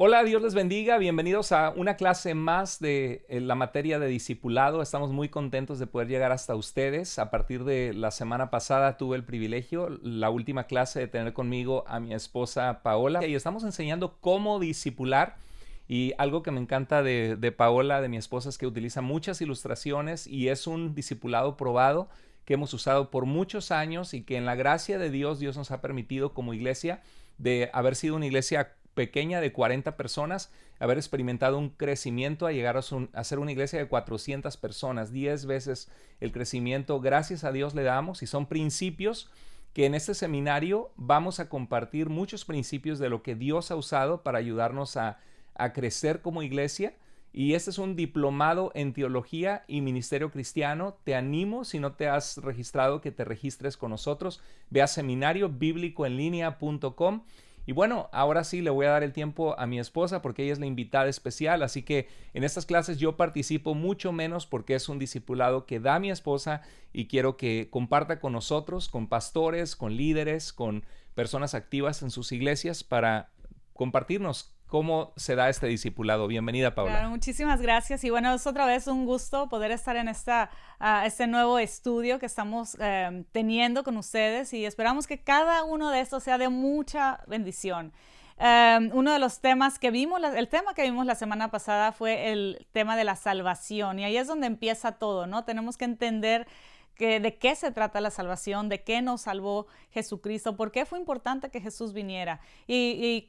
Hola, Dios les bendiga. Bienvenidos a una clase más de la materia de discipulado. Estamos muy contentos de poder llegar hasta ustedes. A partir de la semana pasada tuve el privilegio, la última clase, de tener conmigo a mi esposa Paola. Y estamos enseñando cómo discipular. Y algo que me encanta de Paola, de mi esposa, es que utiliza muchas ilustraciones y es un discipulado probado que hemos usado por muchos años y que en la gracia de Dios, Dios nos ha permitido como iglesia, de haber sido una iglesia pequeña de 40 personas, haber experimentado un crecimiento a llegar a ser una iglesia de 400 personas, 10 veces el crecimiento. Gracias a Dios le damos, y son principios que en este seminario vamos a compartir, muchos principios de lo que Dios ha usado para ayudarnos a crecer como iglesia. Y este es un diplomado en teología y ministerio cristiano. Te animo, si no te has registrado, que te registres con nosotros. Ve a seminariobiblicoenlinea.com. Y bueno, ahora sí le voy a dar el tiempo a mi esposa porque ella es la invitada especial, así que en estas clases yo participo mucho menos porque es un discipulado que da mi esposa y quiero que comparta con nosotros, con pastores, con líderes, con personas activas en sus iglesias para compartirnos cómo se da este discipulado. Bienvenida, Paula. Claro, muchísimas gracias. Y bueno, es otra vez un gusto poder estar en este nuevo estudio que estamos teniendo con ustedes, y esperamos que cada uno de estos sea de mucha bendición. Uno de los temas que vimos, el tema que vimos la semana pasada fue el tema de la salvación, y ahí es donde empieza todo, ¿no? Tenemos que entender de qué se trata la salvación, de qué nos salvó Jesucristo, por qué fue importante que Jesús viniera. Y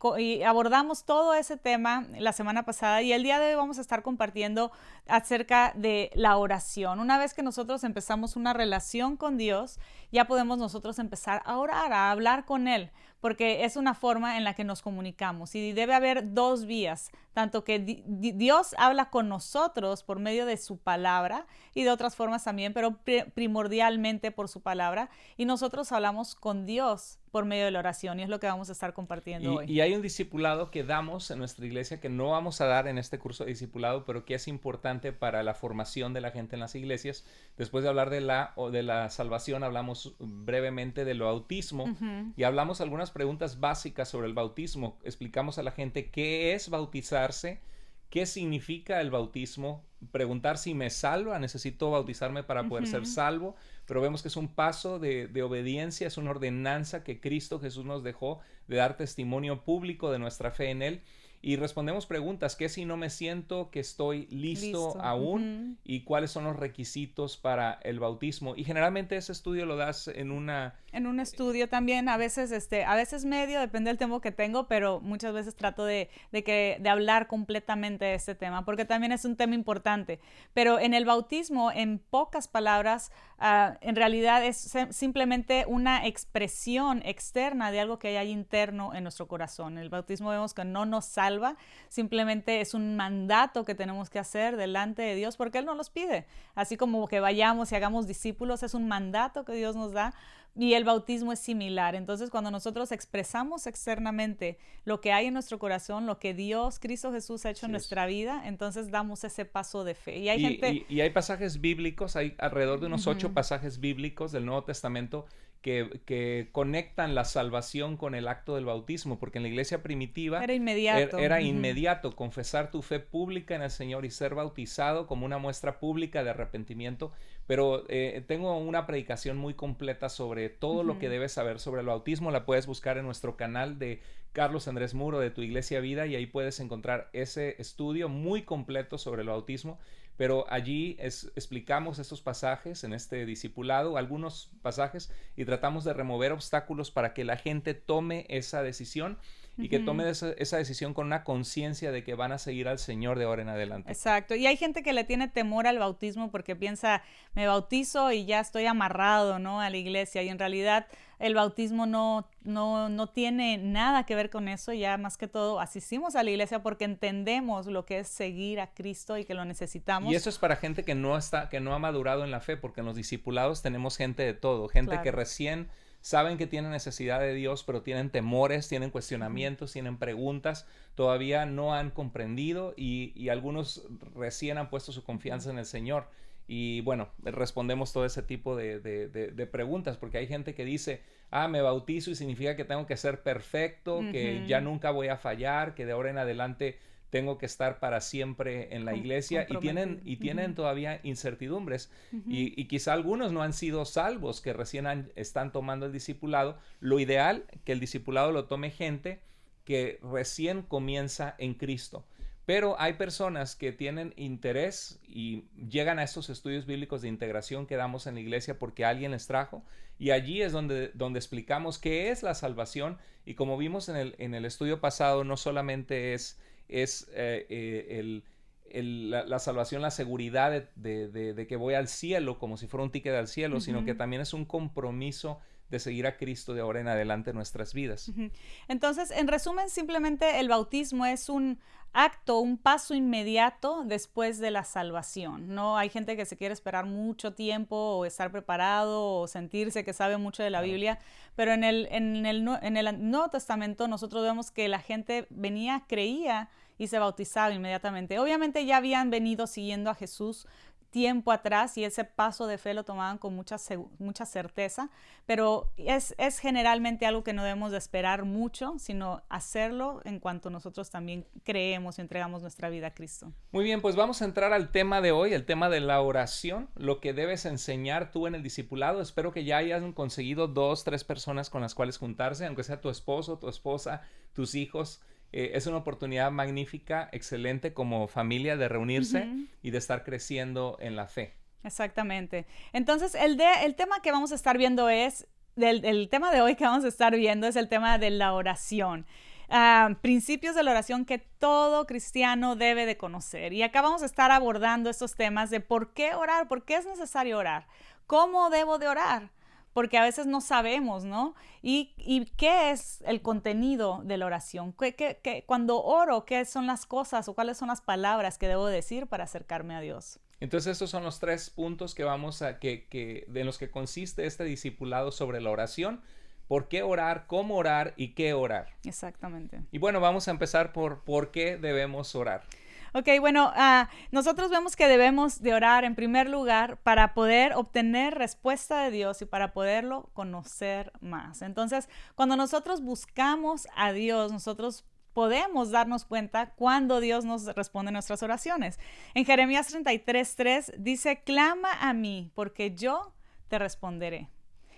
abordamos todo ese tema la semana pasada, y el día de hoy vamos a estar compartiendo acerca de la oración. Una vez que nosotros empezamos una relación con Dios, ya podemos nosotros empezar a orar, a hablar con Él, porque es una forma en la que nos comunicamos, y debe haber dos vías, tanto que Dios habla con nosotros por medio de su palabra y de otras formas también, pero primordialmente por su palabra, y nosotros hablamos con Dios por medio de la oración, y es lo que vamos a estar compartiendo hoy. Y hay un discipulado que damos en nuestra iglesia que no vamos a dar en este curso de discipulado, pero que es importante para la formación de la gente en las iglesias. Después de hablar de la salvación, hablamos brevemente del bautismo y hablamos algunas preguntas básicas sobre el bautismo. Explicamos a la gente qué es bautizarse, qué significa el bautismo, preguntar si me salva, necesito bautizarme para poder ser salvo, pero vemos que es un paso de obediencia, es una ordenanza que Cristo Jesús nos dejó de dar testimonio público de nuestra fe en Él. Y respondemos preguntas: ¿qué si no me siento que estoy listo aún? ¿Y cuáles son los requisitos para el bautismo? Y generalmente ese estudio lo das en un estudio también, a veces medio, depende del tiempo que tengo, pero muchas veces trato de hablar completamente de este tema, porque también es un tema importante. Pero en el bautismo, en pocas palabras, en realidad es simplemente una expresión externa de algo que hay interno en nuestro corazón. El bautismo vemos que no nos salva, simplemente es un mandato que tenemos que hacer delante de Dios porque Él nos los pide. Así como que vayamos y hagamos discípulos, es un mandato que Dios nos da. Y el bautismo es similar. Entonces, cuando nosotros expresamos externamente lo que hay en nuestro corazón, lo que Dios, Cristo Jesús ha hecho en nuestra vida, entonces damos ese paso de fe. Y hay pasajes bíblicos, hay alrededor de unos 8 pasajes bíblicos del Nuevo Testamento que conectan la salvación con el acto del bautismo, porque en la iglesia primitiva era inmediato. Era inmediato confesar tu fe pública en el Señor y ser bautizado como una muestra pública de arrepentimiento. Pero tengo una predicación muy completa sobre todo lo que debes saber sobre el bautismo. La puedes buscar en nuestro canal de Carlos Andrés Muro de Tu Iglesia Vida, y ahí puedes encontrar ese estudio muy completo sobre el bautismo. Pero allí explicamos estos pasajes en este discipulado, algunos pasajes, y tratamos de remover obstáculos para que la gente tome esa decisión y que tome esa decisión con una conciencia de que van a seguir al Señor de ahora en adelante. Exacto. Y hay gente que le tiene temor al bautismo porque piensa, me bautizo y ya estoy amarrado, ¿no?, a la iglesia. Y en realidad el bautismo no tiene nada que ver con eso. Ya más que todo asistimos a la iglesia porque entendemos lo que es seguir a Cristo y que lo necesitamos. Y eso es para gente que no ha madurado en la fe, porque en los discipulados tenemos gente de todo, gente que recién saben que tienen necesidad de Dios, pero tienen temores, tienen cuestionamientos, tienen preguntas, todavía no han comprendido, y algunos recién han puesto su confianza en el Señor. Y bueno, respondemos todo ese tipo de preguntas, porque hay gente que dice, me bautizo y significa que tengo que ser perfecto, que ya nunca voy a fallar, que de ahora en adelante tengo que estar para siempre en la iglesia, y tienen todavía incertidumbres, y quizá algunos no han sido salvos, que recién están tomando el discipulado. Lo ideal, que el discipulado lo tome gente que recién comienza en Cristo. Pero hay personas que tienen interés y llegan a estos estudios bíblicos de integración que damos en la iglesia porque alguien les trajo, y allí es donde explicamos qué es la salvación. Y como vimos en el estudio pasado, no solamente es la salvación, la seguridad de que voy al cielo como si fuera un ticket al cielo, sino que también es un compromiso de seguir a Cristo de ahora en adelante en nuestras vidas. Entonces, en resumen, simplemente el bautismo es un acto, un paso inmediato después de la salvación, ¿no? Hay gente que se quiere esperar mucho tiempo o estar preparado o sentirse que sabe mucho de la Biblia, pero en el Nuevo Testamento nosotros vemos que la gente venía, creía y se bautizaba inmediatamente. Obviamente ya habían venido siguiendo a Jesús tiempo atrás y ese paso de fe lo tomaban con mucha certeza, pero es generalmente algo que no debemos de esperar mucho, sino hacerlo en cuanto nosotros también creemos y entregamos nuestra vida a Cristo. Muy bien, pues vamos a entrar al tema de hoy, el tema de la oración, lo que debes enseñar tú en el discipulado. Espero que ya hayan conseguido 2, 3 personas con las cuales juntarse, aunque sea tu esposo, tu esposa, tus hijos. Es una oportunidad magnífica, excelente como familia de reunirse y de estar creciendo en la fe. Exactamente. Entonces, el tema que vamos a estar viendo el tema de hoy que vamos a estar viendo es el tema de la oración. Principios de la oración que todo cristiano debe de conocer. Y acá vamos a estar abordando estos temas de por qué orar, por qué es necesario orar, cómo debo de orar, porque a veces no sabemos, ¿no? Y qué es el contenido de la oración. Cuando oro, ¿qué son las cosas o cuáles son las palabras que debo decir para acercarme a Dios? Entonces estos son los 3 puntos que de los que consiste este discipulado sobre la oración. ¿Por qué orar? ¿Cómo orar? ¿Y qué orar? Exactamente. Y bueno, vamos a empezar por qué debemos orar. Ok, bueno, nosotros vemos que debemos de orar en primer lugar para poder obtener respuesta de Dios y para poderlo conocer más. Entonces, cuando nosotros buscamos a Dios, nosotros podemos darnos cuenta cuando Dios nos responde nuestras oraciones. En Jeremías 33:3 dice, clama a mí porque yo te responderé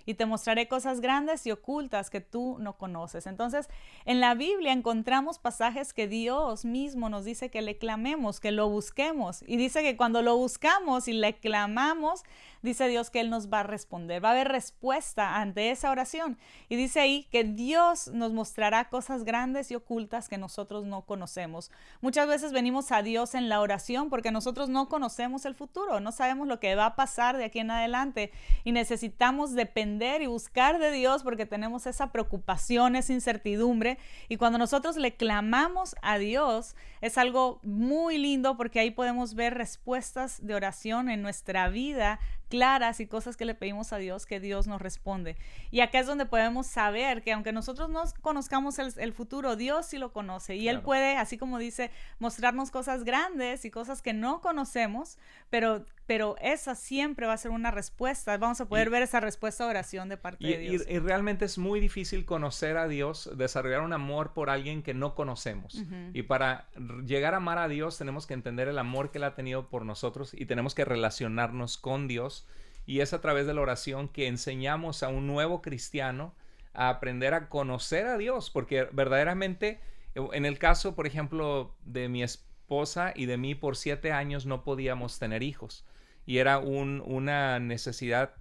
y te mostraré cosas grandes y ocultas que tú no conoces. Entonces, en la Biblia encontramos pasajes que Dios mismo nos dice que le clamemos, que lo busquemos. Y dice que cuando lo buscamos y le clamamos, dice Dios que Él nos va a responder. Va a haber respuesta ante esa oración. Y dice ahí que Dios nos mostrará cosas grandes y ocultas que nosotros no conocemos. Muchas veces venimos a Dios en la oración porque nosotros no conocemos el futuro, no sabemos lo que va a pasar de aquí en adelante y necesitamos depender y buscar de Dios porque tenemos esa preocupación, esa incertidumbre. Y cuando nosotros le clamamos a Dios, es algo muy lindo porque ahí podemos ver respuestas de oración en nuestra vida claras y cosas que le pedimos a Dios que Dios nos responde. Y acá es donde podemos saber que aunque nosotros no conozcamos el futuro, Dios sí lo conoce y Él puede, así como dice, mostrarnos cosas grandes y cosas que no conocemos, pero esa siempre va a ser una respuesta. Vamos a poder ver esa respuesta de oración de parte de Dios. Y realmente es muy difícil conocer a Dios, desarrollar un amor por alguien que no conocemos. Y para llegar a amar a Dios tenemos que entender el amor que Él ha tenido por nosotros y tenemos que relacionarnos con Dios. Y es a través de la oración que enseñamos a un nuevo cristiano a aprender a conocer a Dios, porque verdaderamente, en el caso, por ejemplo, de mi esposa y de mí, por 7 años no podíamos tener hijos. Y era una necesidad,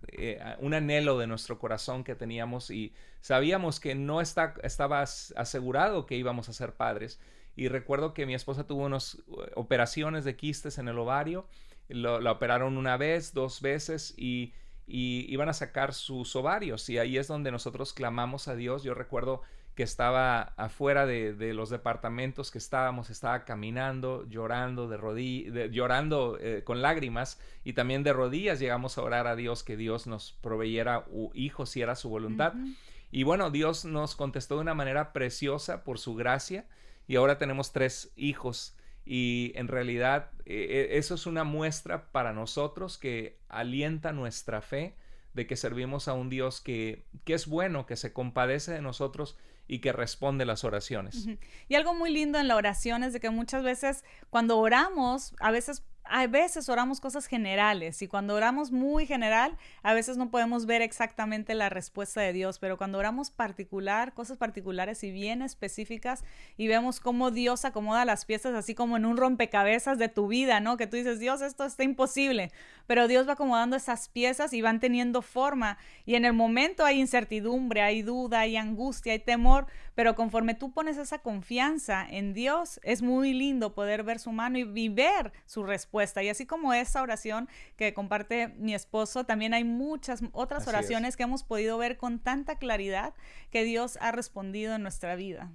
un anhelo de nuestro corazón que teníamos y sabíamos que no estaba asegurado que íbamos a ser padres. Y recuerdo que mi esposa tuvo unas operaciones de quistes en el ovario. La operaron 1 vez, 2 veces y iban a sacar sus ovarios. Y ahí es donde nosotros clamamos a Dios. Yo recuerdo que estaba afuera de los departamentos que estaba caminando, llorando llorando con lágrimas y también de rodillas llegamos a orar a Dios que Dios nos proveyera hijos si era su voluntad. Y bueno, Dios nos contestó de una manera preciosa por su gracia y ahora tenemos 3 hijos. Y en realidad eso es una muestra para nosotros que alienta nuestra fe de que servimos a un Dios que es bueno, que se compadece de nosotros y que responde las oraciones. Ujú. Y algo muy lindo en la oración es de que muchas veces cuando oramos, a veces oramos cosas generales, y cuando oramos muy general, a veces no podemos ver exactamente la respuesta de Dios, pero cuando oramos cosas particulares y bien específicas, y vemos cómo Dios acomoda las piezas así como en un rompecabezas de tu vida, ¿no? Que tú dices, Dios, esto está imposible, pero Dios va acomodando esas piezas y van teniendo forma, y en el momento hay incertidumbre, hay duda, hay angustia, hay temor, pero conforme tú pones esa confianza en Dios, es muy lindo poder ver su mano y ver su respuesta. Y así como esa oración que comparte mi esposo, también hay muchas otras oraciones que hemos podido ver con tanta claridad que Dios ha respondido en nuestra vida.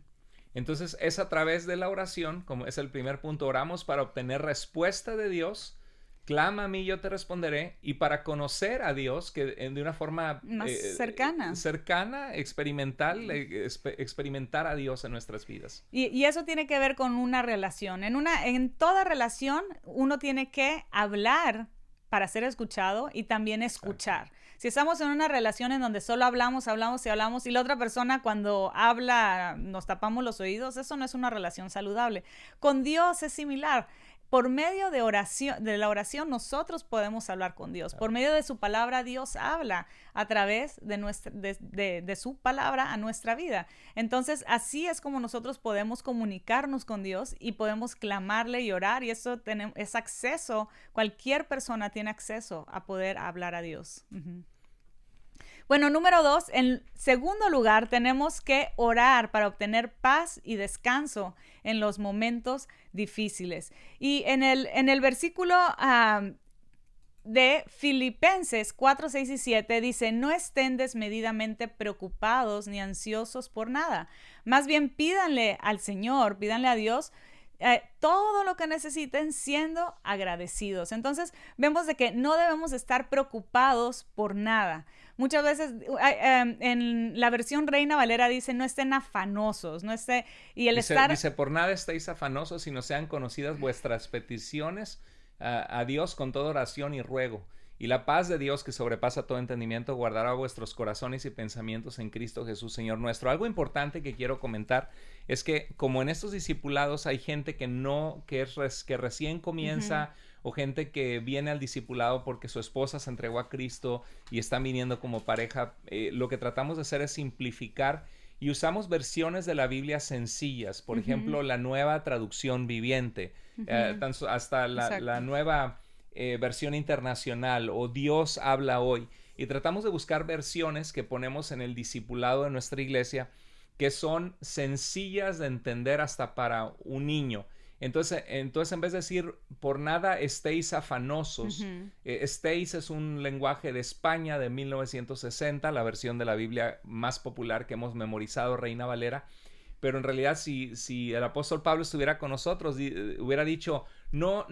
Entonces es a través de la oración, como es el primer punto, oramos para obtener respuesta de Dios. Clama a mí, yo te responderé. Y para conocer a Dios, que de una forma más cercana, experimental, experimentar a Dios en nuestras vidas. Y eso tiene que ver con una relación. En toda relación, uno tiene que hablar para ser escuchado y también escuchar. Exacto. Si estamos en una relación en donde solo hablamos y la otra persona cuando habla nos tapamos los oídos, eso no es una relación saludable. Con Dios es similar. Por medio de la oración nosotros podemos hablar con Dios. Por medio de su palabra Dios habla a través de su palabra a nuestra vida. Entonces así es como nosotros podemos comunicarnos con Dios y podemos clamarle y orar, y eso es acceso, cualquier persona tiene acceso a poder hablar a Dios. Uh-huh. Bueno, número 2, en segundo lugar, tenemos que orar para obtener paz y descanso en los momentos difíciles. Y en el versículo de Filipenses 4, 6 y 7 dice, no estén desmedidamente preocupados ni ansiosos por nada. Más bien pídanle al Señor, pídanle a Dios, todo lo que necesiten siendo agradecidos. Entonces vemos de que no debemos estar preocupados por nada. Muchas veces en la versión Reina Valera dice no estén afanosos, dice por nada estéis afanosos, sino sean conocidas vuestras peticiones a Dios con toda oración y ruego. Y la paz de Dios, que sobrepasa todo entendimiento, guardará vuestros corazones y pensamientos en Cristo Jesús, Señor nuestro. Algo importante que quiero comentar es que como en estos discipulados hay gente que recién comienza, o gente que viene al discipulado porque su esposa se entregó a Cristo y están viniendo como pareja, lo que tratamos de hacer es simplificar y usamos versiones de la Biblia sencillas. Por ejemplo, la Nueva Traducción Viviente, hasta la nueva versión internacional, o Dios habla hoy, y tratamos de buscar versiones que ponemos en el discipulado de nuestra iglesia que son sencillas de entender hasta para un niño. Entonces en vez de decir por nada estéis afanosos, estéis es un lenguaje de España de 1960, la versión de la Biblia más popular que hemos memorizado, Reina Valera. Pero en realidad si el apóstol Pablo estuviera con nosotros, hubiera dicho, no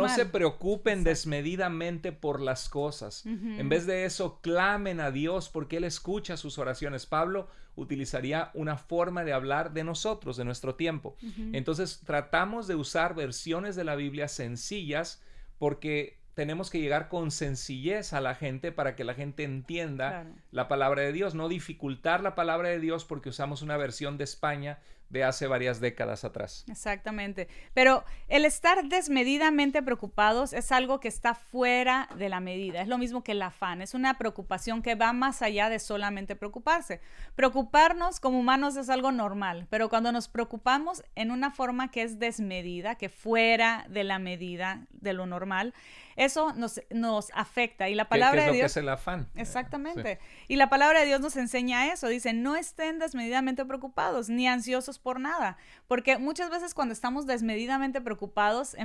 se preocupen desmedidamente por las cosas. En vez de eso, clamen a Dios porque Él escucha sus oraciones. Pablo utilizaría una forma de hablar de nosotros, de nuestro tiempo. Entonces tratamos de usar versiones de la Biblia sencillas porque tenemos que llegar con sencillez a la gente para que la gente entienda la palabra de Dios, no dificultar la palabra de Dios porque usamos una versión de España de hace varias décadas atrás. Exactamente. Pero el estar desmedidamente preocupados es algo que está fuera de la medida. Es lo mismo que el afán. Es una preocupación que va más allá de solamente preocuparse. Preocuparnos como humanos es algo normal, pero cuando nos preocupamos en una forma que es desmedida, que fuera de la medida de lo normal, eso nos afecta. Y la palabra de Dios... ¿Qué es el afán? Exactamente. Sí. Y la palabra de Dios nos enseña eso. Dice, no estén desmedidamente preocupados ni ansiosos por nada. Porque muchas veces cuando estamos desmedidamente preocupados,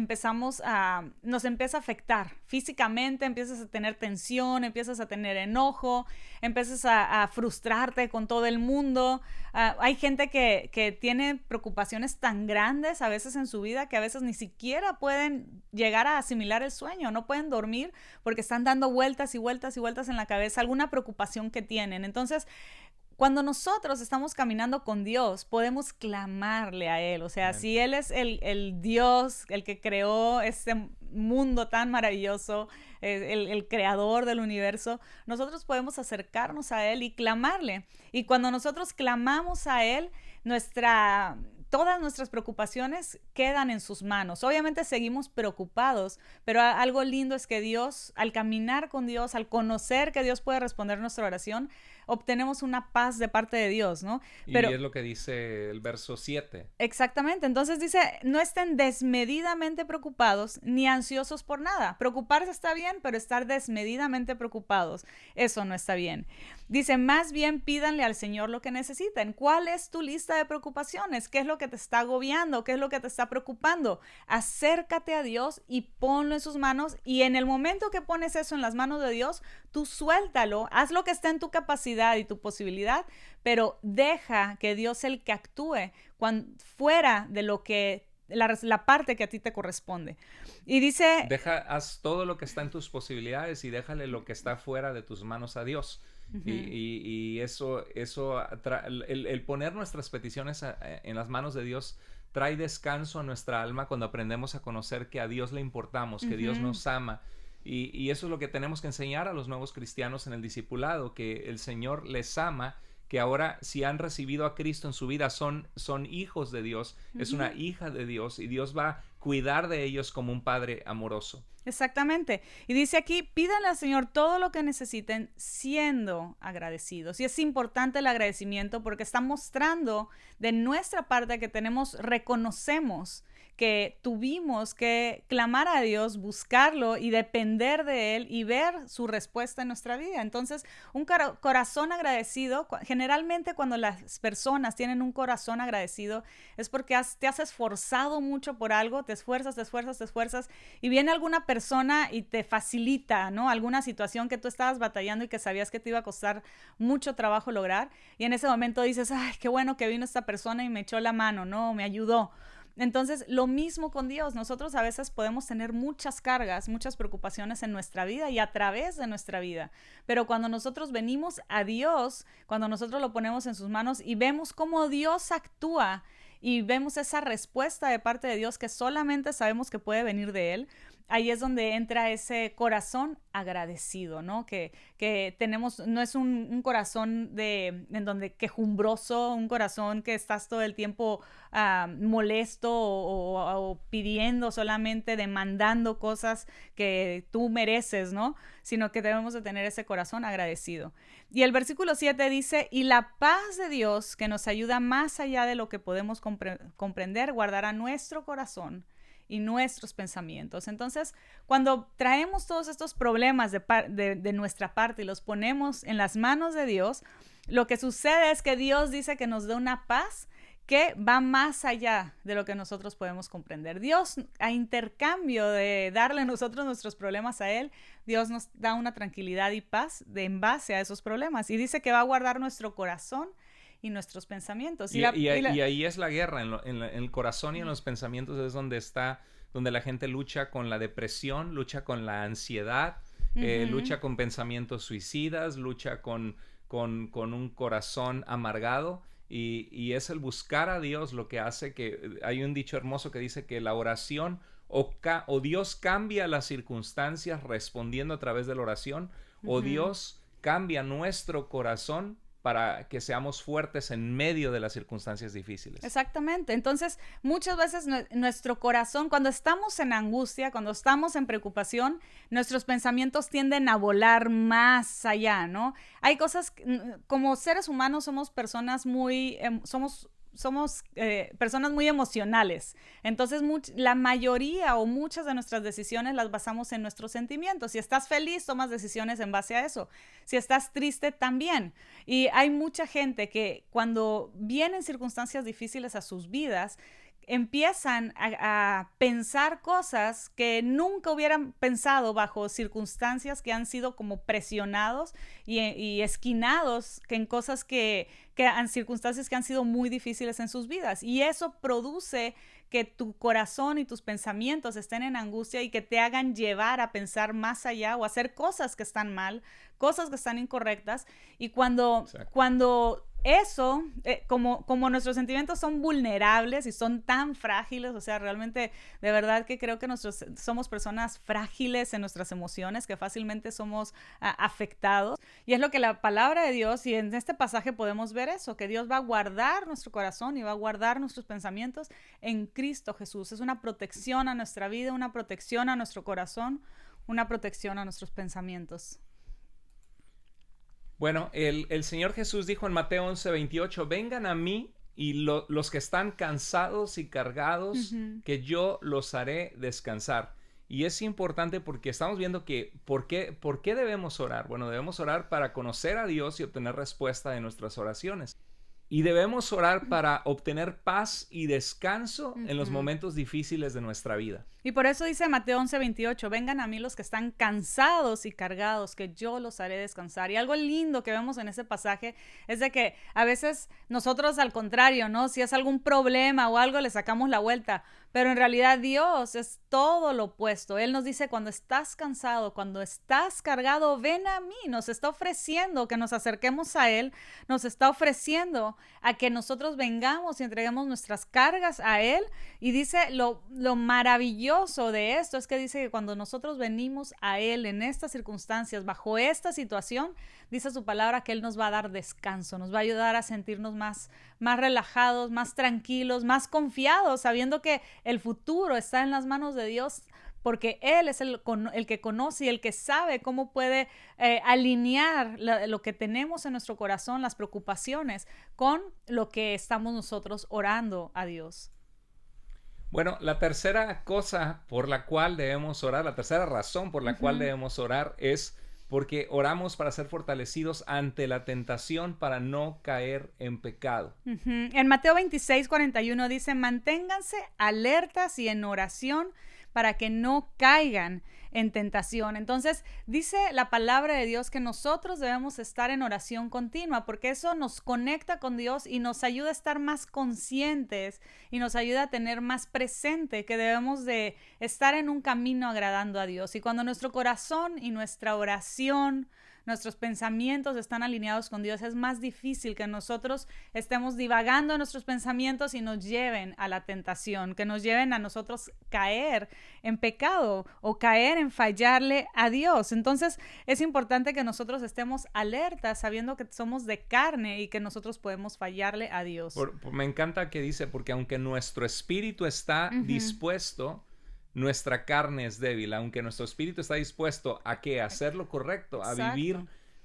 nos empieza a afectar. Físicamente empiezas a tener tensión, empiezas a tener enojo, empiezas a frustrarte con todo el mundo. Hay gente que tiene preocupaciones tan grandes a veces en su vida que a veces ni siquiera pueden llegar a asimilar el sueño, no pueden dormir porque están dando vueltas y vueltas y vueltas en la cabeza alguna preocupación que tienen. Entonces, Cuando nosotros estamos caminando con Dios, podemos clamarle a Él. O sea, Amén. si Él es el Dios, el que creó este mundo tan maravilloso, el creador del universo, nosotros podemos acercarnos a Él y clamarle. Y cuando nosotros clamamos a Él, todas nuestras preocupaciones quedan en sus manos. Obviamente seguimos preocupados, pero algo lindo es que Dios, al caminar con Dios, al conocer que Dios puede responder nuestra oración, obtenemos una paz de parte de Dios, ¿no? Y es lo que dice el verso 7. Exactamente, entonces dice, no estén desmedidamente preocupados ni ansiosos por nada. Preocuparse está bien, pero estar desmedidamente preocupados, eso no está bien. Dice, más bien pídanle al Señor lo que necesiten. ¿Cuál es tu lista de preocupaciones? ¿Qué es lo que te está agobiando? ¿Qué es lo que te está preocupando? Acércate a Dios y ponlo en sus manos, y en el momento que pones eso en las manos de Dios, tú suéltalo, haz lo que está en tu capacidad y tu posibilidad, pero deja que Dios sea el que actúe fuera de lo que la parte que a ti te corresponde. Y dice, Haz todo lo que está en tus posibilidades y déjale lo que está fuera de tus manos a Dios. Y eso el poner nuestras peticiones en las manos de Dios trae descanso a nuestra alma cuando aprendemos a conocer que a Dios le importamos, que Dios nos ama. Y eso es lo que tenemos que enseñar a los nuevos cristianos en el discipulado, que el Señor les ama, que ahora si han recibido a Cristo en su vida son hijos de Dios, es una hija de Dios, y Dios va a cuidar de ellos como un padre amoroso. Exactamente. Y dice aquí, pídanle al Señor todo lo que necesiten siendo agradecidos. Y es importante el agradecimiento porque está mostrando de nuestra parte que reconocemos que tuvimos que clamar a Dios, buscarlo y depender de Él y ver su respuesta en nuestra vida. Entonces, un corazón agradecido, generalmente cuando las personas tienen un corazón agradecido, es porque te has esforzado mucho por algo, te esfuerzas y viene alguna persona y te facilita, ¿no? Alguna situación que tú estabas batallando y que sabías que te iba a costar mucho trabajo lograr, y en ese momento dices, ay, qué bueno que vino esta persona y me echó la mano, ¿no? Me ayudó. Entonces, lo mismo con Dios. Nosotros a veces podemos tener muchas cargas, muchas preocupaciones en nuestra vida y a través de nuestra vida. Pero cuando nosotros venimos a Dios, cuando nosotros lo ponemos en sus manos y vemos cómo Dios actúa y vemos esa respuesta de parte de Dios que solamente sabemos que puede venir de Él, ahí es donde entra ese corazón agradecido, ¿no? Que tenemos, no es un corazón en donde quejumbroso, un corazón que estás todo el tiempo molesto o pidiendo solamente, demandando cosas que tú mereces, ¿no? Sino que debemos de tener ese corazón agradecido. Y el versículo 7 dice, y la paz de Dios, que nos ayuda más allá de lo que podemos comprender, guardará nuestro corazón y nuestros pensamientos. Entonces, cuando traemos todos estos problemas de nuestra parte y los ponemos en las manos de Dios, lo que sucede es que Dios dice que nos da una paz que va más allá de lo que nosotros podemos comprender. Dios, a intercambio de darle nosotros nuestros problemas a Él, Dios nos da una tranquilidad y paz en base a esos problemas. Y dice que va a guardar nuestro corazón y nuestros pensamientos. Y ahí es la guerra, en el corazón y en los pensamientos es donde la gente lucha con la depresión, lucha con la ansiedad, lucha con pensamientos suicidas, lucha con un corazón amargado. Y es el buscar a Dios lo que hace que, hay un dicho hermoso que dice que la oración o Dios cambia las circunstancias respondiendo a través de la oración, o Dios cambia nuestro corazón para que seamos fuertes en medio de las circunstancias difíciles. Exactamente. Entonces, muchas veces nuestro corazón, cuando estamos en angustia, cuando estamos en preocupación, nuestros pensamientos tienden a volar más allá, ¿no? Hay cosas, como seres humanos somos personas somos personas muy emocionales. Entonces, la mayoría o muchas de nuestras decisiones las basamos en nuestros sentimientos. Si estás feliz, tomas decisiones en base a eso. Si estás triste, también. Y hay mucha gente que cuando vienen circunstancias difíciles a sus vidas, empiezan a pensar cosas que nunca hubieran pensado bajo circunstancias que han sido como presionados y esquinados en cosas circunstancias que han sido muy difíciles en sus vidas. Y eso produce que tu corazón y tus pensamientos estén en angustia y que te hagan llevar a pensar más allá o hacer cosas que están mal cosas que están incorrectas. Y Exacto. cuando eso, como nuestros sentimientos son vulnerables y son tan frágiles, o sea, realmente, de verdad que creo que somos personas frágiles en nuestras emociones, que fácilmente somos afectados. Y es lo que la palabra de Dios, y en este pasaje podemos ver eso, que Dios va a guardar nuestro corazón y va a guardar nuestros pensamientos en Cristo Jesús. Es una protección a nuestra vida, una protección a nuestro corazón, una protección a nuestros pensamientos. Bueno, el Señor Jesús dijo en Mateo 11:28, vengan a mí y los que están cansados y cargados, que yo los haré descansar. Y es importante porque estamos viendo que, ¿por qué debemos orar? Bueno, debemos orar para conocer a Dios y obtener respuesta de nuestras oraciones. Y debemos orar para obtener paz y descanso en los momentos difíciles de nuestra vida. Y por eso dice Mateo 11:28, vengan a mí los que están cansados y cargados, que yo los haré descansar. Y algo lindo que vemos en ese pasaje es de que a veces nosotros al contrario, ¿no? Si es algún problema o algo, le sacamos la vuelta. Pero en realidad Dios es todo lo opuesto. Él nos dice, cuando estás cansado, cuando estás cargado, ven a mí. Nos está ofreciendo que nos acerquemos a Él. Nos está ofreciendo a que nosotros vengamos y entreguemos nuestras cargas a Él. Y dice, lo maravilloso de esto es que dice que cuando nosotros venimos a Él en estas circunstancias, bajo esta situación, dice su palabra que Él nos va a dar descanso, nos va a ayudar a sentirnos más relajados, más tranquilos, más confiados, sabiendo que el futuro está en las manos de Dios, porque Él es el que conoce y el que sabe cómo puede alinear lo que tenemos en nuestro corazón, las preocupaciones, con lo que estamos nosotros orando a Dios. Bueno, la tercera cosa por la cual debemos orar, la tercera razón por la cual debemos orar es porque oramos para ser fortalecidos ante la tentación para no caer en pecado. En Mateo 26:41 dice, manténganse alertas y en oración para que no caigan en tentación. Entonces, dice la palabra de Dios que nosotros debemos estar en oración continua, porque eso nos conecta con Dios y nos ayuda a estar más conscientes y nos ayuda a tener más presente que debemos de estar en un camino agradando a Dios. Y cuando nuestro corazón y nuestra oración, nuestros pensamientos están alineados con Dios, es más difícil que nosotros estemos divagando en nuestros pensamientos y nos lleven a la tentación, que nos lleven a nosotros caer en pecado o caer en fallarle a Dios. Entonces es importante que nosotros estemos alertas, sabiendo que somos de carne y que nosotros podemos fallarle a Dios. Me encanta que dice, porque aunque nuestro espíritu está dispuesto, nuestra carne es débil. Aunque nuestro espíritu está dispuesto a ¿qué? A hacer lo correcto, a vivir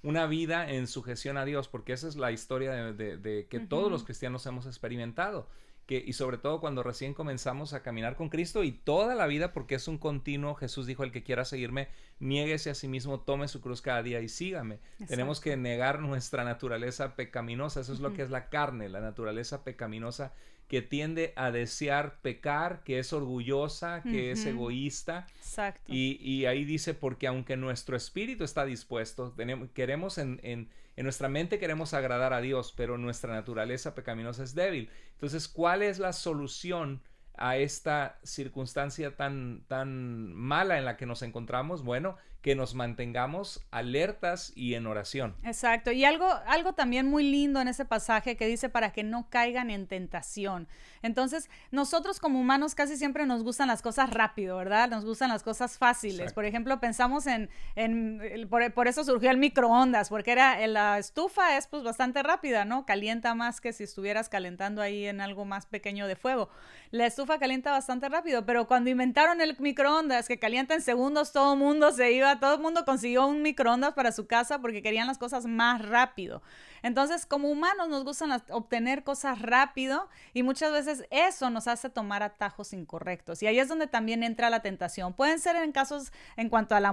una vida en sujeción a Dios, porque esa es la historia de que todos los cristianos hemos experimentado. Y sobre todo cuando recién comenzamos a caminar con Cristo y toda la vida, porque es un continuo. Jesús dijo, el que quiera seguirme, niéguese a sí mismo, tome su cruz cada día y sígame. Exacto. Tenemos que negar nuestra naturaleza pecaminosa. Eso es lo que es la carne, la naturaleza pecaminosa, que tiende a desear pecar, que es orgullosa, que es egoísta. Exacto. Y ahí dice, porque aunque nuestro espíritu está dispuesto, queremos en nuestra mente queremos agradar a Dios, pero nuestra naturaleza pecaminosa es débil. Entonces, ¿cuál es la solución a esta circunstancia tan mala en la que nos encontramos? Bueno, que nos mantengamos alertas y en oración. Exacto. Y algo también muy lindo en ese pasaje que dice para que no caigan en tentación. Entonces, nosotros como humanos casi siempre nos gustan las cosas rápido, ¿verdad? Nos gustan las cosas fáciles. Exacto. Por ejemplo, pensamos por eso surgió el microondas, porque la estufa es pues bastante rápida, ¿no? Calienta más que si estuvieras calentando ahí en algo más pequeño de fuego. La estufa calienta bastante rápido, pero cuando inventaron el microondas, que calienta en segundos, todo el mundo consiguió un microondas para su casa porque querían las cosas más rápido. Entonces, como humanos nos gustan obtener cosas rápido y muchas veces eso nos hace tomar atajos incorrectos. Y ahí es donde también entra la tentación. Pueden ser en casos en cuanto a la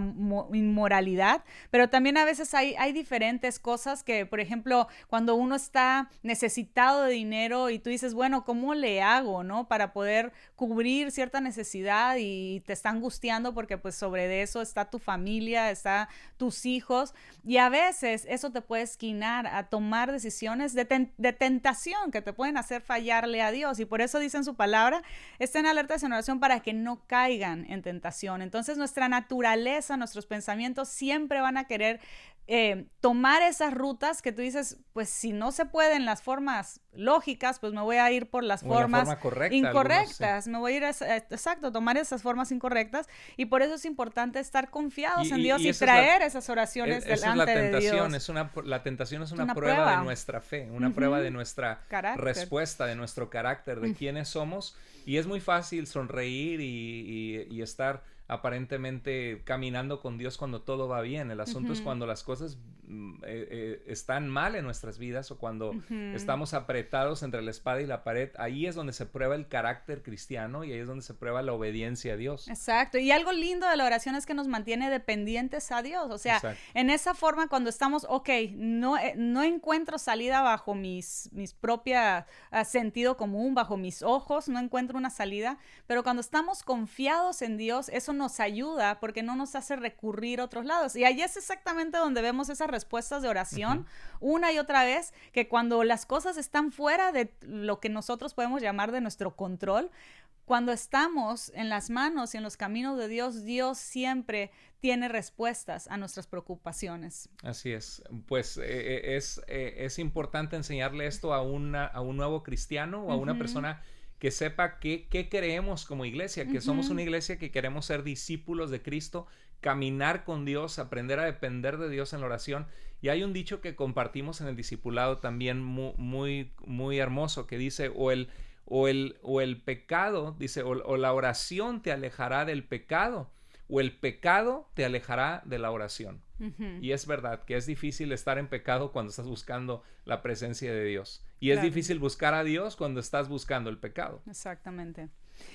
inmoralidad, pero también a veces hay diferentes cosas que, por ejemplo, cuando uno está necesitado de dinero y tú dices, bueno, ¿cómo le hago, no? Para poder cubrir cierta necesidad y te está angustiando porque pues sobre eso está tu familia, está tus hijos y a veces eso te puede esquinar a tomar decisiones de tentación que te pueden hacer fallarle a Dios y por eso dice en su palabra, estén alertas en oración para que no caigan en tentación. Entonces nuestra naturaleza, nuestros pensamientos siempre van a querer tomar esas rutas que tú dices, pues si no se pueden las formas lógicas, pues me voy a ir por las formas incorrectas, me voy a ir exacto, tomar esas formas incorrectas, y por eso es importante estar confiados en Dios y traer esas oraciones delante de Dios. La tentación es una prueba de nuestra fe, una prueba de nuestra respuesta, de nuestro carácter, de quiénes somos, y es muy fácil sonreír y estar aparentemente caminando con Dios cuando todo va bien. El asunto es cuando las cosas están mal en nuestras vidas, o cuando estamos apretados entre la espada y la pared. Ahí es donde se prueba el carácter cristiano, y ahí es donde se prueba la obediencia a Dios. Exacto, y algo lindo de la oración es que nos mantiene dependientes a Dios, o sea, en esa forma cuando estamos, no encuentro salida bajo mis propias sentido común, bajo mis ojos, no encuentro una salida, pero cuando estamos confiados en Dios, eso nos ayuda porque no nos hace recurrir a otros lados. Y ahí es exactamente donde vemos esas respuestas de oración una y otra vez, que cuando las cosas están fuera de lo que nosotros podemos llamar de nuestro control, cuando estamos en las manos y en los caminos de Dios, Dios siempre tiene respuestas a nuestras preocupaciones. Así es. Pues es importante enseñarle esto a un nuevo cristiano, o a una persona que sepa qué creemos como iglesia, que somos una iglesia que queremos ser discípulos de Cristo, caminar con Dios, aprender a depender de Dios en la oración. Y hay un dicho que compartimos en el discipulado también muy, muy hermoso, que dice, o el pecado, dice, o la oración te alejará del pecado, o el pecado te alejará de la oración. Y es verdad que es difícil estar en pecado cuando estás buscando la presencia de Dios. Y es difícil buscar a Dios cuando estás buscando el pecado. Exactamente.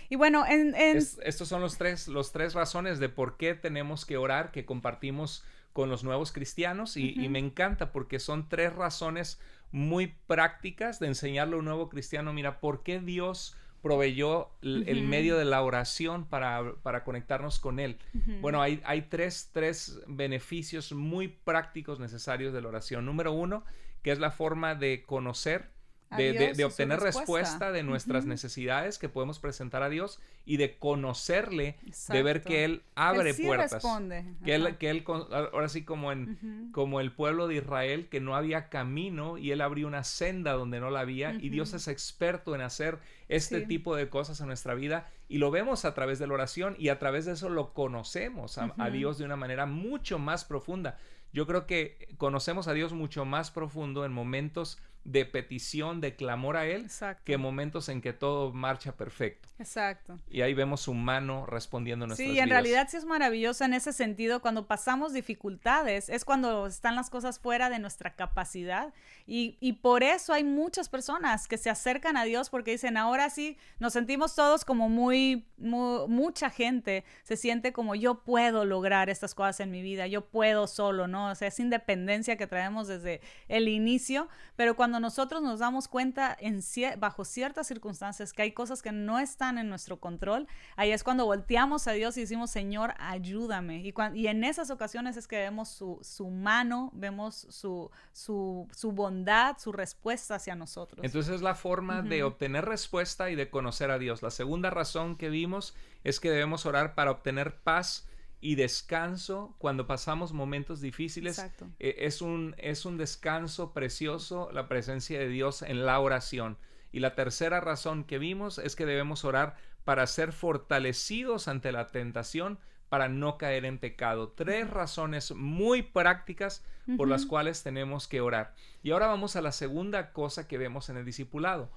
Y bueno, estos son los tres razones de por qué tenemos que orar, que compartimos con los nuevos cristianos, y me encanta porque son 3 razones muy prácticas de enseñarle a un nuevo cristiano, mira, ¿por qué Dios proveyó el medio de la oración para conectarnos con Él? Bueno, hay tres beneficios muy prácticos necesarios de la oración. Número 1, que es la forma de conocer, de obtener respuesta de nuestras necesidades que podemos presentar a Dios, y de conocerle, de ver que Él abre puertas. Responde. Que él, ahora sí, como el pueblo de Israel, que no había camino, y Él abrió una senda donde no la había, y Dios es experto en hacer este tipo de cosas en nuestra vida, y lo vemos a través de la oración, y a través de eso lo conocemos a Dios de una manera mucho más profunda. Yo creo que conocemos a Dios mucho más profundo en momentos de petición, de clamor a Él, que momentos en que todo marcha perfecto. Exacto. Y ahí vemos su mano respondiendo a nuestras vidas. Sí, en realidad sí es maravilloso en ese sentido. Cuando pasamos dificultades, es cuando están las cosas fuera de nuestra capacidad. Y por eso hay muchas personas que se acercan a Dios, porque dicen, ahora sí, nos sentimos todos como mucha gente se siente como, yo puedo lograr estas cosas en mi vida, yo puedo solo, ¿no? O sea, es independencia que traemos desde el inicio, pero cuando nosotros nos damos cuenta bajo ciertas circunstancias que hay cosas que no están en nuestro control, ahí es cuando volteamos a Dios y decimos, Señor, ayúdame. Y en esas ocasiones es que vemos su mano, vemos su bondad, su respuesta hacia nosotros. Entonces es la forma de obtener respuesta y de conocer a Dios. La segunda razón que vimos es que debemos orar para obtener paz y descanso cuando pasamos momentos difíciles. Es un descanso precioso la presencia de Dios en la oración. Y la tercera razón que vimos es que debemos orar para ser fortalecidos ante la tentación, para no caer en pecado. 3 razones muy prácticas por las cuales tenemos que orar. Y ahora vamos a la segunda cosa que vemos en el discipulado.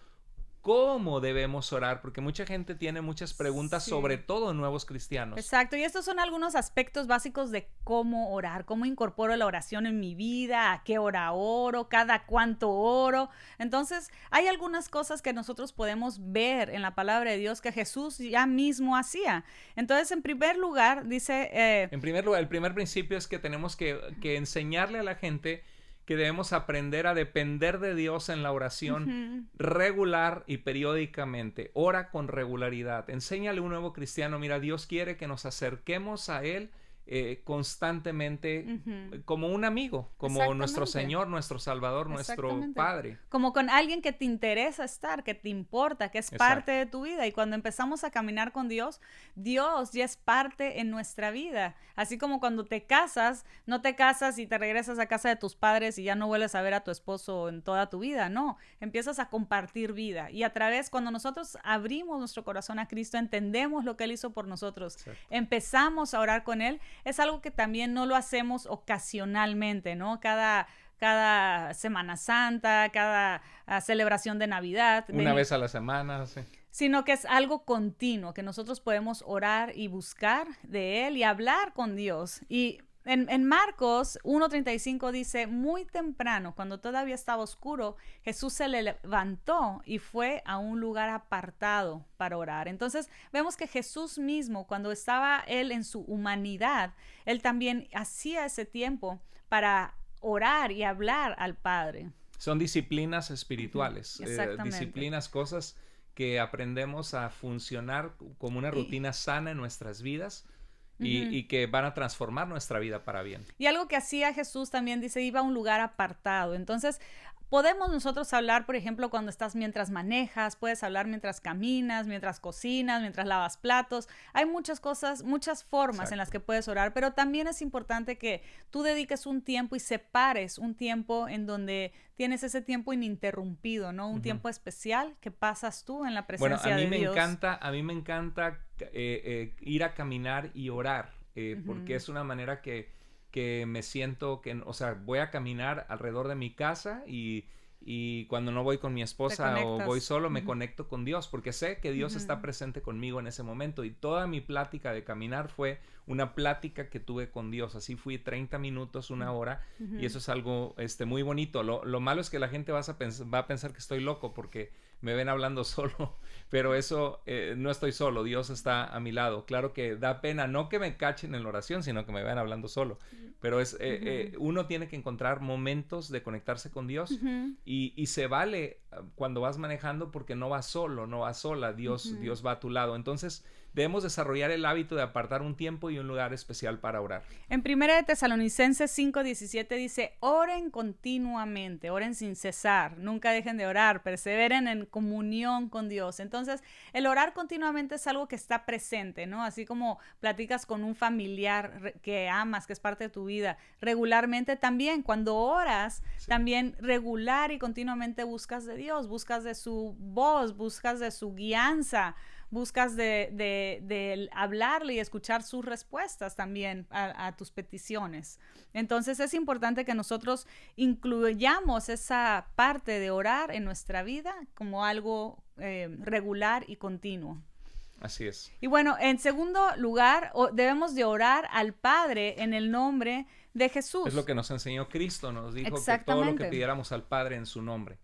¿Cómo debemos orar? Porque mucha gente tiene muchas preguntas, sobre todo nuevos cristianos. Exacto, y estos son algunos aspectos básicos de cómo orar, cómo incorporo la oración en mi vida, a qué hora oro, cada cuánto oro. Entonces, hay algunas cosas que nosotros podemos ver en la palabra de Dios que Jesús ya mismo hacía. Entonces, en primer lugar, dice... En primer lugar, el primer principio es que tenemos que enseñarle a la gente que debemos aprender a depender de Dios en la oración regular y periódicamente. Ora con regularidad. Enséñale a un nuevo cristiano, mira, Dios quiere que nos acerquemos a Él constantemente como un amigo, como nuestro Señor, nuestro Salvador, nuestro Padre. Como con alguien que te interesa estar, que te importa, que es parte de tu vida. Y cuando empezamos a caminar con Dios, Dios ya es parte en nuestra vida. Así como cuando te casas, no te casas y te regresas a casa de tus padres y ya no vuelves a ver a tu esposo en toda tu vida. No, empiezas a compartir vida. Y a través, cuando nosotros abrimos nuestro corazón a Cristo, entendemos lo que Él hizo por nosotros. Empezamos a orar con Él. Es algo que también no lo hacemos ocasionalmente, ¿no? Cada Semana Santa, cada celebración de Navidad. Una vez a la semana, sí. Sino que es algo continuo, que nosotros podemos orar y buscar de Él y hablar con Dios. Y en Marcos 1:35 dice, muy temprano, cuando todavía estaba oscuro, Jesús se levantó y fue a un lugar apartado para orar. Entonces vemos que Jesús mismo, cuando estaba Él en su humanidad, Él también hacía ese tiempo para orar y hablar al Padre. Son disciplinas espirituales, disciplinas, cosas que aprendemos a funcionar como una rutina sana en nuestras vidas. Y que van a transformar nuestra vida para bien. Y algo que hacía Jesús también, dice, iba a un lugar apartado. Entonces, podemos nosotros hablar, por ejemplo, cuando estás mientras manejas, puedes hablar mientras caminas, mientras cocinas, mientras lavas platos. Hay muchas cosas, muchas formas en las que puedes orar, pero también es importante que tú dediques un tiempo y separes un tiempo en donde tienes ese tiempo ininterrumpido, ¿no? Un tiempo especial que pasas tú en la presencia de Dios. A mí me encanta ir a caminar y orar, porque es una manera que me siento que, o sea, voy a caminar alrededor de mi casa y cuando no voy con mi esposa o voy solo, me conecto con Dios, porque sé que Dios está presente conmigo en ese momento. Y toda mi plática de caminar fue una plática que tuve con Dios. Así fui 30 minutos, una hora, y eso es algo muy bonito. Lo malo es que la gente va a pensar que estoy loco porque me ven hablando solo, pero eso no estoy solo, Dios está a mi lado. Claro que da pena, no que me cachen en la oración, sino que me vean hablando solo, pero uno tiene que encontrar momentos de conectarse con Dios y se vale cuando vas manejando porque no vas solo, no vas sola, Dios va a tu lado. Entonces debemos desarrollar el hábito de apartar un tiempo y un lugar especial para orar. En 1 de Tesalonicenses 5:17 dice, oren continuamente, oren sin cesar, nunca dejen de orar, perseveren en comunión con Dios. Entonces, el orar continuamente es algo que está presente, ¿no? Así como platicas con un familiar que amas, que es parte de tu vida, regularmente también, cuando oras, también regular y continuamente buscas de Dios, buscas de su voz, buscas de su guianza, buscas de hablarle y escuchar sus respuestas también a tus peticiones. Entonces es importante que nosotros incluyamos esa parte de orar en nuestra vida como algo regular y continuo. Así es. Y bueno, en segundo lugar, debemos de orar al Padre en el nombre de Jesús. Es lo que nos enseñó Cristo, nos dijo que todo lo que pidiéramos al Padre en su nombre.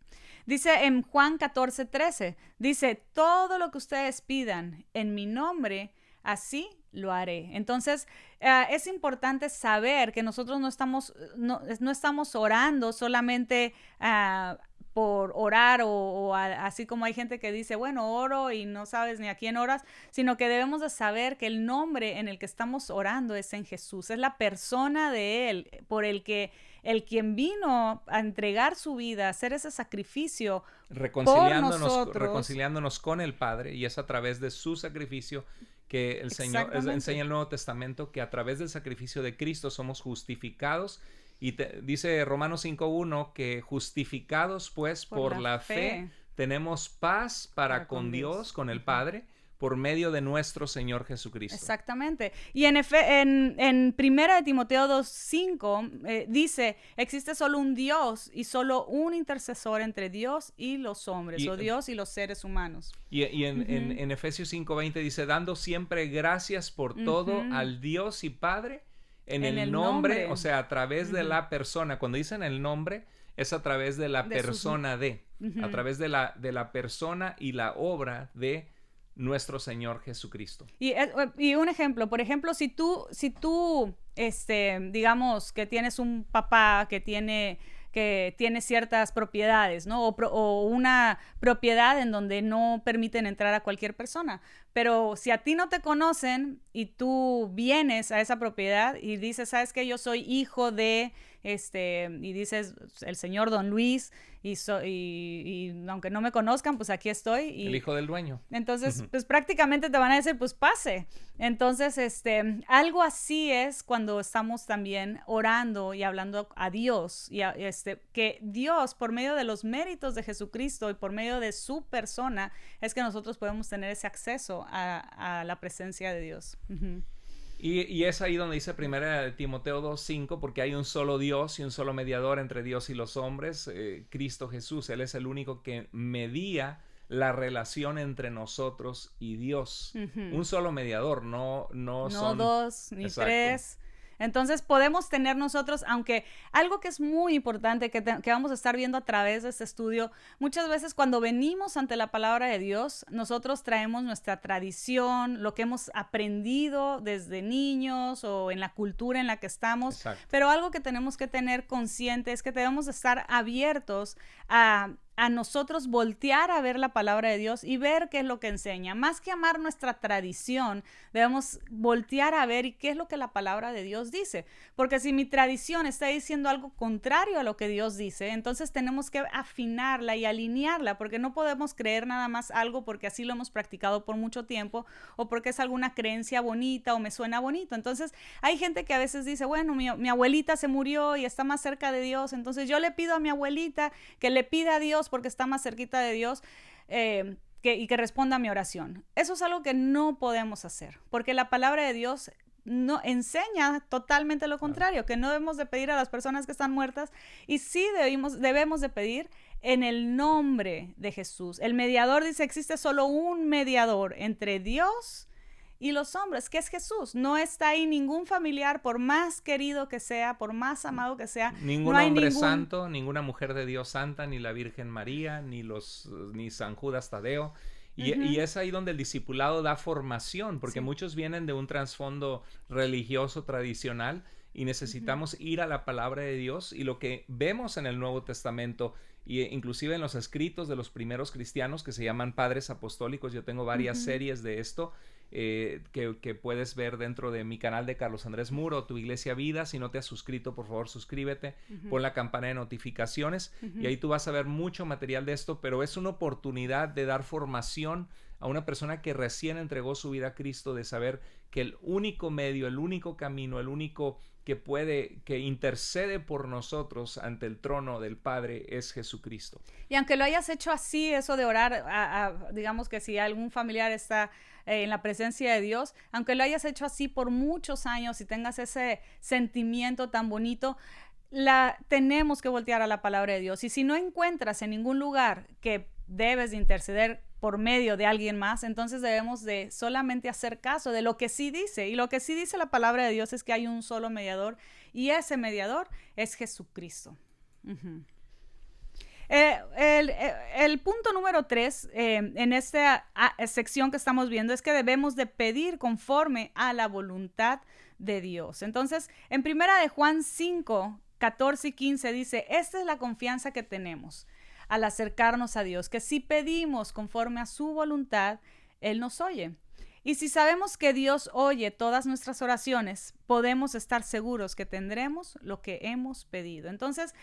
Dice en Juan 14:13, dice, todo lo que ustedes pidan en mi nombre, así lo haré. Entonces, es importante saber que nosotros no estamos orando solamente por orar o así como hay gente que dice, bueno, oro y no sabes ni a quién oras, sino que debemos de saber que el nombre en el que estamos orando es en Jesús, es la persona de Él, por el quien vino a entregar su vida, a hacer ese sacrificio reconciliándonos con el Padre, y es a través de su sacrificio que el Señor enseña el Nuevo Testamento, que a través del sacrificio de Cristo somos justificados. Y dice Romanos 5:1 que justificados pues por la fe tenemos paz para con Dios, con el Padre, por medio de nuestro Señor Jesucristo. Exactamente. Y en 1 de Timoteo 2:5 dice, existe solo un Dios y solo un intercesor entre Dios y los hombres, o Dios y los seres humanos. Y en Efesios 5:20 dice, dando siempre gracias por todo al Dios y Padre, en el nombre, o sea, a través de la persona. Cuando dicen el nombre, es a través de la persona a través de la persona y la obra de nuestro Señor Jesucristo. Y un ejemplo, por ejemplo, si tú digamos que tienes un papá que tiene ciertas propiedades, ¿no? O una propiedad en donde no permiten entrar a cualquier persona. Pero si a ti no te conocen y tú vienes a esa propiedad y dices, ¿sabes qué? Yo soy hijo de, y dices, el señor Don Luis, y aunque no me conozcan, pues aquí estoy. El hijo del dueño. Entonces, pues prácticamente te van a decir, pues pase. Entonces, algo así es cuando estamos también orando y hablando a Dios, que Dios, por medio de los méritos de Jesucristo y por medio de su persona, es que nosotros podemos tener ese acceso a la presencia de Dios. Y es ahí donde dice 1 Timoteo 2:5, porque hay un solo Dios y un solo mediador entre Dios y los hombres, Cristo Jesús. Él es el único que medía la relación entre nosotros y Dios. Un solo mediador, no son dos ni Exacto. tres. Entonces podemos tener nosotros, aunque algo que es muy importante que vamos a estar viendo a través de este estudio, muchas veces cuando venimos ante la palabra de Dios, nosotros traemos nuestra tradición, lo que hemos aprendido desde niños o en la cultura en la que estamos. Exacto. Pero algo que tenemos que tener consciente es que debemos estar abiertos a nosotros voltear a ver la palabra de Dios y ver qué es lo que enseña. Más que amar nuestra tradición, debemos voltear a ver qué es lo que la palabra de Dios dice. Porque si mi tradición está diciendo algo contrario a lo que Dios dice, entonces tenemos que afinarla y alinearla, porque no podemos creer nada más algo porque así lo hemos practicado por mucho tiempo o porque es alguna creencia bonita o me suena bonito. Entonces hay gente que a veces dice, bueno, mi abuelita se murió y está más cerca de Dios, entonces yo le pido a mi abuelita que le pida a Dios porque está más cerquita de Dios y que responda a mi oración. Eso es algo que no podemos hacer, porque la palabra de Dios no enseña totalmente lo contrario, que no debemos de pedir a las personas que están muertas y sí debemos de pedir en el nombre de Jesús. El mediador dice, existe solo un mediador entre Dios y los hombres, que es Jesús. No está ahí ningún familiar, por más querido que sea, por más amado que sea. Ningún hombre santo, ninguna mujer de Dios santa, ni la Virgen María, ni San Judas Tadeo. Y es ahí donde el discipulado da formación, porque muchos vienen de un trasfondo religioso tradicional y necesitamos ir a la palabra de Dios, y lo que vemos en el Nuevo Testamento e inclusive en los escritos de los primeros cristianos que se llaman padres apostólicos. Yo tengo varias series de esto que puedes ver dentro de mi canal de Carlos Andrés Muro, Tu Iglesia Vida. Si no te has suscrito, por favor suscríbete, pon la campana de notificaciones y ahí tú vas a ver mucho material de esto, pero es una oportunidad de dar formación a una persona que recién entregó su vida a Cristo, de saber que el único medio, el único camino, el único que intercede por nosotros ante el trono del Padre es Jesucristo. Y aunque lo hayas hecho así, eso de orar, digamos que si algún familiar está en la presencia de Dios, aunque lo hayas hecho así por muchos años y tengas ese sentimiento tan bonito, tenemos que voltear a la palabra de Dios. Y si no encuentras en ningún lugar que debes de interceder por medio de alguien más, entonces debemos de solamente hacer caso de lo que sí dice. Y lo que sí dice la palabra de Dios es que hay un solo mediador, y ese mediador es Jesucristo. El punto número 3 en esta sección que estamos viendo es que debemos de pedir conforme a la voluntad de Dios. Entonces, en 1 de Juan 5, 14 y 15 dice, esta es la confianza que tenemos al acercarnos a Dios, que si pedimos conforme a su voluntad, Él nos oye. Y si sabemos que Dios oye todas nuestras oraciones, podemos estar seguros que tendremos lo que hemos pedido. Entonces,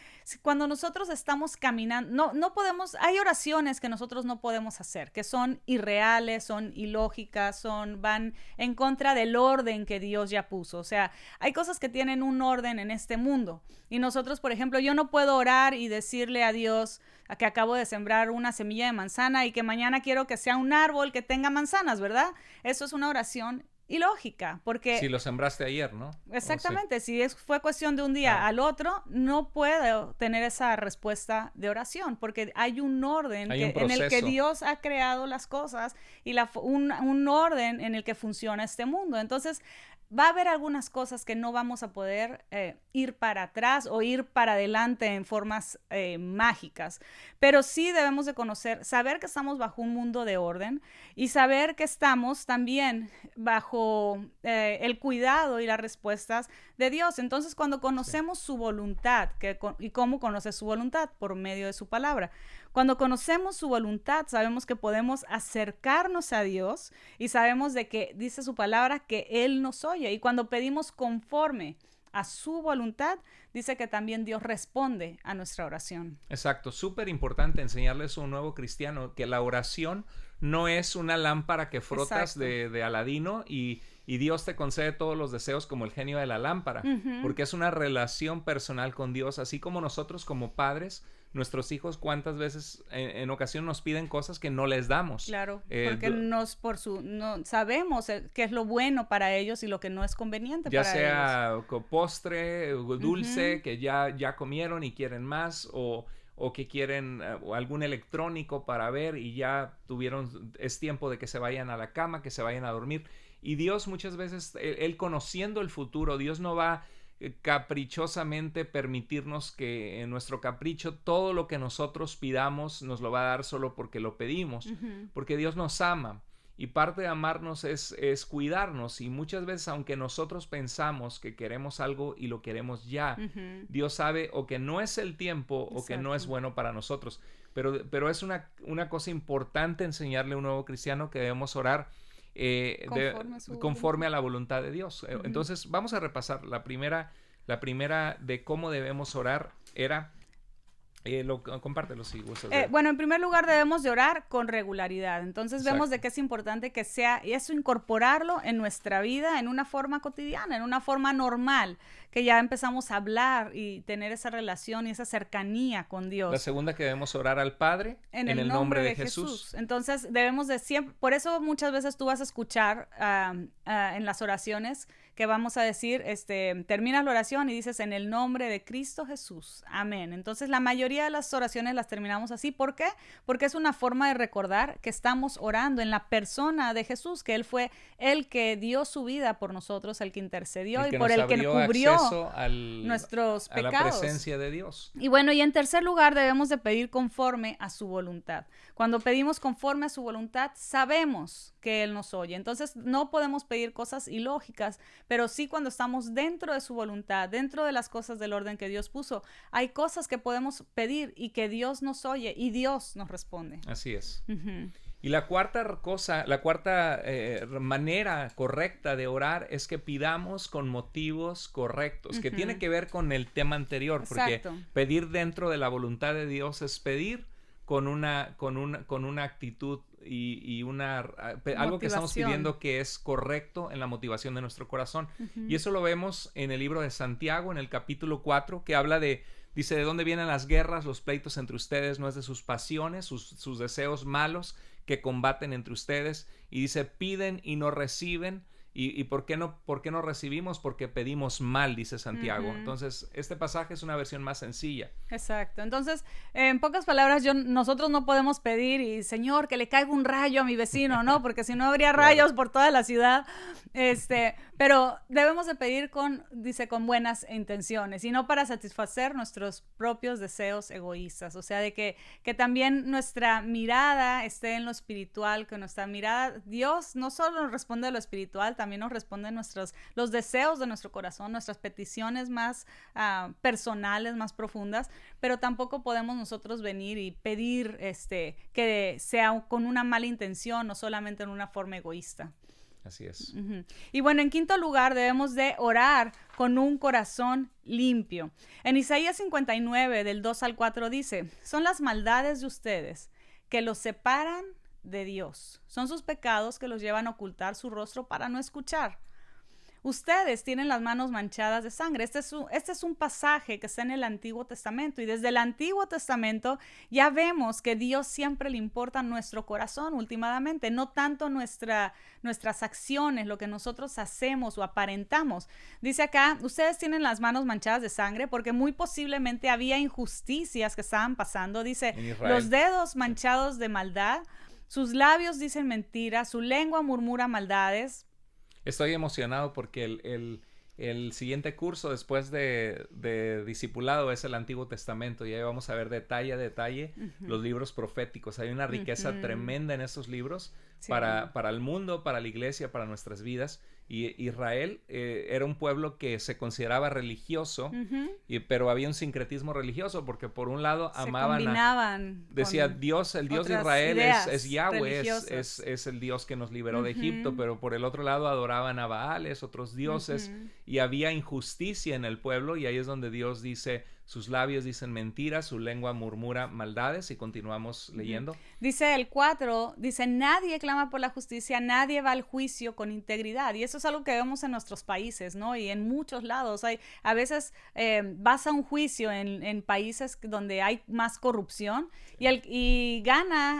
cuando nosotros estamos caminando, no podemos, hay oraciones que nosotros no podemos hacer, que son irreales, son ilógicas, van en contra del orden que Dios ya puso. O sea, hay cosas que tienen un orden en este mundo. Y nosotros, por ejemplo, yo no puedo orar y decirle a Dios que acabo de sembrar una semilla de manzana y que mañana quiero que sea un árbol que tenga manzanas, ¿verdad? Eso es una oración ilógica, porque... Si lo sembraste ayer, ¿no? Exactamente, si fue cuestión de un día al otro, no puedo tener esa respuesta de oración, porque hay un orden en el que Dios ha creado las cosas y un orden en el que funciona este mundo. Entonces, va a haber algunas cosas que no vamos a poder ir para atrás o ir para adelante en formas mágicas, pero sí debemos de saber que estamos bajo un mundo de orden y saber que estamos también bajo el cuidado y las respuestas de Dios. Entonces, cuando conocemos su voluntad, ¿y cómo conoces su voluntad? Por medio de su palabra. Cuando conocemos su voluntad, sabemos que podemos acercarnos a Dios y sabemos de que dice su palabra que Él nos oye. Y cuando pedimos conforme a su voluntad, dice que también Dios responde a nuestra oración. Exacto, súper importante enseñarles a un nuevo cristiano que la oración no es una lámpara que frotas de Aladino y Dios te concede todos los deseos como el genio de la lámpara, porque es una relación personal con Dios, así como nosotros como padres, nuestros hijos cuántas veces en ocasión nos piden cosas que no les damos. Claro, porque no sabemos qué es lo bueno para ellos y lo que no es conveniente para ellos. Ya sea postre, dulce, que ya comieron y quieren más, o que quieren algún electrónico para ver y ya es tiempo de que se vayan a la cama, que se vayan a dormir. Y Dios muchas veces, él conociendo el futuro, Dios no va caprichosamente permitirnos que en nuestro capricho todo lo que nosotros pidamos nos lo va a dar solo porque lo pedimos, porque Dios nos ama. Y parte de amarnos es cuidarnos, y muchas veces aunque nosotros pensamos que queremos algo y lo queremos ya, Dios sabe o que no es el tiempo o que no es bueno para nosotros. Pero es una cosa importante enseñarle a un nuevo cristiano que debemos orar conforme a la voluntad de Dios. Entonces vamos a repasar. La primera de cómo debemos orar era... compártelo si gustas. Bueno, en primer lugar debemos de orar con regularidad. Entonces vemos de que es importante que sea, y eso incorporarlo en nuestra vida en una forma cotidiana, en una forma normal, que ya empezamos a hablar y tener esa relación y esa cercanía con Dios. La segunda, que debemos orar al Padre en el nombre de Jesús. Entonces debemos de siempre, por eso muchas veces tú vas a escuchar en las oraciones que vamos a decir, terminas la oración y dices en el nombre de Cristo Jesús, amén. Entonces la mayoría de las oraciones las terminamos así. ¿Por qué? Porque es una forma de recordar que estamos orando en la persona de Jesús, que Él fue el que dio su vida por nosotros, el que intercedió y por el que cubrió nuestros pecados. A la presencia de Dios. Y bueno, y en tercer lugar debemos de pedir conforme a su voluntad. Cuando pedimos conforme a su voluntad, sabemos que Él nos oye. Entonces no podemos pedir cosas ilógicas, pero sí cuando estamos dentro de su voluntad, dentro de las cosas del orden que Dios puso, hay cosas que podemos pedir y que Dios nos oye y Dios nos responde. Así es. Y la cuarta cosa, manera correcta de orar es que pidamos con motivos correctos, que tiene que ver con el tema anterior, porque pedir dentro de la voluntad de Dios es pedir con una actitud y algo que estamos pidiendo que es correcto en la motivación de nuestro corazón. Y eso lo vemos en el libro de Santiago, en el capítulo 4, que habla dice, ¿de dónde vienen las guerras, los pleitos entre ustedes? No es de sus pasiones, sus deseos malos que combaten entre ustedes. Y dice, piden y no reciben. ¿Y por qué no recibimos? Porque pedimos mal, dice Santiago. Entonces, este pasaje es una versión más sencilla. Exacto. Entonces, en pocas palabras, nosotros no podemos pedir, y Señor, que le caiga un rayo a mi vecino, ¿no? Porque si no habría rayos por toda la ciudad. Pero debemos de pedir con buenas intenciones y no para satisfacer nuestros propios deseos egoístas. O sea, de que también nuestra mirada esté en lo espiritual, que nuestra mirada, Dios no solo nos responde a lo espiritual, también nos responde los deseos de nuestro corazón, nuestras peticiones más personales, más profundas, pero tampoco podemos nosotros venir y pedir que sea con una mala intención o solamente en una forma egoísta. Así es. Y bueno, en quinto lugar, debemos de orar con un corazón limpio. En Isaías 59, del 2 al 4 dice, son las maldades de ustedes que los separan de Dios. Son sus pecados que los llevan a ocultar su rostro para no escuchar. Ustedes tienen las manos manchadas de sangre. Este es un pasaje que está en el Antiguo Testamento, y desde el Antiguo Testamento ya vemos que Dios siempre le importa nuestro corazón últimamente, no tanto nuestras acciones, lo que nosotros hacemos o aparentamos. Dice acá, ustedes tienen las manos manchadas de sangre porque muy posiblemente había injusticias que estaban pasando. Dice, los dedos manchados de maldad, sus labios dicen mentiras, su lengua murmura maldades. Estoy emocionado porque el siguiente curso después de discipulado es el Antiguo Testamento, y ahí vamos a ver detalle a detalle los libros proféticos. Hay una riqueza tremenda en estos libros para el mundo, para la iglesia, para nuestras vidas, Y Israel era un pueblo que se consideraba religioso, pero había un sincretismo religioso, porque por un lado amaban decía Dios, el Dios de Israel es Yahweh, es el Dios que nos liberó de Egipto, pero por el otro lado adoraban a Baales, otros dioses, y había injusticia en el pueblo, y ahí es donde Dios dice, sus labios dicen mentiras, su lengua murmura maldades, y continuamos leyendo. Dice el 4, dice, nadie clama por la justicia, nadie va al juicio con integridad, y eso es algo que vemos en nuestros países, ¿no? Y en muchos lados, a veces vas a un juicio en países donde hay más corrupción, y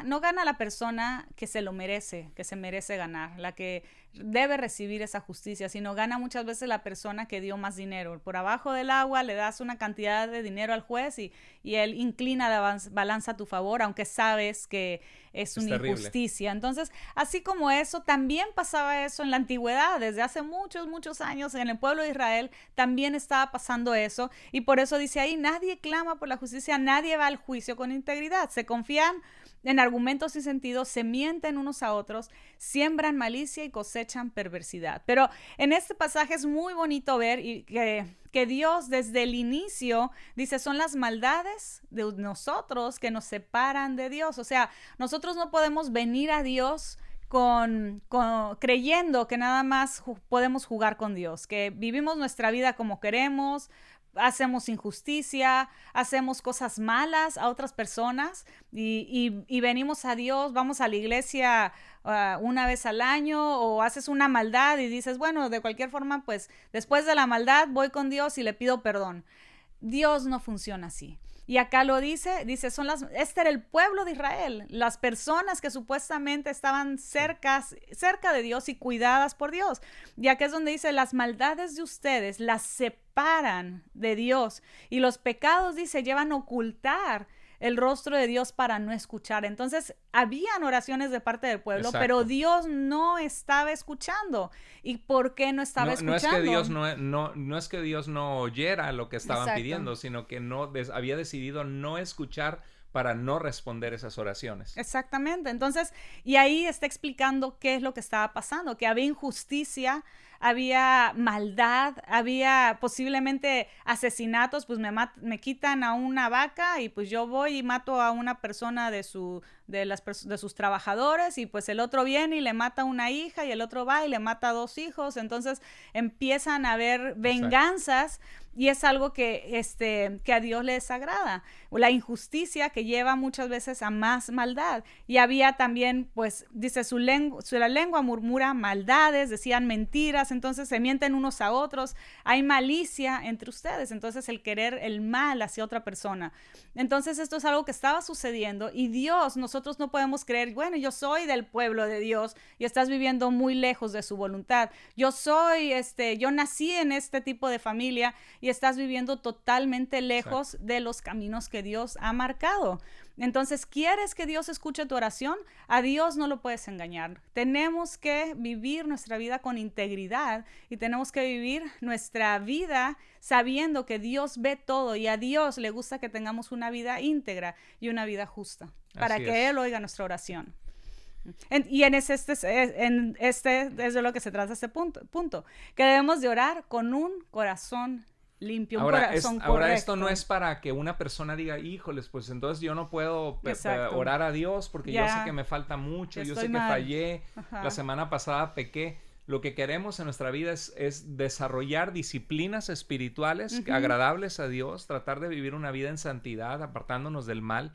no gana la persona que se lo merece, que se merece ganar, la que debe recibir esa justicia, sino gana muchas veces la persona que dio más dinero. Por abajo del agua le das una cantidad de dinero al juez y él inclina la balanza a tu favor, aunque sabes que es una injusticia. Entonces, así como eso, también pasaba eso en la antigüedad, desde hace muchos, muchos años, en el pueblo de Israel también estaba pasando eso, y por eso dice ahí, nadie clama por la justicia, nadie va al juicio con integridad, se confían en argumentos sin sentido, se mienten unos a otros, siembran malicia y cosechan perversidad. Pero en este pasaje es muy bonito ver que Dios desde el inicio dice, son las maldades de nosotros que nos separan de Dios. O sea, nosotros no podemos venir a Dios creyendo que nada más podemos jugar con Dios, que vivimos nuestra vida como queremos, hacemos injusticia, hacemos cosas malas a otras personas y venimos a Dios, vamos a la iglesia una vez al año, o haces una maldad y dices, bueno, de cualquier forma, pues después de la maldad voy con Dios y le pido perdón. Dios no funciona así. Y acá lo dice, este era el pueblo de Israel, las personas que supuestamente estaban cerca de Dios y cuidadas por Dios. Y acá es donde dice, las maldades de ustedes las separan de Dios, y los pecados, dice, llevan a ocultar el rostro de Dios para no escuchar. Entonces, habían oraciones de parte del pueblo, exacto, pero Dios no estaba escuchando. ¿Y por qué no estaba escuchando? No es que Dios no oyera lo que estaban exacto, pidiendo, sino que había decidido no escuchar para no responder esas oraciones. Exactamente. Entonces, y ahí está explicando qué es lo que estaba pasando, que había injusticia, había maldad, había posiblemente asesinatos, pues me quitan a una vaca y pues yo voy y mato a una persona de sus trabajadores, y pues el otro viene y le mata a una hija, y el otro va y le mata a 2 hijos. Entonces empiezan a haber venganzas. Exacto. Y es algo que a Dios le desagrada. La injusticia que lleva muchas veces a más maldad. Y había también, pues, dice, la lengua murmura maldades, decían mentiras, entonces se mienten unos a otros. Hay malicia entre ustedes, entonces el querer el mal hacia otra persona. Entonces esto es algo que estaba sucediendo, y Dios, nosotros no podemos creer, bueno, yo soy del pueblo de Dios y estás viviendo muy lejos de su voluntad. Yo nací en este tipo de familia y estás viviendo totalmente lejos exacto, de los caminos que Dios ha marcado. Entonces, ¿quieres que Dios escuche tu oración? A Dios no lo puedes engañar. Tenemos que vivir nuestra vida con integridad, y tenemos que vivir nuestra vida sabiendo que Dios ve todo, y a Dios le gusta que tengamos una vida íntegra y una vida justa, para que Él oiga nuestra oración. Y es de lo que se trata este punto, que debemos de orar con un corazón limpio, ahora esto no es para que una persona diga, híjoles, pues entonces yo no puedo orar a Dios porque yo sé que me falta mucho, yo sé que fallé, la semana pasada pequé. Lo que queremos en nuestra vida es desarrollar disciplinas espirituales agradables a Dios, tratar de vivir una vida en santidad, apartándonos del mal.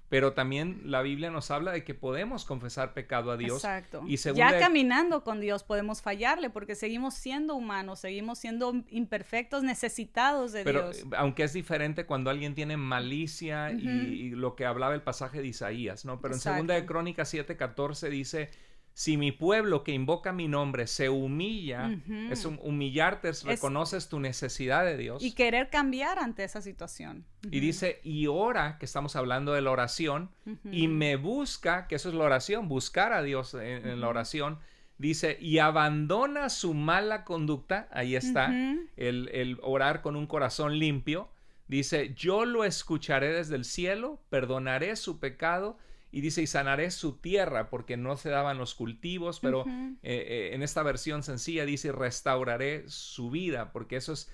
Pero también la Biblia nos habla de que podemos confesar pecado a Dios. Exacto. Y ya caminando con Dios podemos fallarle, porque seguimos siendo humanos, seguimos siendo imperfectos, necesitados de Dios. Pero aunque es diferente cuando alguien tiene malicia y lo que hablaba el pasaje de Isaías, ¿no? Pero exacto, en 2 de Crónicas 7:14 dice, si mi pueblo que invoca mi nombre se humilla, es humillarte, reconoces tu necesidad de Dios. Y querer cambiar ante esa situación. Y dice, y ora, que estamos hablando de la oración, y me busca, que eso es la oración, buscar a Dios en la oración. Dice, y abandona su mala conducta, ahí está, el orar con un corazón limpio. Dice, yo lo escucharé desde el cielo, perdonaré su pecado y dice, y sanaré su tierra, porque no se daban los cultivos, pero en esta versión sencilla dice, restauraré su vida, porque eso es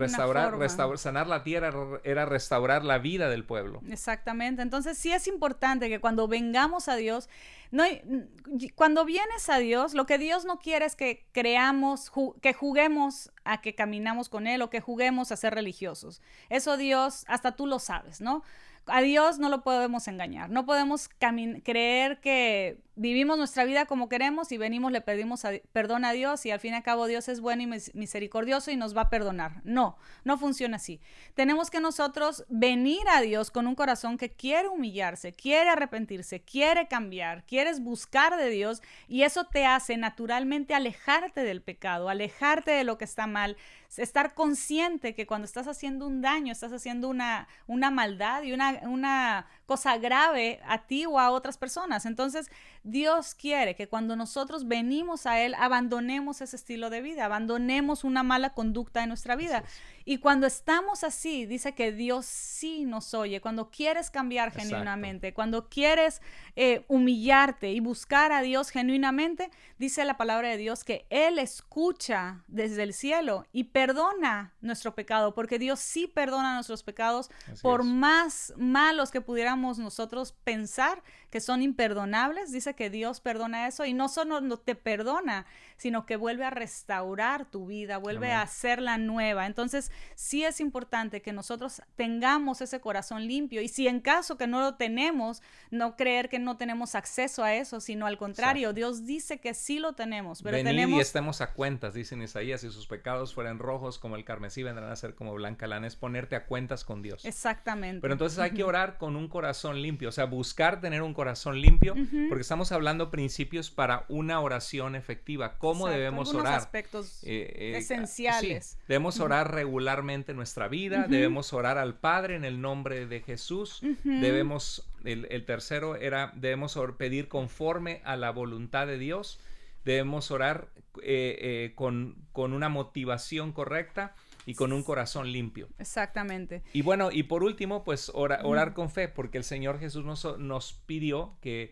sanar la tierra era restaurar la vida del pueblo. Exactamente. Entonces sí es importante que cuando vengamos a Dios, cuando vienes a Dios, lo que Dios no quiere es que creamos, que juguemos a que caminamos con Él o que juguemos a ser religiosos. Eso Dios, hasta tú lo sabes, ¿no? A Dios no lo podemos engañar, no podemos creer que vivimos nuestra vida como queremos y venimos, le pedimos perdón a Dios y al fin y al cabo Dios es bueno y misericordioso y nos va a perdonar. No funciona así. Tenemos que nosotros venir a Dios con un corazón que quiere humillarse, quiere arrepentirse, quiere cambiar, quieres buscar de Dios y eso te hace naturalmente alejarte del pecado, alejarte de lo que está mal, estar consciente que cuando estás haciendo un daño, estás haciendo una maldad y una cosa grave a ti o a otras personas. Entonces, Dios quiere que cuando nosotros venimos a Él, abandonemos ese estilo de vida, abandonemos una mala conducta en nuestra vida. Y cuando estamos así, dice que Dios sí nos oye. Cuando quieres cambiar genuinamente, cuando quieres humillarte y buscar a Dios genuinamente, dice la palabra de Dios que Él escucha desde el cielo y perdona nuestro pecado, porque Dios sí perdona nuestros pecados, por más malos que pudiéramos nosotros pensar que son imperdonables. Dice que Dios perdona eso y no solo no te perdona, sino que vuelve a restaurar tu vida, vuelve a hacerla nueva. Entonces, sí es importante que nosotros tengamos ese corazón limpio y si en caso que no lo tenemos, no creer que no tenemos acceso a eso, sino al contrario, Dios dice que sí lo tenemos. Pero venid y estemos a cuentas, dice en Isaías, si sus pecados fueran rojos como el carmesí, vendrán a ser como blanca lana. Es ponerte a cuentas con Dios. Exactamente. Pero entonces hay que orar con un corazón limpio, o sea, buscar tener un corazón limpio, porque estamos hablando principios para una oración efectiva. ¿Cómo debemos orar? Aspectos esenciales. Sí, debemos orar regularmente en nuestra vida, debemos orar al Padre en el nombre de Jesús, debemos, el tercero era, debemos pedir conforme a la voluntad de Dios, debemos orar con una motivación correcta y con un corazón limpio. Exactamente. Y bueno, y por último, pues orar con fe, porque el Señor Jesús nos pidió que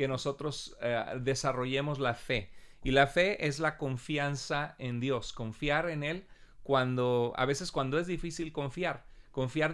nosotros desarrollemos la fe. Y la fe es la confianza en Dios, confiar en Él a veces cuando es difícil confiar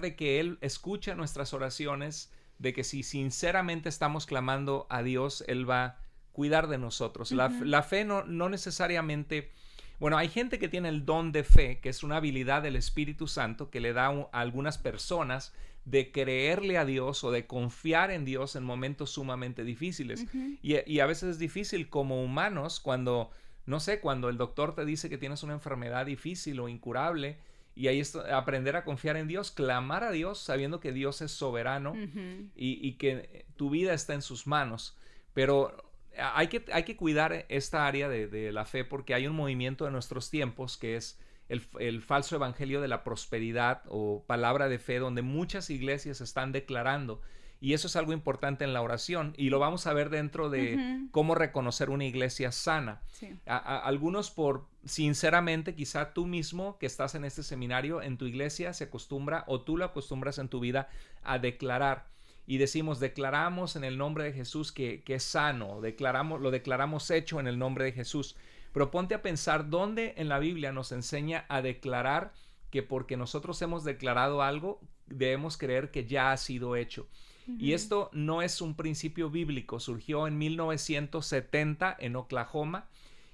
de que Él escucha nuestras oraciones, de que si sinceramente estamos clamando a Dios, Él va a cuidar de nosotros. La fe no necesariamente... Bueno, hay gente que tiene el don de fe, que es una habilidad del Espíritu Santo que le da a algunas personas de creerle a Dios o de confiar en Dios en momentos sumamente difíciles. Y a veces es difícil como humanos cuando, no sé, cuando el doctor te dice que tienes una enfermedad difícil o incurable, y ahí es aprender a confiar en Dios, clamar a Dios sabiendo que Dios es soberano y que tu vida está en sus manos. Pero hay que cuidar esta área de la fe, porque hay un movimiento de nuestros tiempos que es el falso evangelio de la prosperidad o palabra de fe, donde muchas iglesias están declarando, y eso es algo importante en la oración, y lo vamos a ver dentro de cómo reconocer una iglesia sana. Algunos sinceramente, quizá tú mismo que estás en este seminario, en tu iglesia se acostumbra, o tú lo acostumbras en tu vida, a declarar. Y declaramos en el nombre de Jesús que es sano, lo declaramos hecho en el nombre de Jesús. Pero ponte a pensar dónde en la Biblia nos enseña a declarar que porque nosotros hemos declarado algo, debemos creer que ya ha sido hecho. Y esto no es un principio bíblico, surgió en 1970 en Oklahoma,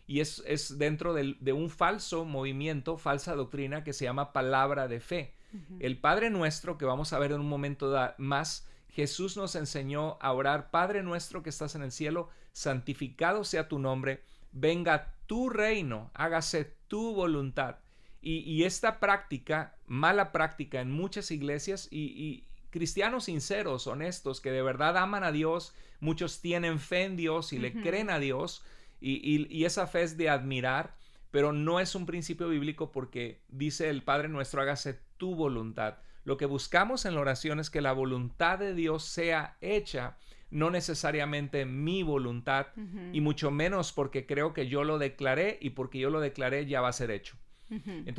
y es dentro de un falso movimiento, falsa doctrina que se llama palabra de fe. El Padre Nuestro, que vamos a ver en un momento más, Jesús nos enseñó a orar: Padre nuestro que estás en el cielo, santificado sea tu nombre, venga tu reino, hágase tu voluntad. Y esta práctica, mala práctica en muchas iglesias y cristianos sinceros, honestos, que de verdad aman a Dios, muchos tienen fe en Dios y le creen a Dios, y esa fe es de admirar, pero no es un principio bíblico, porque dice el Padre Nuestro: hágase tu voluntad. Lo que buscamos en la oración es que la voluntad de Dios sea hecha, no necesariamente mi voluntad, y mucho menos porque creo que yo lo declaré, y porque yo lo declaré ya va a ser hecho.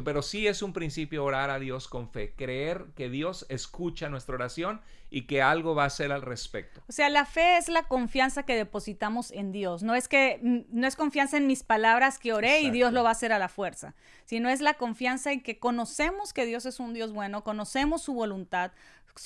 Pero sí es un principio orar a Dios con fe, creer que Dios escucha nuestra oración y que algo va a hacer al respecto. O sea, la fe es la confianza que depositamos en Dios. No es confianza en mis palabras que oré y Dios lo va a hacer a la fuerza, sino es la confianza en que conocemos que Dios es un Dios bueno, conocemos su voluntad,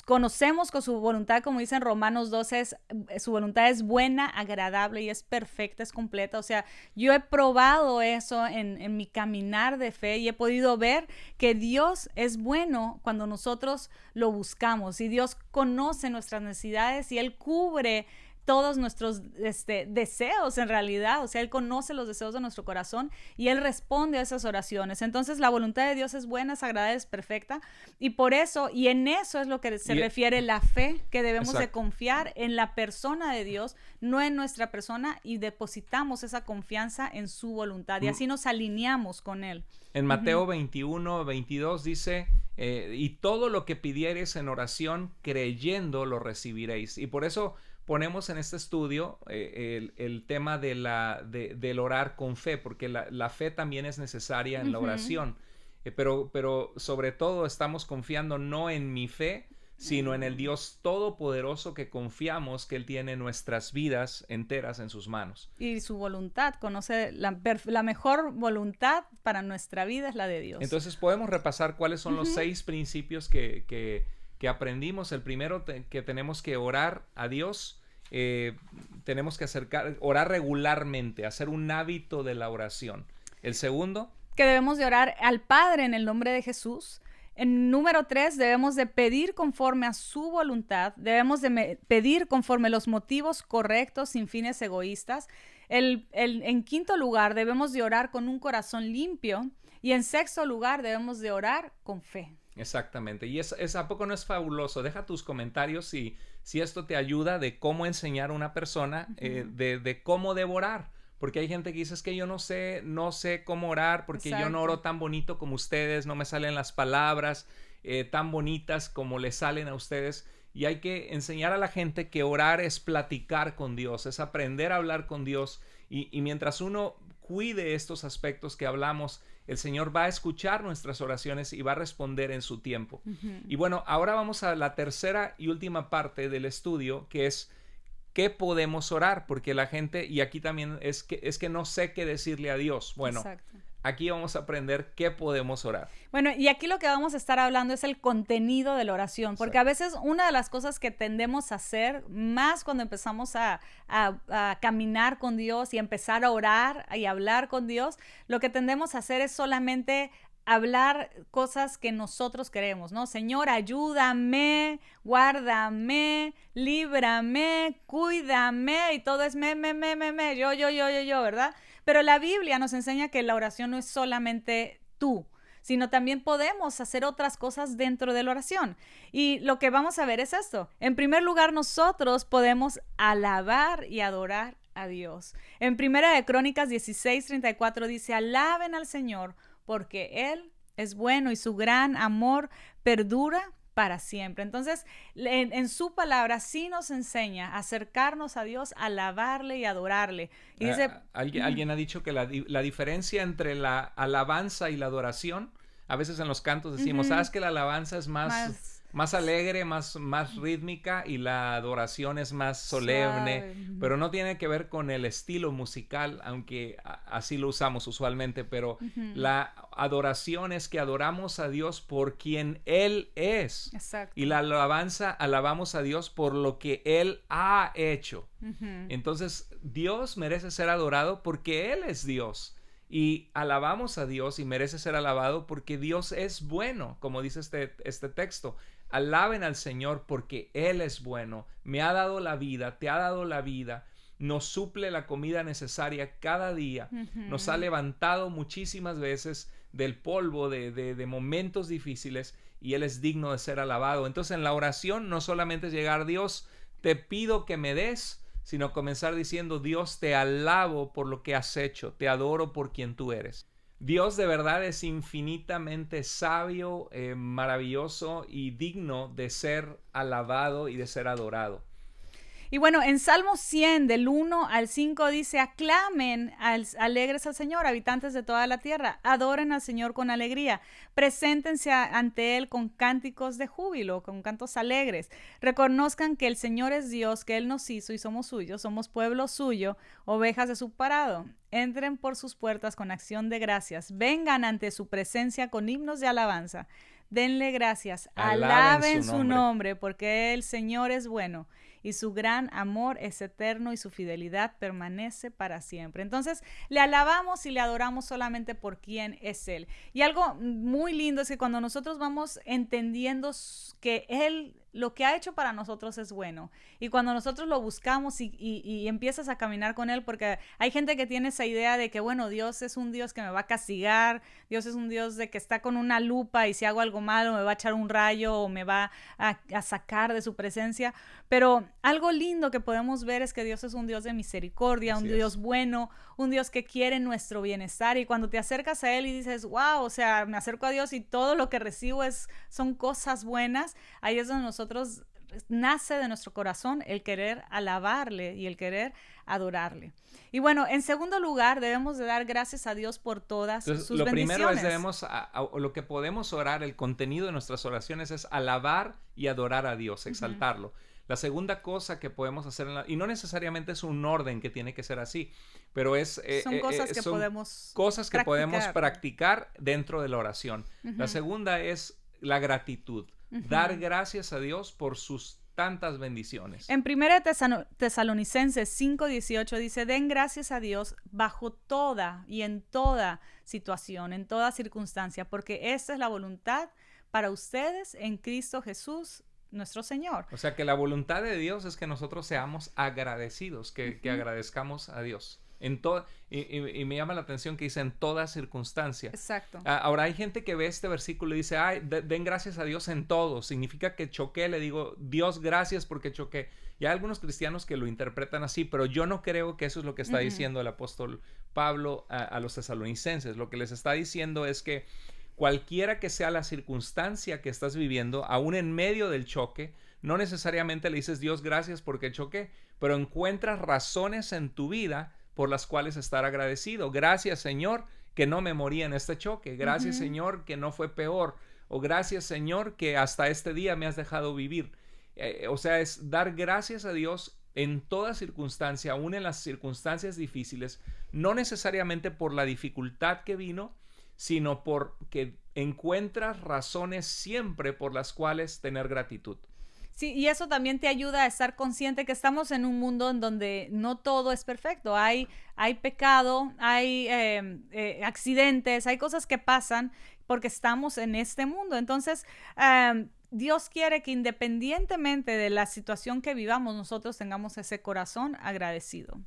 conocemos con su voluntad, como dice en Romanos 12, su voluntad es buena, agradable y es perfecta, es completa. O sea, yo he probado eso en mi caminar de fe y he podido ver que Dios es bueno cuando nosotros lo buscamos, y Dios conoce nuestras necesidades y Él cubre todos nuestros deseos en realidad. O sea, Él conoce los deseos de nuestro corazón y Él responde a esas oraciones. Entonces, la voluntad de Dios es buena, es agradable, es perfecta, y por eso, y en eso es lo que se refiere la fe, que debemos de confiar en la persona de Dios, no en nuestra persona, y depositamos esa confianza en su voluntad, y así nos alineamos con Él. En Mateo 21, 22 dice, y todo lo que pidiereis en oración, creyendo lo recibiréis. Y por eso ponemos en este estudio el tema del orar con fe, porque la fe también es necesaria en la oración. Pero sobre todo estamos confiando no en mi fe, sino en el Dios todopoderoso que confiamos que Él tiene nuestras vidas enteras en sus manos. Y su voluntad, conoce la mejor voluntad para nuestra vida es la de Dios. Entonces podemos repasar cuáles son los 6 principios que aprendimos. El primero, que tenemos que orar a Dios. Tenemos que orar regularmente, hacer un hábito de la oración. El segundo, que debemos de orar al Padre en el nombre de Jesús. En número 3, debemos de pedir conforme a su voluntad. Debemos de pedir conforme a los motivos correctos, sin fines egoístas. En quinto lugar, debemos de orar con un corazón limpio. Y en sexto lugar, debemos de orar con fe. Exactamente. Y ¿a poco no es fabuloso? Deja tus comentarios si esto te ayuda de cómo enseñar a una persona, de cómo debo orar. Porque hay gente que dice, es que yo no sé cómo orar, porque yo no oro tan bonito como ustedes, no me salen las palabras tan bonitas como les salen a ustedes. Y hay que enseñar a la gente que orar es platicar con Dios, es aprender a hablar con Dios. Y mientras uno cuide estos aspectos que hablamos, el Señor va a escuchar nuestras oraciones y va a responder en su tiempo. Y bueno, ahora vamos a la tercera y última parte del estudio, que es ¿qué podemos orar? Porque la gente, y aquí también es que no sé qué decirle a Dios. Bueno, exacto. Aquí vamos a aprender qué podemos orar. Bueno, y aquí lo que vamos a estar hablando es el contenido de la oración, porque a veces una de las cosas que tendemos a hacer, más cuando empezamos a caminar con Dios y empezar a orar y hablar con Dios, lo que tendemos a hacer es solamente hablar cosas que nosotros queremos, ¿no? Señor, ayúdame, guárdame, líbrame, cuídame, y todo es yo, ¿verdad? Pero la Biblia nos enseña que la oración no es solamente tú, sino también podemos hacer otras cosas dentro de la oración. Y lo que vamos a ver es esto. En primer lugar, nosotros podemos alabar y adorar a Dios. En Primera de Crónicas 16:34 dice, alaben al Señor, porque Él es bueno y su gran amor perdura para siempre. Entonces, en su palabra sí nos enseña a acercarnos a Dios, a alabarle y adorarle. Y dice, alguien ha dicho que la diferencia entre la alabanza y la adoración, a veces en los cantos decimos, sabes que la alabanza es más alegre, más rítmica, y la adoración es más solemne, pero no tiene que ver con el estilo musical, aunque así lo usamos usualmente, pero la adoración es que adoramos a Dios por quien Él es. Exacto. Y la alabanza, alabamos a Dios por lo que Él ha hecho. Entonces, Dios merece ser adorado porque Él es Dios. Y alabamos a Dios y merece ser alabado porque Dios es bueno, como dice este texto. Alaben al Señor porque Él es bueno. Me ha dado la vida, te ha dado la vida. Nos suple la comida necesaria cada día. Nos ha levantado muchísimas veces del polvo de momentos difíciles, y Él es digno de ser alabado. Entonces, en la oración no solamente es llegar, Dios, te pido que me des, sino comenzar diciendo, Dios, te alabo por lo que has hecho, te adoro por quien tú eres. Dios de verdad es infinitamente sabio, maravilloso y digno de ser alabado y de ser adorado. Y bueno, en Salmo 100, del 1 al 5 dice, aclamen alegres al Señor, habitantes de toda la tierra, adoren al Señor con alegría, preséntense ante Él con cánticos de júbilo, con cantos alegres, reconozcan que el Señor es Dios, que Él nos hizo y somos suyos, somos pueblo suyo, ovejas de su prado. Entren por sus puertas con acción de gracias, vengan ante su presencia con himnos de alabanza, denle gracias, alaben su nombre, porque el Señor es bueno y su gran amor es eterno y su fidelidad permanece para siempre. Entonces, le alabamos y le adoramos solamente por quién es Él. Y algo muy lindo es que cuando nosotros vamos entendiendo que Él, lo que ha hecho para nosotros es bueno, y cuando nosotros lo buscamos y empiezas a caminar con Él, porque hay gente que tiene esa idea de que, bueno, Dios es un Dios que me va a castigar, Dios es un Dios de que está con una lupa y si hago algo malo me va a echar un rayo o me va a sacar de su presencia, pero algo lindo que podemos ver es que Dios es un Dios de misericordia, un Dios bueno, un Dios que quiere nuestro bienestar, y cuando te acercas a Él y dices, wow, o sea, me acerco a Dios y todo lo que recibo son cosas buenas, ahí es donde nosotros nace de nuestro corazón el querer alabarle y el querer adorarle. Y bueno, en segundo lugar, debemos de dar gracias a Dios por todas sus bendiciones. Lo primero es lo que podemos orar, el contenido de nuestras oraciones es alabar y adorar a Dios, exaltarlo. La segunda cosa que podemos hacer, y no necesariamente es un orden que tiene que ser así, pero son cosas que podemos practicar dentro de la oración. La segunda es la gratitud, dar gracias a Dios por sus tantas bendiciones. En 1 Tesalonicenses 5:18 dice, den gracias a Dios bajo toda y en toda situación, en toda circunstancia, porque esta es la voluntad para ustedes en Cristo Jesús, nuestro Señor. O sea que la voluntad de Dios es que nosotros seamos agradecidos, que agradezcamos a Dios. Y me llama la atención que dice en toda circunstancia. Exacto. Ahora hay gente que ve este versículo y dice, ay, den gracias a Dios en todo. Significa que choqué, le digo, Dios gracias porque choqué. Y hay algunos cristianos que lo interpretan así, pero yo no creo que eso es lo que está diciendo el apóstol Pablo a los tesalonicenses. Lo que les está diciendo es que cualquiera que sea la circunstancia que estás viviendo, aún en medio del choque, no necesariamente le dices Dios gracias porque choqué, pero encuentras razones en tu vida por las cuales estar agradecido. Gracias, Señor, que no me morí en este choque. Gracias, Señor, que no fue peor. O gracias, Señor, que hasta este día me has dejado vivir. O sea, es dar gracias a Dios en toda circunstancia, aún en las circunstancias difíciles, no necesariamente por la dificultad que vino, sino porque encuentras razones siempre por las cuales tener gratitud. Sí, y eso también te ayuda a estar consciente que estamos en un mundo en donde no todo es perfecto. Hay pecado, hay accidentes, hay cosas que pasan porque estamos en este mundo. Entonces, Dios quiere que independientemente de la situación que vivamos, nosotros tengamos ese corazón agradecido.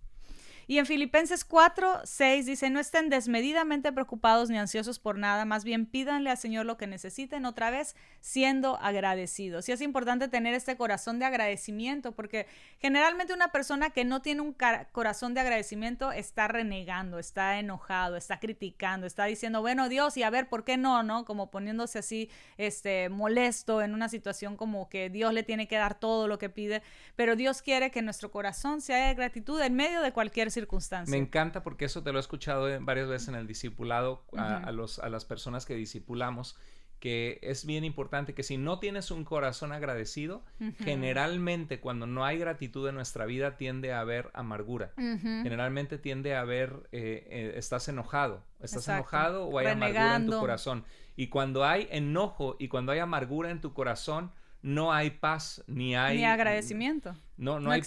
Y en Filipenses 4:6 dice, no estén desmedidamente preocupados ni ansiosos por nada, más bien pídanle al Señor lo que necesiten, otra vez siendo agradecidos. Y es importante tener este corazón de agradecimiento, porque generalmente una persona que no tiene un corazón de agradecimiento está renegando, está enojado, está criticando, está diciendo, bueno, Dios, y a ver, ¿por qué no? Como poniéndose así molesto en una situación como que Dios le tiene que dar todo lo que pide, pero Dios quiere que nuestro corazón sea de gratitud en medio de cualquier circunstancia. Me encanta porque eso te lo he escuchado varias veces en el discipulado a las personas que discipulamos, que es bien importante que si no tienes un corazón agradecido, generalmente cuando no hay gratitud en nuestra vida tiende a haber amargura. Generalmente tiende a haber, estás enojado o hay amargura en tu corazón. Y cuando hay enojo y cuando hay amargura en tu corazón, no hay paz, ni agradecimiento. No hay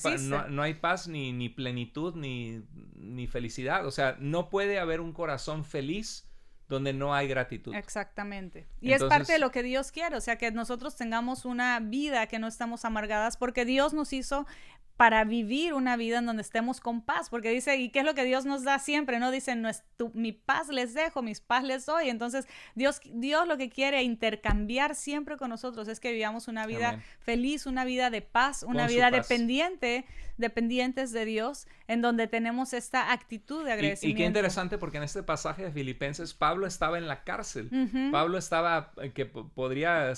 paz, ni plenitud, ni felicidad. O sea, no puede haber un corazón feliz donde no hay gratitud. Exactamente. Y entonces, es parte de lo que Dios quiere. O sea, que nosotros tengamos una vida que no estamos amargadas, porque Dios nos hizo para vivir una vida en donde estemos con paz, porque dice, ¿y qué es lo que Dios nos da siempre? No dice, mi paz les dejo, mis paz les doy. Entonces, Dios lo que quiere intercambiar siempre con nosotros es que vivamos una vida feliz, una vida de paz, una vida dependientes de Dios, en donde tenemos esta actitud de agradecimiento. Y qué interesante, porque en este pasaje de Filipenses, Pablo estaba en la cárcel. Pablo estaba, que podría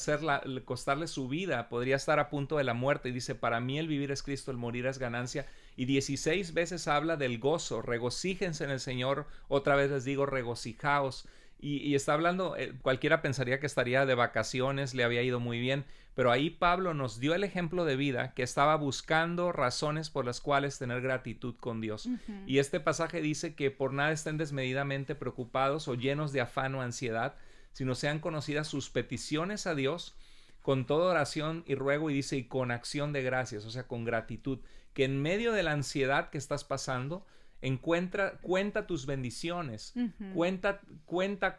costarle su vida, podría estar a punto de la muerte, y dice, para mí el vivir es Cristo, el morir morir es ganancia. Y 16 veces habla del gozo, regocíjense en el Señor, otra vez les digo, regocijaos. Y está hablando, cualquiera pensaría que estaría de vacaciones, le había ido muy bien, pero ahí Pablo nos dio el ejemplo de vida, que estaba buscando razones por las cuales tener gratitud con Dios. Y este pasaje dice que por nada estén desmedidamente preocupados o llenos de afán o ansiedad, sino sean conocidas sus peticiones a Dios con toda oración y ruego, y dice, y con acción de gracias, o sea, con gratitud, que en medio de la ansiedad que estás pasando, cuenta tus bendiciones, cuenta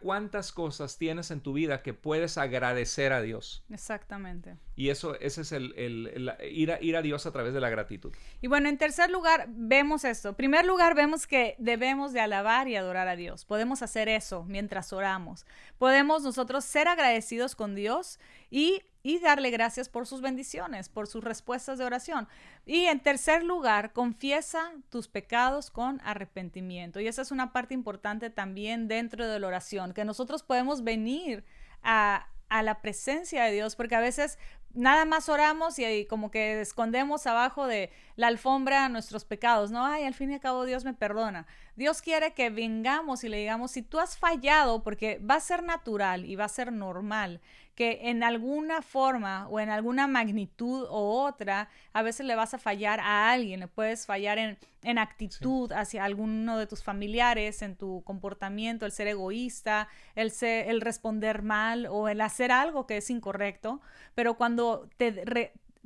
cuántas cosas tienes en tu vida que puedes agradecer a Dios. Exactamente. Y ese es ir a Dios a través de la gratitud. Y bueno, en tercer lugar vemos esto. En primer lugar vemos que debemos de alabar y adorar a Dios. Podemos hacer eso mientras oramos. Podemos nosotros ser agradecidos con Dios y darle gracias por sus bendiciones, por sus respuestas de oración. Y en tercer lugar, confiesa tus pecados con arrepentimiento. Y esa es una parte importante también dentro de la oración, que nosotros podemos venir a la presencia de Dios, porque a veces nada más oramos y como que escondemos abajo de la alfombra nuestros pecados, ¿no? Ay, al fin y al cabo Dios me perdona. Dios quiere que vengamos y le digamos, si tú has fallado, porque va a ser natural y va a ser normal que en alguna forma o en alguna magnitud o otra, a veces le vas a fallar a alguien, le puedes fallar en actitud hacia alguno de tus familiares, en tu comportamiento, el ser egoísta, el responder mal o el hacer algo que es incorrecto, pero cuando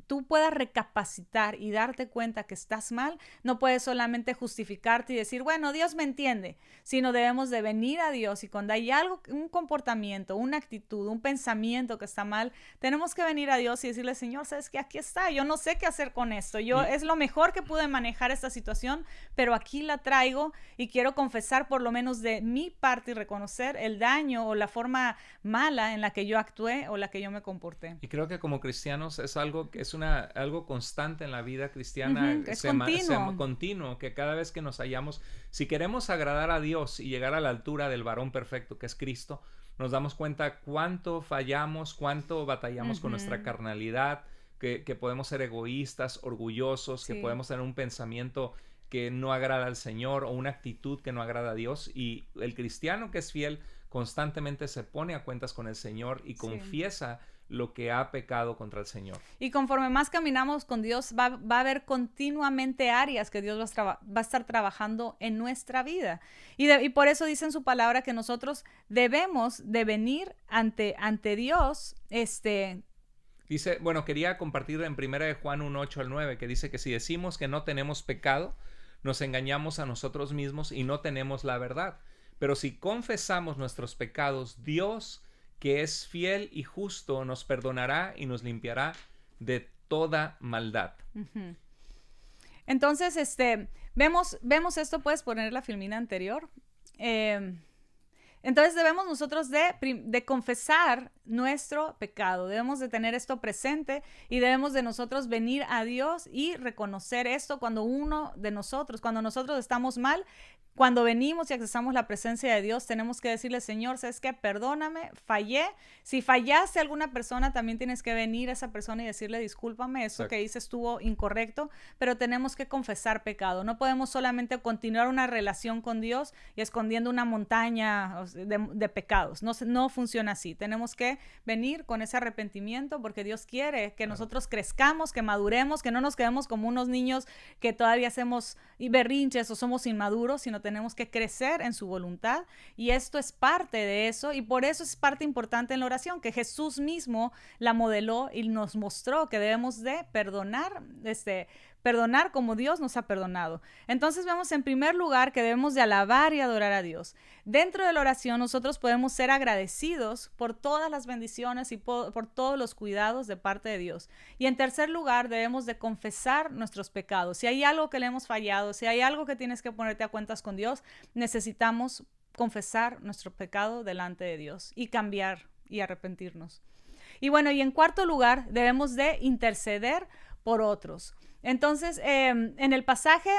tú puedas recapacitar y darte cuenta que estás mal, no puedes solamente justificarte y decir, bueno, Dios me entiende, sino debemos de venir a Dios y cuando hay algo, un comportamiento, una actitud, un pensamiento que está mal, tenemos que venir a Dios y decirle, Señor, sabes que aquí está, yo no sé qué hacer con esto, es lo mejor que pude manejar esta situación, pero aquí la traigo y quiero confesar por lo menos de mi parte y reconocer el daño o la forma mala en la que yo actué o la que yo me comporté. Y creo que como cristianos es algo que es algo constante en la vida cristiana, es continuo, que cada vez que nos hallamos, si queremos agradar a Dios y llegar a la altura del varón perfecto que es Cristo, nos damos cuenta cuánto fallamos, cuánto batallamos con nuestra carnalidad, que podemos ser egoístas, orgullosos, que podemos tener un pensamiento que no agrada al Señor o una actitud que no agrada a Dios, y el cristiano que es fiel constantemente se pone a cuentas con el Señor y confiesa lo que ha pecado contra el Señor. Y conforme más caminamos con Dios, va a haber continuamente áreas que Dios va a estar trabajando en nuestra vida. Y por eso dice en su palabra que nosotros debemos de venir ante Dios. Dice, bueno, quería compartir en 1 de Juan 1:8 al 9, que dice que si decimos que no tenemos pecado, nos engañamos a nosotros mismos y no tenemos la verdad. Pero si confesamos nuestros pecados, Dios, que es fiel y justo, nos perdonará y nos limpiará de toda maldad. Entonces, vemos esto, puedes poner la filmina anterior. Entonces debemos nosotros de confesar nuestro pecado, debemos de tener esto presente y debemos de nosotros venir a Dios y reconocer esto cuando nosotros estamos mal. Cuando venimos y accesamos la presencia de Dios, tenemos que decirle, Señor, ¿sabes qué? Perdóname, fallé. Si fallaste a alguna persona, también tienes que venir a esa persona y decirle, discúlpame, eso que hice estuvo incorrecto, pero tenemos que confesar pecado. No podemos solamente continuar una relación con Dios y escondiendo una montaña de pecados. No funciona así. Tenemos que venir con ese arrepentimiento porque Dios quiere que nosotros crezcamos, que maduremos, que no nos quedemos como unos niños que todavía hacemos berrinches o somos inmaduros, sino tenemos que crecer en su voluntad y esto es parte de eso y por eso es parte importante en la oración, que Jesús mismo la modeló y nos mostró que debemos de perdonar como Dios nos ha perdonado. Entonces vemos en primer lugar que debemos de alabar y adorar a Dios. Dentro de la oración nosotros podemos ser agradecidos por todas las bendiciones y por todos los cuidados de parte de Dios. Y en tercer lugar debemos de confesar nuestros pecados. Si hay algo que le hemos fallado, si hay algo que tienes que ponerte a cuentas con Dios, necesitamos confesar nuestro pecado delante de Dios y cambiar y arrepentirnos. Y bueno, y en cuarto lugar debemos de interceder por otros. Entonces, en el pasaje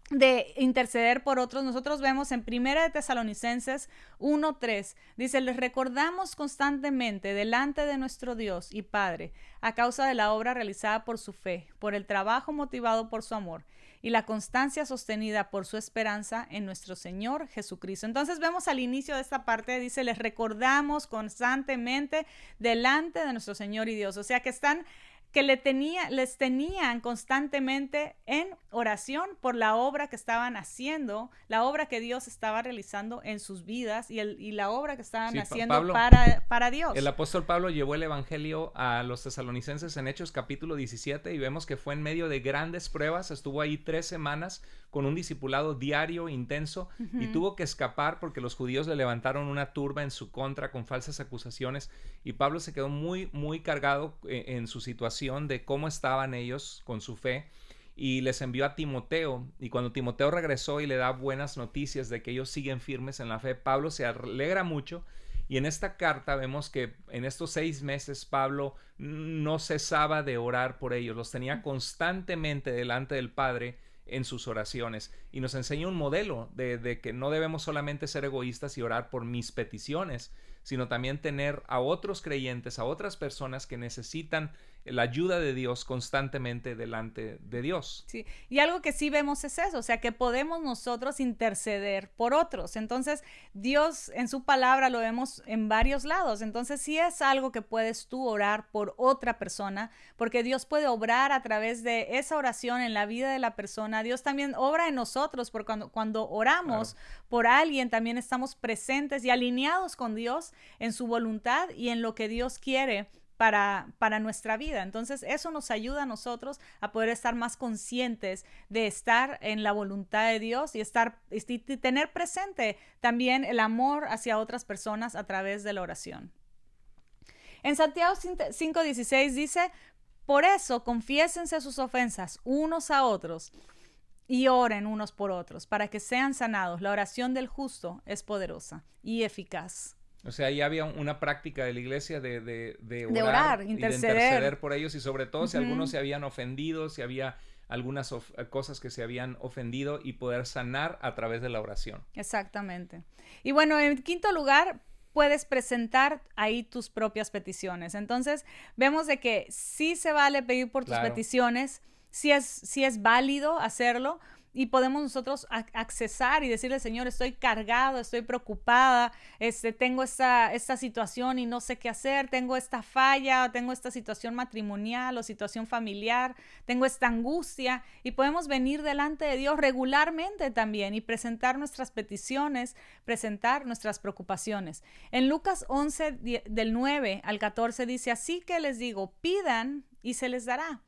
de interceder por otros, nosotros vemos en 1 de Tesalonicenses 1:3, dice, les recordamos constantemente delante de nuestro Dios y Padre, a causa de la obra realizada por su fe, por el trabajo motivado por su amor y la constancia sostenida por su esperanza en nuestro Señor Jesucristo. Entonces vemos al inicio de esta parte, dice, les recordamos constantemente delante de nuestro Señor y Dios, o sea que les tenían constantemente en oración por la obra que estaban haciendo, la obra que Dios estaba realizando en sus vidas y la obra que estaban haciendo Pablo, para Dios. El apóstol Pablo llevó el evangelio a los tesalonicenses en Hechos capítulo 17 y vemos que fue en medio de grandes pruebas, estuvo ahí 3 semanas con un discipulado diario, intenso, y tuvo que escapar porque los judíos le levantaron una turba en su contra con falsas acusaciones, y Pablo se quedó muy, muy cargado en su situación de cómo estaban ellos con su fe, y les envió a Timoteo, y cuando Timoteo regresó y le da buenas noticias de que ellos siguen firmes en la fe, Pablo se alegra mucho. Y en esta carta vemos que en estos 6 meses Pablo no cesaba de orar por ellos, los tenía constantemente delante del Padre en sus oraciones, y nos enseña un modelo de que no debemos solamente ser egoístas y orar por mis peticiones, sino también tener a otros creyentes, a otras personas que necesitan la ayuda de Dios constantemente delante de Dios. Sí, y algo que sí vemos es eso, o sea, que podemos nosotros interceder por otros. Entonces, Dios en su palabra lo vemos en varios lados. Entonces, sí es algo que puedes tú orar por otra persona, porque Dios puede obrar a través de esa oración en la vida de la persona. Dios también obra en nosotros, porque cuando oramos por alguien, también estamos presentes y alineados con Dios en su voluntad y en lo que Dios quiere para nuestra vida. Entonces eso nos ayuda a nosotros a poder estar más conscientes de estar en la voluntad de Dios y tener presente también el amor hacia otras personas a través de la oración. En Santiago 5:16 dice, por eso confiésense sus ofensas unos a otros y oren unos por otros para que sean sanados. La oración del justo es poderosa y eficaz. O sea, ahí había una práctica de la iglesia de orar, y de interceder por ellos, y sobre todo si algunos se habían ofendido, si había algunas cosas que se habían ofendido, y poder sanar a través de la oración. Exactamente. Y bueno, en quinto lugar, puedes presentar ahí tus propias peticiones. Entonces, vemos de que sí se vale pedir por tus peticiones, sí es válido hacerlo, y podemos nosotros accesar y decirle, Señor, estoy cargado, estoy preocupada, tengo esta situación y no sé qué hacer, tengo esta falla, tengo esta situación matrimonial o situación familiar, tengo esta angustia, y podemos venir delante de Dios regularmente también y presentar nuestras peticiones, presentar nuestras preocupaciones. En Lucas 11, del 9 al 14 dice, así que les digo, pidan y se les dará,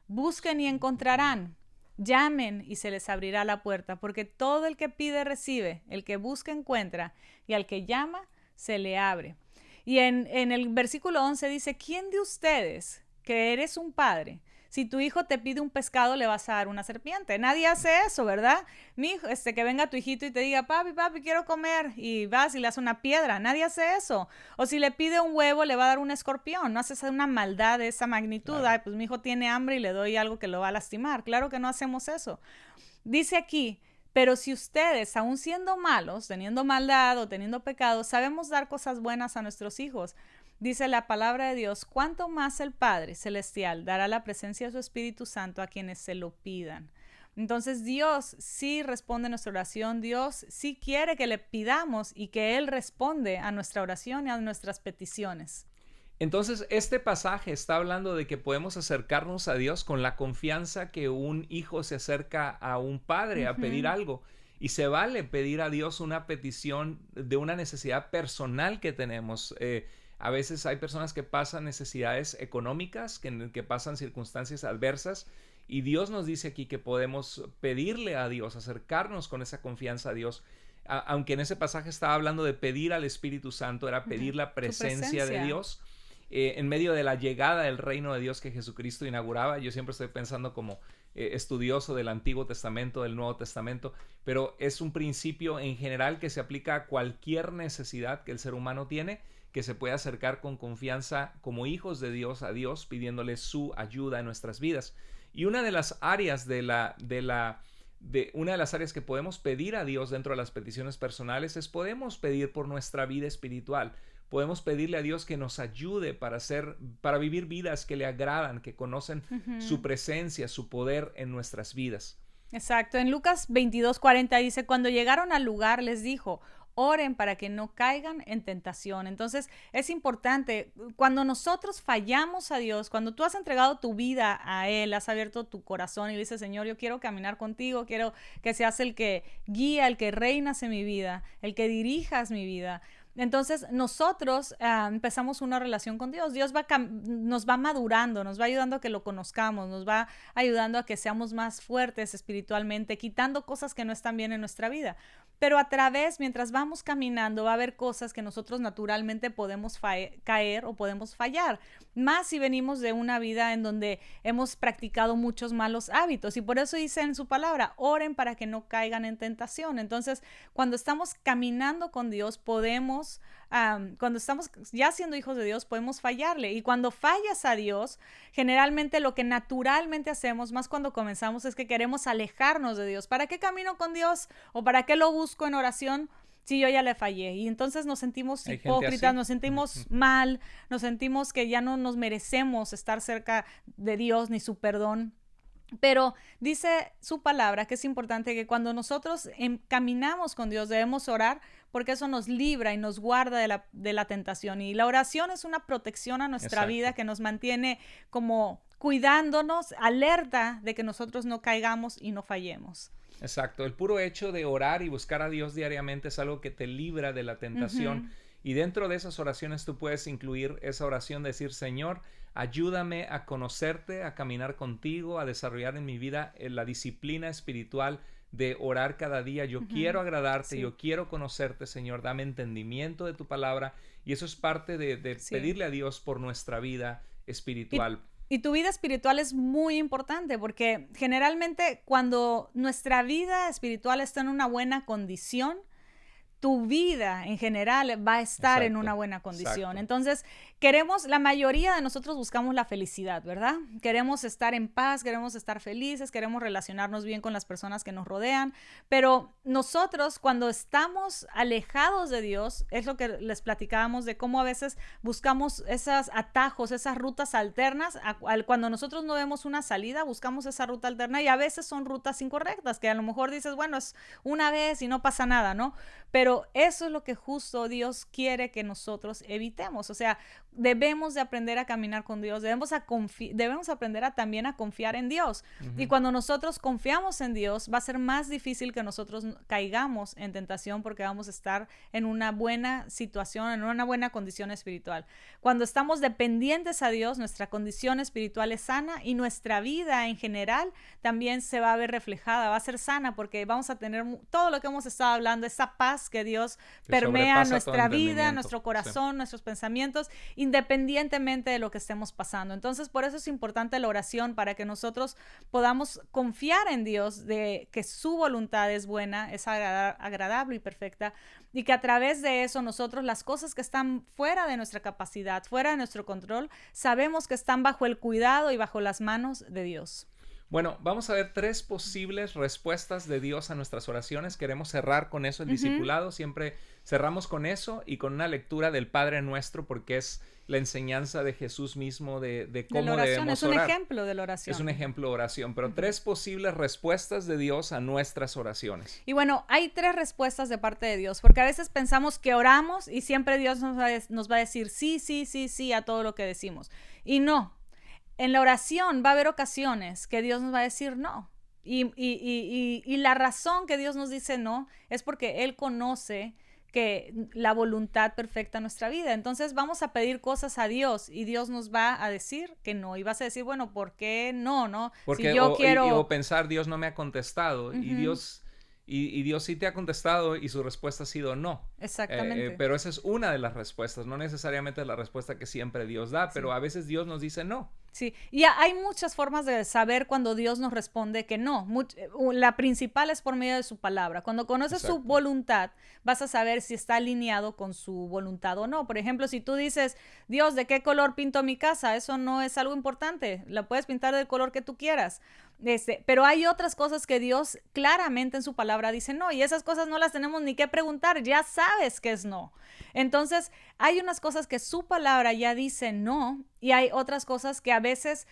busquen y encontrarán, llamen y se les abrirá la puerta, porque todo el que pide recibe, el que busca encuentra, y al que llama se le abre. Y en el versículo 11 dice, ¿quién de ustedes, que eres un padre, si tu hijo te pide un pescado, le vas a dar una serpiente? Nadie hace eso, ¿verdad? Mi hijo, que venga tu hijito y te diga, papi, quiero comer, y vas y le haces una piedra. Nadie hace eso. O si le pide un huevo, le va a dar un escorpión. No haces una maldad de esa magnitud. Claro. Ay, pues mi hijo tiene hambre y le doy algo que lo va a lastimar. Claro que no hacemos eso. Dice aquí, pero si ustedes, aun siendo malos, teniendo maldad o teniendo pecado, sabemos dar cosas buenas a nuestros hijos, dice la palabra de Dios, ¿cuánto más el Padre Celestial dará la presencia de su Espíritu Santo a quienes se lo pidan? Entonces Dios sí responde a nuestra oración, Dios sí quiere que le pidamos y que Él responde a nuestra oración y a nuestras peticiones. Entonces, este pasaje está hablando de que podemos acercarnos a Dios con la confianza que un hijo se acerca a un padre a pedir algo. Y se vale pedir a Dios una petición de una necesidad personal que tenemos. A veces hay personas que pasan necesidades económicas, que pasan circunstancias adversas, y Dios nos dice aquí que podemos pedirle a Dios, acercarnos con esa confianza a Dios. Aunque en ese pasaje estaba hablando de pedir al Espíritu Santo, era pedir la presencia de Dios. En medio de la llegada del reino de Dios que Jesucristo inauguraba. Yo siempre estoy pensando como estudioso del Antiguo Testamento, del Nuevo Testamento, pero es un principio en general que se aplica a cualquier necesidad que el ser humano tiene, que se puede acercar con confianza como hijos de Dios a Dios, pidiéndole su ayuda en nuestras vidas. Y una de las áreas de la una de las áreas que podemos pedir a Dios dentro de las peticiones personales es podemos pedir por nuestra vida espiritual. Podemos pedirle a Dios que nos ayude para vivir vidas que le agradan, que conocen su presencia, su poder en nuestras vidas. Exacto. En Lucas 22:40 dice, cuando llegaron al lugar les dijo, oren para que no caigan en tentación. Entonces es importante, cuando nosotros fallamos a Dios, cuando tú has entregado tu vida a Él, has abierto tu corazón y le dices, Señor, yo quiero caminar contigo, quiero que seas el que guía, el que reinas en mi vida, el que dirijas mi vida. Entonces nosotros empezamos una relación con Dios. Dios nos va madurando, nos va ayudando a que lo conozcamos, nos va ayudando a que seamos más fuertes espiritualmente, quitando cosas que no están bien en nuestra vida. Pero mientras vamos caminando, va a haber cosas que nosotros naturalmente podemos caer o podemos fallar. Más si venimos de una vida en donde hemos practicado muchos malos hábitos. Y por eso dice en su palabra, oren para que no caigan en tentación. Entonces, cuando estamos caminando con Dios, cuando estamos ya siendo hijos de Dios, podemos fallarle. Y cuando fallas a Dios, generalmente lo que naturalmente hacemos, más cuando comenzamos, es que queremos alejarnos de Dios. ¿Para qué camino con Dios? ¿O para qué lo busco en oración si yo ya le fallé? Y entonces nos sentimos hipócritas, nos sentimos mal, nos sentimos que ya no nos merecemos estar cerca de Dios ni su perdón. Pero dice su palabra que es importante que cuando nosotros caminamos con Dios debemos orar porque eso nos libra y nos guarda de la tentación. Y la oración es una protección a nuestra vida que nos mantiene como cuidándonos, alerta de que nosotros no caigamos y no fallemos. Exacto. El puro hecho de orar y buscar a Dios diariamente es algo que te libra de la tentación. Y dentro de esas oraciones tú puedes incluir esa oración, decir, Señor, ayúdame a conocerte, a caminar contigo, a desarrollar en mi vida la disciplina espiritual de orar cada día. Yo quiero agradarte, yo quiero conocerte, Señor, dame entendimiento de tu palabra. Y eso es parte de pedirle a Dios por nuestra vida espiritual. Y tu vida espiritual es muy importante porque generalmente cuando nuestra vida espiritual está en una buena condición, tu vida en general va a estar en una buena condición. Entonces, la mayoría de nosotros buscamos la felicidad, ¿verdad? Queremos estar en paz, queremos estar felices, queremos relacionarnos bien con las personas que nos rodean, pero nosotros cuando estamos alejados de Dios, es lo que les platicábamos de cómo a veces buscamos esos atajos, esas rutas alternas, cuando nosotros no vemos una salida, buscamos esa ruta alterna y a veces son rutas incorrectas, que a lo mejor dices, bueno, es una vez y no pasa nada, ¿no? Pero eso es lo que justo Dios quiere que nosotros evitemos. O sea, debemos de aprender a caminar con Dios, debemos aprender también a confiar en Dios. Y cuando nosotros confiamos en Dios, va a ser más difícil que nosotros caigamos en tentación porque vamos a estar en una buena situación, en una buena condición espiritual. Cuando estamos dependientes a Dios, nuestra condición espiritual es sana y nuestra vida en general también se va a ver reflejada, va a ser sana porque vamos a tener todo lo que hemos estado hablando, esa paz que Dios permea nuestra vida, nuestro corazón, nuestros pensamientos, independientemente de lo que estemos pasando. Entonces, por eso es importante la oración para que nosotros podamos confiar en Dios de que su voluntad es buena, es agradable y perfecta, y que a través de eso nosotros las cosas que están fuera de nuestra capacidad, fuera de nuestro control, sabemos que están bajo el cuidado y bajo las manos de Dios. Bueno, vamos a ver 3 posibles respuestas de Dios a nuestras oraciones. Queremos cerrar con eso el discipulado. Siempre cerramos con eso y con una lectura del Padre Nuestro porque es la enseñanza de Jesús mismo de cómo debemos orar. Es un ejemplo de la oración. Es un ejemplo de oración, pero 3 posibles respuestas de Dios a nuestras oraciones. Y bueno, hay 3 respuestas de parte de Dios, porque a veces pensamos que oramos y siempre Dios nos va a decir sí, sí, sí, sí a todo lo que decimos. Y no. En la oración va a haber ocasiones que Dios nos va a decir no. Y la razón que Dios nos dice no es porque Él conoce que la voluntad perfecta en nuestra vida. Entonces vamos a pedir cosas a Dios y Dios nos va a decir que no. Y vas a decir, bueno, ¿por qué no? ¿No? Porque si yo quiero... o pensar, Dios no me ha contestado. Y Dios sí te ha contestado y su respuesta ha sido no. Exactamente. Pero esa es una de las respuestas, no necesariamente la respuesta que siempre Dios da, pero a veces Dios nos dice no. Sí, y hay muchas formas de saber cuando Dios nos responde que no. La principal es por medio de su palabra. Cuando conoces su voluntad, vas a saber si está alineado con su voluntad o no. Por ejemplo, si tú dices, Dios, ¿de qué color pinto mi casa? Eso no es algo importante. La puedes pintar del color que tú quieras. Pero hay otras cosas que Dios claramente en su palabra dice no, y esas cosas no las tenemos ni que preguntar, ya sabes que es no. Entonces, hay unas cosas que su palabra ya dice no, y hay otras cosas que a veces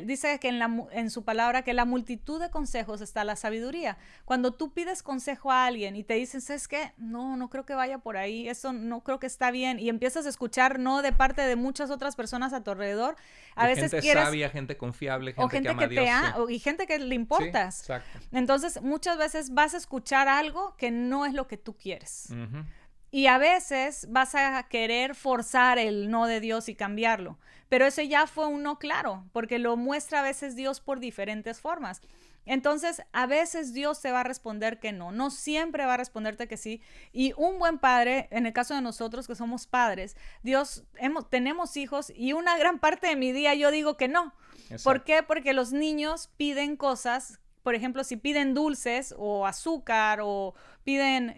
dice que en su palabra que en la multitud de consejos está la sabiduría. Cuando tú pides consejo a alguien y te dicen, ¿sabes qué? No creo que vaya por ahí, eso no creo que está bien, y empiezas a escuchar no de parte de muchas otras personas a tu alrededor, a veces gente quieres... sabia, gente confiable, o gente que ama que a Dios, te ama, y gente que le importas. Sí, exacto. Entonces, muchas veces vas a escuchar algo que no es lo que tú quieres. Y a veces vas a querer forzar el no de Dios y cambiarlo. Pero ese ya fue un no claro, porque lo muestra a veces Dios por diferentes formas. Entonces, a veces Dios te va a responder que no siempre va a responderte que sí. Y un buen padre, en el caso de nosotros que somos padres, tenemos hijos y una gran parte de mi día yo digo que no. Exacto. ¿Por qué? Porque los niños piden cosas. Por ejemplo, si piden dulces o azúcar o piden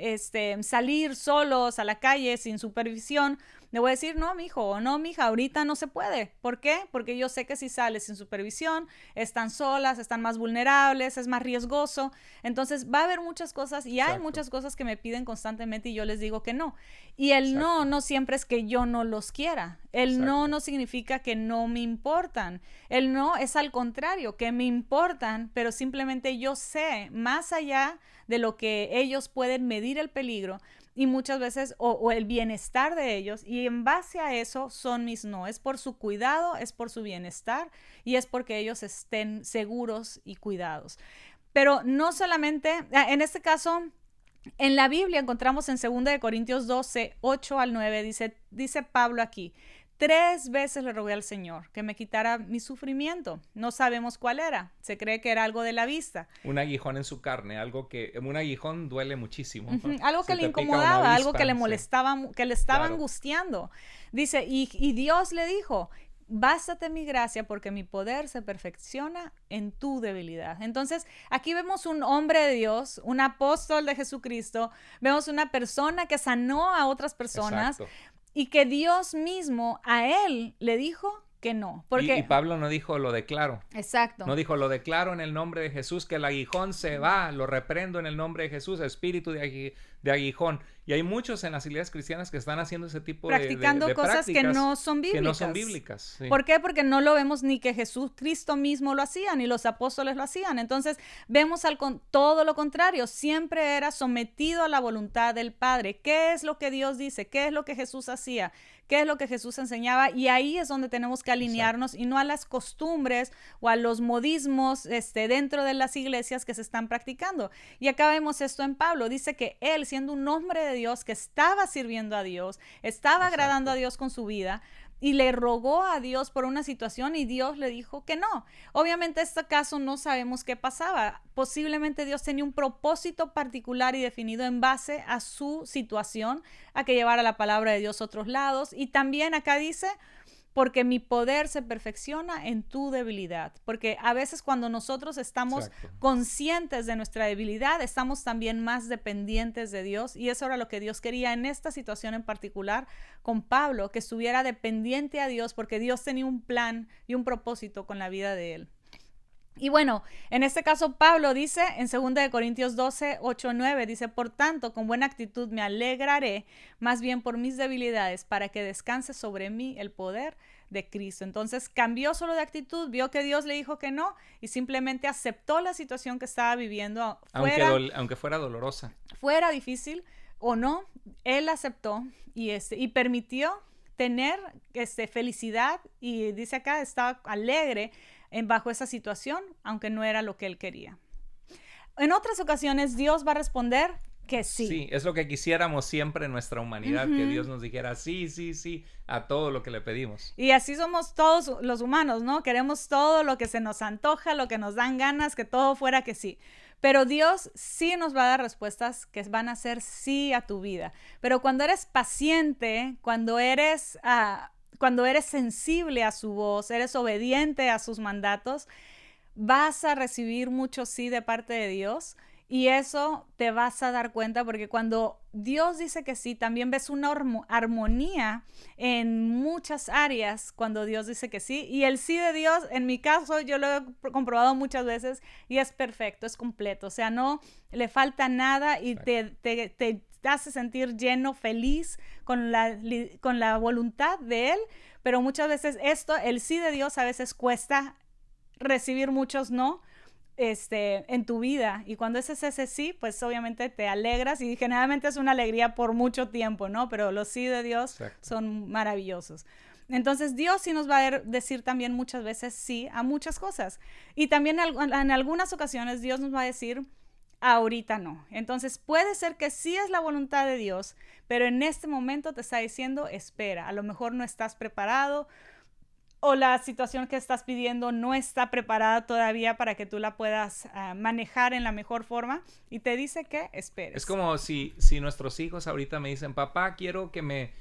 salir solos a la calle sin supervisión, le voy a decir, no, mijo, o no, mija, ahorita no se puede. ¿Por qué? Porque yo sé que si sales sin supervisión, están solas, están más vulnerables, es más riesgoso. Entonces, va a haber muchas cosas y hay muchas cosas que me piden constantemente y yo les digo que no. Y el no siempre es que yo no los quiera. El no significa que no me importan. El no es al contrario, que me importan, pero simplemente yo sé más allá de lo que ellos pueden medir el peligro y muchas veces o el bienestar de ellos, y en base a eso son mis no. Es por su cuidado, es por su bienestar y es porque ellos estén seguros y cuidados. Pero no solamente, en este caso, en la Biblia encontramos en 2 Corintios 12, 8 al 9, dice Pablo aquí, 3 veces le rogué al Señor que me quitara mi sufrimiento. No sabemos cuál era. Se cree que era algo de la vista. Un aguijón en su carne, un aguijón duele muchísimo. Algo que le incomodaba, algo que le molestaba, que le estaba angustiando. Dice, y Dios le dijo, bástate mi gracia porque mi poder se perfecciona en tu debilidad. Entonces, aquí vemos un hombre de Dios, un apóstol de Jesucristo, vemos una persona que sanó a otras personas. Exacto. Y que Dios mismo a él le dijo que no. Porque... Y Pablo no dijo lo declaro. Exacto. No dijo lo declaro en el nombre de Jesús, que el aguijón se va, lo reprendo en el nombre de Jesús, espíritu de aguijón. Y hay muchos en las iglesias cristianas que están haciendo ese tipo practicando de cosas que no son bíblicas. Que no son bíblicas. Sí. ¿Por qué? Porque no lo vemos ni que Jesucristo mismo lo hacía, ni los apóstoles lo hacían. Entonces, vemos todo lo contrario. Siempre era sometido a la voluntad del Padre. ¿Qué es lo que Dios dice? ¿Qué es lo que Jesús hacía? ¿Qué es lo que Jesús enseñaba? Y ahí es donde tenemos que alinearnos. Exacto. Y no a las costumbres o a los modismos dentro de las iglesias que se están practicando. Y acá vemos esto en Pablo. Dice que él, siendo un hombre de Dios, que estaba sirviendo a Dios, estaba Exacto. agradando a Dios con su vida, y le rogó a Dios por una situación y Dios le dijo que no. Obviamente en este caso no sabemos qué pasaba. Posiblemente Dios tenía un propósito particular y definido en base a su situación, a que llevara la palabra de Dios a otros lados. Y también acá dice, porque mi poder se perfecciona en tu debilidad. Porque a veces cuando nosotros estamos Exacto. conscientes de nuestra debilidad, estamos también más dependientes de Dios. Y eso era lo que Dios quería en esta situación en particular con Pablo, que estuviera dependiente a Dios, porque Dios tenía un plan y un propósito con la vida de él. Y bueno, en este caso Pablo dice en 2 Corintios 12, 8, 9, dice, por tanto, con buena actitud me alegraré, más bien por mis debilidades, para que descanse sobre mí el poder de Cristo. Entonces cambió solo de actitud, vio que Dios le dijo que no y simplemente aceptó la situación que estaba viviendo. Aunque fuera dolorosa. Fuera difícil o no, él aceptó y permitió tener felicidad, y dice acá, estaba alegre bajo esa situación, aunque no era lo que él quería. En otras ocasiones Dios va a responder que sí. Sí, es lo que quisiéramos siempre en nuestra humanidad, que Dios nos dijera sí a todo lo que le pedimos. Y así somos todos los humanos, ¿no? Queremos todo lo que se nos antoja, lo que nos dan ganas, que todo fuera que sí. Pero Dios sí nos va a dar respuestas que van a ser sí a tu vida. Pero cuando eres paciente, cuando eres sensible a su voz, eres obediente a sus mandatos, vas a recibir mucho sí de parte de Dios. Y eso te vas a dar cuenta porque cuando Dios dice que sí, también ves una armonía en muchas áreas cuando Dios dice que sí. Y el sí de Dios, en mi caso, yo lo he comprobado muchas veces y es perfecto, es completo. O sea, no le falta nada y te hace sentir lleno, feliz con la voluntad de Él. Pero muchas veces el sí de Dios a veces cuesta recibir muchos no. En tu vida, y cuando es ese sí, pues obviamente te alegras y generalmente es una alegría por mucho tiempo, ¿no? Pero los sí de Dios son maravillosos. Entonces Dios sí nos va a decir también muchas veces sí a muchas cosas, y también en algunas ocasiones Dios nos va a decir ahorita no. Entonces puede ser que sí es la voluntad de Dios, pero en este momento te está diciendo espera, a lo mejor no estás preparado, o la situación que estás pidiendo no está preparada todavía para que tú la puedas manejar en la mejor forma, y te dice que esperes. Es como si nuestros hijos ahorita me dicen, papá, quiero que me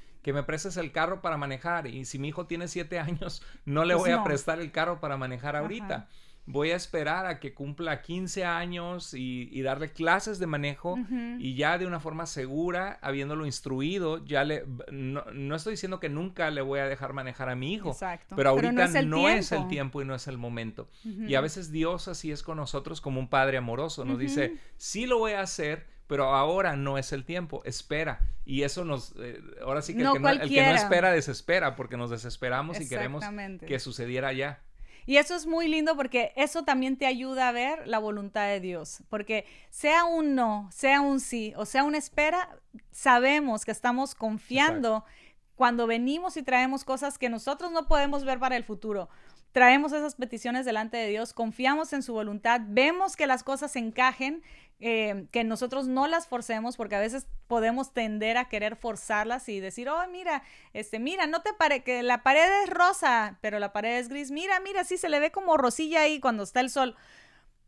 prestes el carro para manejar, y si mi hijo tiene 7 años, no le voy a prestar el carro para manejar ahorita. Ajá. Voy a esperar a que cumpla 15 años y darle clases de manejo, y ya de una forma segura, habiéndolo instruido, no estoy diciendo que nunca le voy a dejar manejar a mi hijo. Exacto. Pero ahorita no es el tiempo y no es el momento. Y a veces Dios así es con nosotros, como un padre amoroso. Nos dice, sí lo voy a hacer, pero ahora no es el tiempo, espera. Y eso ahora sí que el que no espera desespera, porque nos desesperamos y queremos que sucediera ya. Y eso es muy lindo porque eso también te ayuda a ver la voluntad de Dios. Porque sea un no, sea un sí o sea una espera, sabemos que estamos confiando. Cuando venimos y traemos cosas que nosotros no podemos ver para el futuro. Traemos esas peticiones delante de Dios, confiamos en su voluntad, vemos que las cosas encajen, que nosotros no las forcemos, porque a veces podemos tender a querer forzarlas y decir, oh, mira, no te que la pared es rosa, pero la pared es gris, mira, sí se le ve como rosilla ahí cuando está el sol.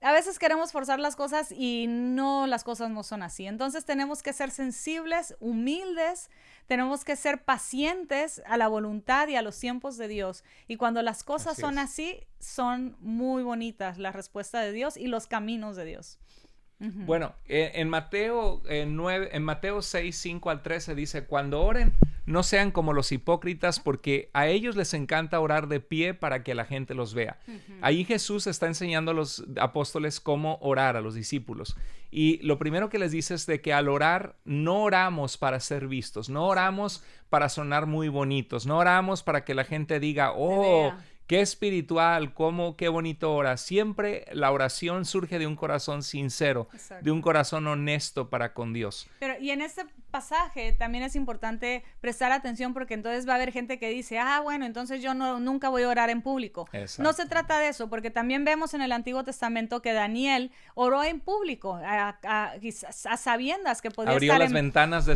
A veces queremos forzar las cosas y las cosas no son así. Entonces tenemos que ser sensibles, humildes, tenemos que ser pacientes a la voluntad y a los tiempos de Dios. Y cuando las cosas son así, son muy bonitas la respuesta de Dios y los caminos de Dios. Bueno, en Mateo 6, 5 al 13 dice, cuando oren, no sean como los hipócritas, porque a ellos les encanta orar de pie para que la gente los vea. Ahí Jesús está enseñando a los apóstoles cómo orar, a los discípulos. Y lo primero que les dice es de que al orar no oramos para ser vistos, no oramos para sonar muy bonitos, no oramos para que la gente diga, oh, qué espiritual, qué bonito ora. Siempre la oración surge de un corazón sincero, de un corazón honesto para con Dios. Y en este pasaje también es importante prestar atención, porque entonces va a haber gente que dice, bueno, entonces yo nunca voy a orar en público. Exacto. No se trata de eso, porque también vemos en el Antiguo Testamento que Daniel oró en público, a sabiendas que podía abrió estar las ventanas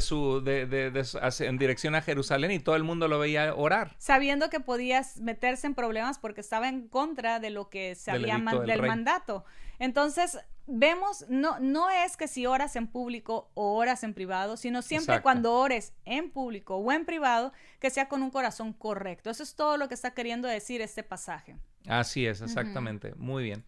en dirección a Jerusalén y todo el mundo lo veía orar. Sabiendo que podías meterse en problemas porque estaba en contra de lo que se había del mandato. Entonces vemos, no es que si oras en público o oras en privado, sino siempre cuando ores en público o en privado, que sea con un corazón correcto. Eso es todo lo que está queriendo decir este pasaje. Así es, exactamente. Muy bien.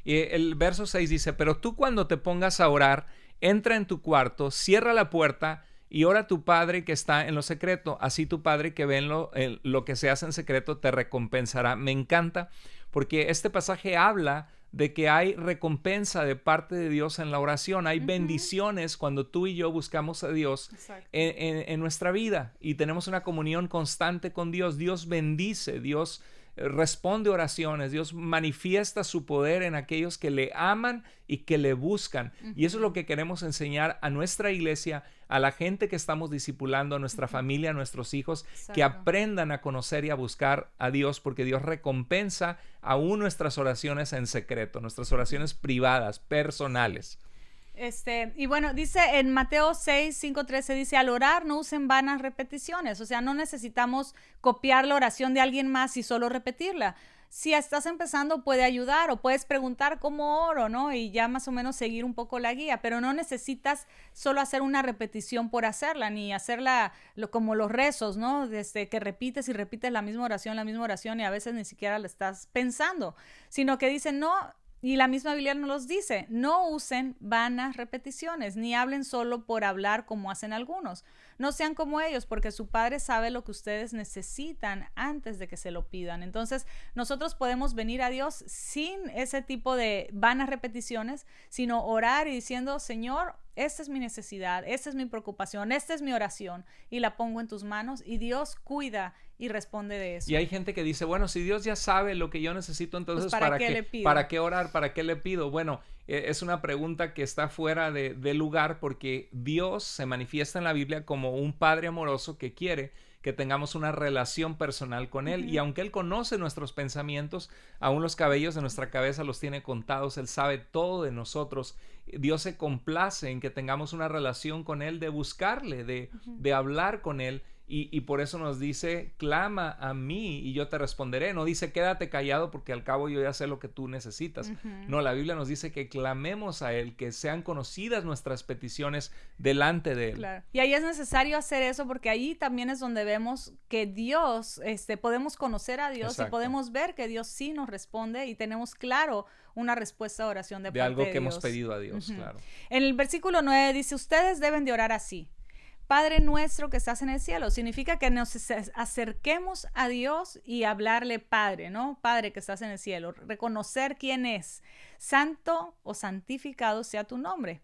Y el verso 6 dice, pero tú cuando te pongas a orar, entra en tu cuarto, cierra la puerta y ora a tu Padre que está en lo secreto. Así tu Padre que ve en lo que se hace en secreto te recompensará. Me encanta porque este pasaje habla de que hay recompensa de parte de Dios en la oración. Hay bendiciones cuando tú y yo buscamos a Dios en nuestra vida y tenemos una comunión constante con Dios. Dios bendice, Dios responde oraciones, Dios manifiesta su poder en aquellos que le aman y que le buscan. Y eso es lo que queremos enseñar a nuestra iglesia, a la gente que estamos discipulando, a nuestra familia, a nuestros hijos, que aprendan a conocer y a buscar a Dios, porque Dios recompensa aún nuestras oraciones en secreto, nuestras oraciones privadas, personales. Y bueno, dice en Mateo 6, 5, 13, dice, al orar no usen vanas repeticiones. O sea, no necesitamos copiar la oración de alguien más y solo repetirla. Si estás empezando, puede ayudar o puedes preguntar cómo oro, ¿no? Y ya más o menos seguir un poco la guía, pero no necesitas solo hacer una repetición por hacerla, ni hacerla como los rezos, ¿no? Desde que repites y repites la misma oración y a veces ni siquiera la estás pensando, sino que dicen, no. Y la misma Biblia nos los dice, no usen vanas repeticiones, ni hablen solo por hablar como hacen algunos. No sean como ellos, porque su Padre sabe lo que ustedes necesitan antes de que se lo pidan. Entonces, nosotros podemos venir a Dios sin ese tipo de vanas repeticiones, sino orar y diciendo, Señor, esta es mi necesidad, esta es mi preocupación, esta es mi oración, y la pongo en tus manos, y Dios cuida y responde de eso. Y hay gente que dice, bueno, si Dios ya sabe lo que yo necesito, entonces pues ¿para qué le pido? ¿Para qué orar? ¿Para qué le pido? Bueno, es una pregunta que está fuera de lugar, porque Dios se manifiesta en la Biblia como un Padre amoroso que quiere que tengamos una relación personal con Él. Y aunque Él conoce nuestros pensamientos, aún los cabellos de nuestra cabeza los tiene contados, Él sabe todo de nosotros. Dios se complace en que tengamos una relación con Él, de buscarle, de hablar con Él. Y por eso nos dice, clama a mí y yo te responderé. No dice, quédate callado porque al cabo yo ya sé lo que tú necesitas. No, la Biblia nos dice que clamemos a Él, que sean conocidas nuestras peticiones delante de Él. Claro. Y ahí es necesario hacer eso, porque ahí también es donde vemos que Dios, podemos conocer a Dios. Exacto. Y podemos ver que Dios sí nos responde y tenemos claro una respuesta de oración de parte de Dios. De algo que hemos pedido a Dios, claro. En el versículo 9 dice, ustedes deben de orar así. Padre nuestro que estás en el cielo. Significa que nos acerquemos a Dios y hablarle Padre, ¿no? Padre que estás en el cielo. Reconocer quién es. Santo o santificado sea tu nombre.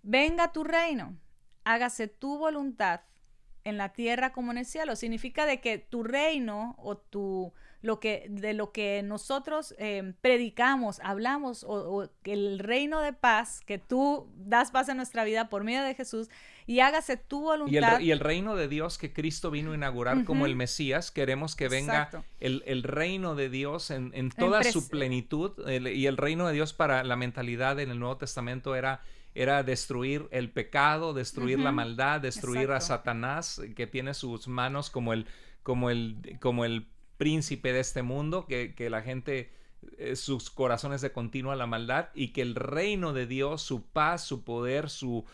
Venga tu reino. Hágase tu voluntad en la tierra como en el cielo. Significa de que tu reino o de lo que nosotros predicamos, hablamos, o el reino de paz, que tú das paz en nuestra vida por medio de Jesús, y hágase tu voluntad. Y el reino de Dios que Cristo vino a inaugurar como el Mesías, queremos que venga el reino de Dios en toda su plenitud. Y el reino de Dios, para la mentalidad en el Nuevo Testamento, era destruir el pecado, destruir la maldad, destruir a Satanás, que tiene sus manos como el príncipe de este mundo, que la gente, sus corazones de continua la maldad, y que el reino de Dios, su paz, su poder, su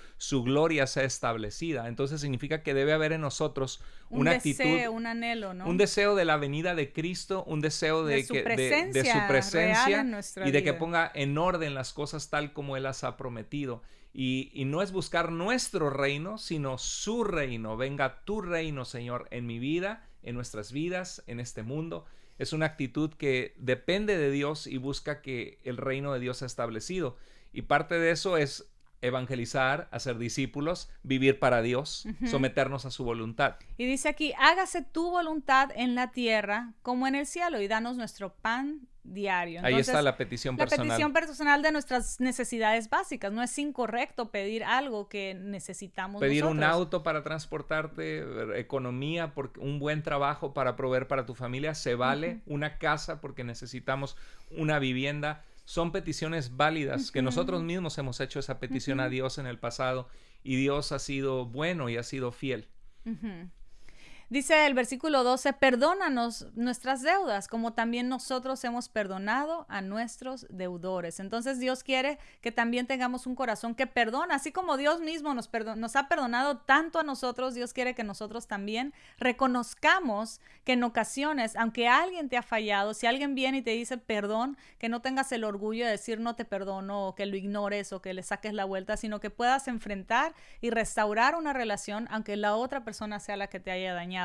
gloria sea establecida. Entonces significa que debe haber en nosotros una actitud, un anhelo, ¿no? Un deseo de la venida de Cristo, un deseo de su presencia y de que ponga en orden las cosas tal como Él las ha prometido. Y no es buscar nuestro reino, sino su reino. Venga tu reino, Señor, en mi vida, en nuestras vidas, en este mundo. Es una actitud que depende de Dios y busca que el reino de Dios sea establecido. Y parte de eso es evangelizar, hacer discípulos, vivir para Dios, someternos a su voluntad. Y dice aquí, hágase tu voluntad en la tierra como en el cielo, y danos nuestro pan diario. Entonces, ahí está la petición personal. La petición personal de nuestras necesidades básicas. No es incorrecto pedir algo que necesitamos pedir nosotros. Un auto para transportarte, economía, un buen trabajo para proveer para tu familia, se vale. Una casa porque necesitamos una vivienda. Son peticiones válidas que nosotros mismos hemos hecho esa petición a Dios en el pasado, y Dios ha sido bueno y ha sido fiel. Dice el versículo 12, perdónanos nuestras deudas, como también nosotros hemos perdonado a nuestros deudores. Entonces Dios quiere que también tengamos un corazón que perdona, así como Dios mismo nos ha perdonado tanto a nosotros. Dios quiere que nosotros también reconozcamos que en ocasiones, aunque alguien te ha fallado, si alguien viene y te dice perdón, que no tengas el orgullo de decir no te perdono, o que lo ignores, o que le saques la vuelta, sino que puedas enfrentar y restaurar una relación, aunque la otra persona sea la que te haya dañado.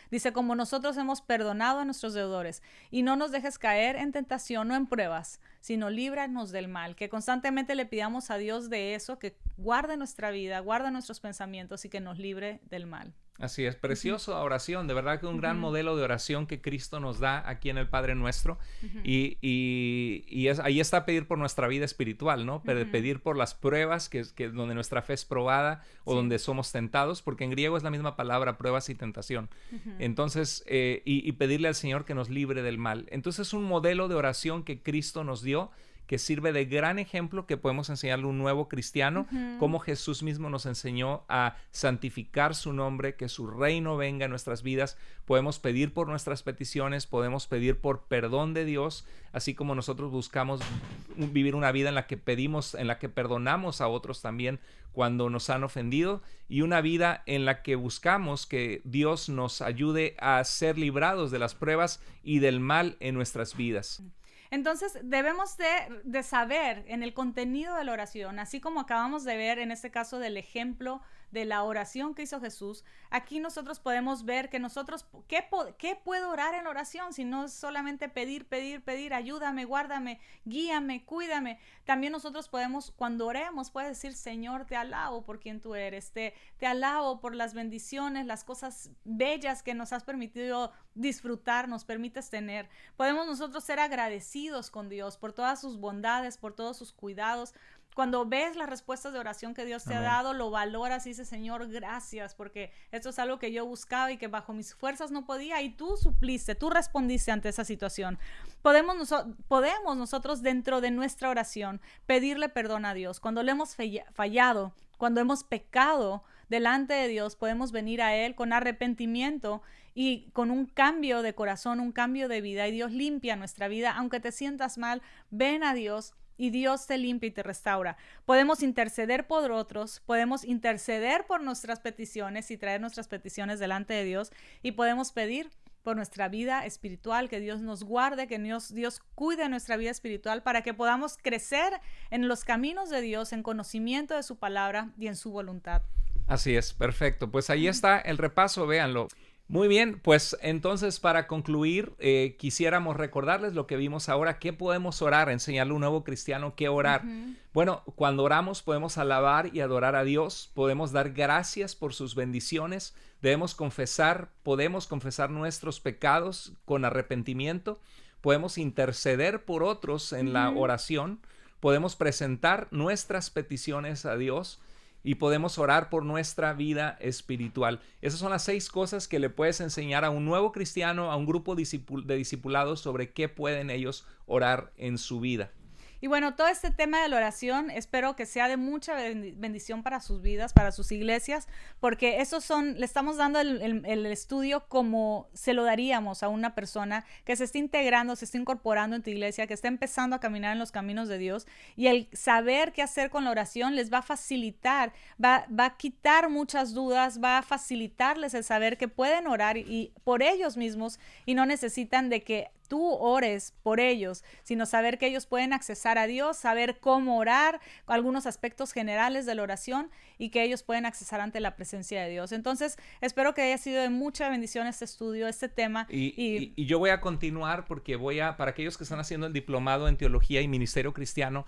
Dice, como nosotros hemos perdonado a nuestros deudores, y no nos dejes caer en tentación o en pruebas, sino líbranos del mal. Que constantemente le pidamos a Dios de eso, que guarde nuestra vida, guarde nuestros pensamientos y que nos libre del mal. Así es, preciosa oración, de verdad que un gran modelo de oración que Cristo nos da aquí en el Padre Nuestro. Y ahí está pedir por nuestra vida espiritual, ¿no? Pedir por las pruebas, que donde nuestra fe es probada, o donde somos tentados, porque en griego es la misma palabra, pruebas y tentación. Entonces, y pedirle al Señor que nos libre del mal. Entonces es un modelo de oración que Cristo nos dio, que sirve de gran ejemplo que podemos enseñarle a un nuevo cristiano, cómo Jesús mismo nos enseñó a santificar su nombre, que su reino venga en nuestras vidas. Podemos pedir por nuestras peticiones, podemos pedir por perdón de Dios, así como nosotros buscamos vivir una vida en la que pedimos, en la que perdonamos a otros también cuando nos han ofendido, y una vida en la que buscamos que Dios nos ayude a ser librados de las pruebas y del mal en nuestras vidas. Entonces debemos de saber en el contenido de la oración, así como acabamos de ver en este caso del ejemplo de la oración que hizo Jesús, aquí nosotros podemos ver que nosotros, ¿qué puedo orar en la oración? Si no es solamente pedir, ayúdame, guárdame, guíame, cuídame. También nosotros podemos, cuando oremos, puedes decir, Señor, te alabo por quien tú eres, te alabo por las bendiciones, las cosas bellas que nos has permitido disfrutar, nos permites tener. Podemos nosotros ser agradecidos con Dios por todas sus bondades, por todos sus cuidados. Cuando ves las respuestas de oración que Dios te ha dado, lo valoras y dices, Señor, gracias, porque esto es algo que yo buscaba y que bajo mis fuerzas no podía, y tú supliste, tú respondiste ante esa situación. Podemos nosotros dentro de nuestra oración pedirle perdón a Dios. Cuando le hemos fallado, cuando hemos pecado delante de Dios, podemos venir a Él con arrepentimiento y con un cambio de corazón, un cambio de vida, y Dios limpia nuestra vida. Aunque te sientas mal, ven a Dios y Dios te limpia y te restaura. Podemos interceder por otros, podemos interceder por nuestras peticiones y traer nuestras peticiones delante de Dios, y podemos pedir por nuestra vida espiritual, que Dios nos guarde, que Dios cuide nuestra vida espiritual para que podamos crecer en los caminos de Dios, en conocimiento de su palabra y en su voluntad. Así es, perfecto. Pues ahí está el repaso, véanlo. Muy bien, pues entonces para concluir, quisiéramos recordarles lo que vimos ahora. ¿Qué podemos orar? Enseñarle a un nuevo cristiano qué orar. Bueno, cuando oramos podemos alabar y adorar a Dios, podemos dar gracias por sus bendiciones, podemos confesar nuestros pecados con arrepentimiento, podemos interceder por otros en la oración, podemos presentar nuestras peticiones a Dios, y podemos orar por nuestra vida espiritual. Esas son las 6 cosas que le puedes enseñar a un nuevo cristiano, a un grupo de discipulados, sobre qué pueden ellos orar en su vida. Y bueno, todo este tema de la oración espero que sea de mucha bendición para sus vidas, para sus iglesias, porque le estamos dando el estudio como se lo daríamos a una persona que se está integrando, se está incorporando en tu iglesia, que está empezando a caminar en los caminos de Dios, y el saber qué hacer con la oración les va a facilitar, va a quitar muchas dudas, va a facilitarles el saber que pueden orar y por ellos mismos, y no necesitan de que tú ores por ellos, sino saber que ellos pueden accesar a Dios, saber cómo orar, algunos aspectos generales de la oración, y que ellos pueden accesar ante la presencia de Dios. Entonces, espero que haya sido de mucha bendición este estudio, este tema. Y yo voy a continuar porque para aquellos que están haciendo el diplomado en Teología y Ministerio Cristiano,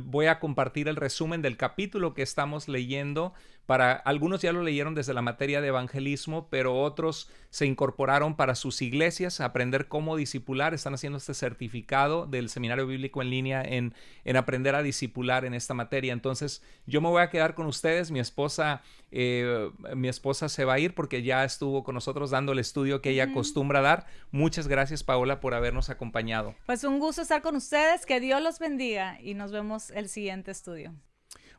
voy a compartir el resumen del capítulo que estamos leyendo. Algunos ya lo leyeron desde la materia de evangelismo, pero otros se incorporaron para sus iglesias a aprender cómo discipular. Están haciendo este certificado del Seminario Bíblico en línea en aprender a discipular en esta materia. Entonces, yo me voy a quedar con ustedes. Mi esposa se va a ir porque ya estuvo con nosotros dando el estudio que ella acostumbra dar. Muchas gracias, Paola, por habernos acompañado. Pues un gusto estar con ustedes. Que Dios los bendiga y nos vemos el siguiente estudio.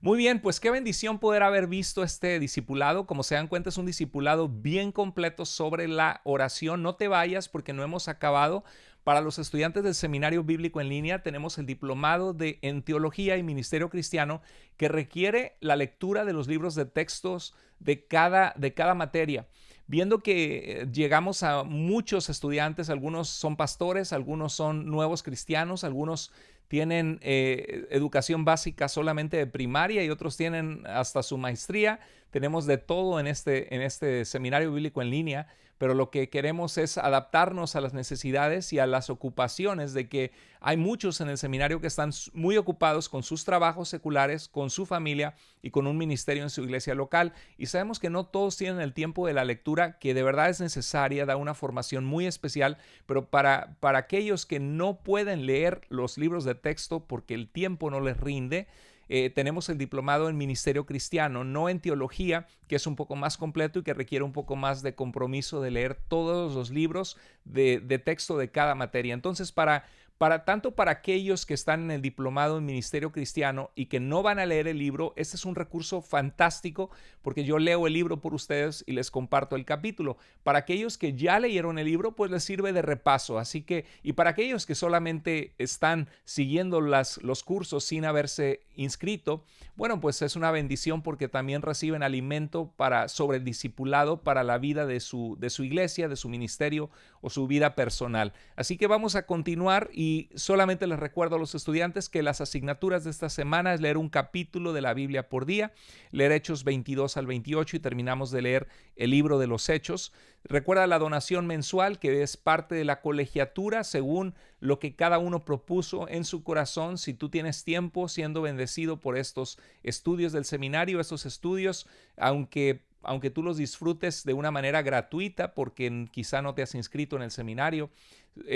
Muy bien, pues qué bendición poder haber visto este discipulado. Como se dan cuenta, es un discipulado bien completo sobre la oración. No te vayas porque no hemos acabado. Para los estudiantes del Seminario Bíblico en línea tenemos el diplomado en Teología y Ministerio Cristiano, que requiere la lectura de los libros de textos de cada materia. Viendo que llegamos a muchos estudiantes, algunos son pastores, algunos son nuevos cristianos, algunos tienen educación básica solamente de primaria y otros tienen hasta su maestría. Tenemos de todo en este Seminario Bíblico en línea, pero lo que queremos es adaptarnos a las necesidades y a las ocupaciones de que hay muchos en el seminario que están muy ocupados con sus trabajos seculares, con su familia y con un ministerio en su iglesia local. Y sabemos que no todos tienen el tiempo de la lectura, que de verdad es necesaria, da una formación muy especial, pero para aquellos que no pueden leer los libros de texto porque el tiempo no les rinde, tenemos el diplomado en Ministerio Cristiano, no en Teología, que es un poco más completo y que requiere un poco más de compromiso de leer todos los libros de texto de cada materia. Entonces, para Tanto para aquellos que están en el diplomado en Ministerio Cristiano y que no van a leer el libro, este es un recurso fantástico porque yo leo el libro por ustedes y les comparto el capítulo. Para aquellos que ya leyeron el libro, pues les sirve de repaso. Así que, y para aquellos que solamente están siguiendo los cursos sin haberse inscrito, bueno, pues es una bendición porque también reciben alimento sobre el discipulado para la vida de su iglesia, de su ministerio o su vida personal. Así que vamos a continuar y solamente les recuerdo a los estudiantes que las asignaturas de esta semana es leer un capítulo de la Biblia por día, leer Hechos 22 al 28 y terminamos de leer el libro de los Hechos. Recuerda la donación mensual que es parte de la colegiatura según lo que cada uno propuso en su corazón. Si tú tienes tiempo siendo bendecido por estos estudios del seminario, estos estudios, aunque tú los disfrutes de una manera gratuita porque quizá no te has inscrito en el seminario,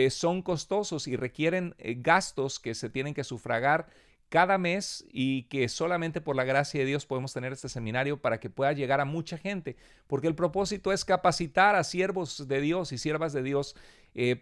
son costosos y requieren gastos que se tienen que sufragar cada mes y que solamente por la gracia de Dios podemos tener este seminario para que pueda llegar a mucha gente, porque el propósito es capacitar a siervos de Dios y siervas de Dios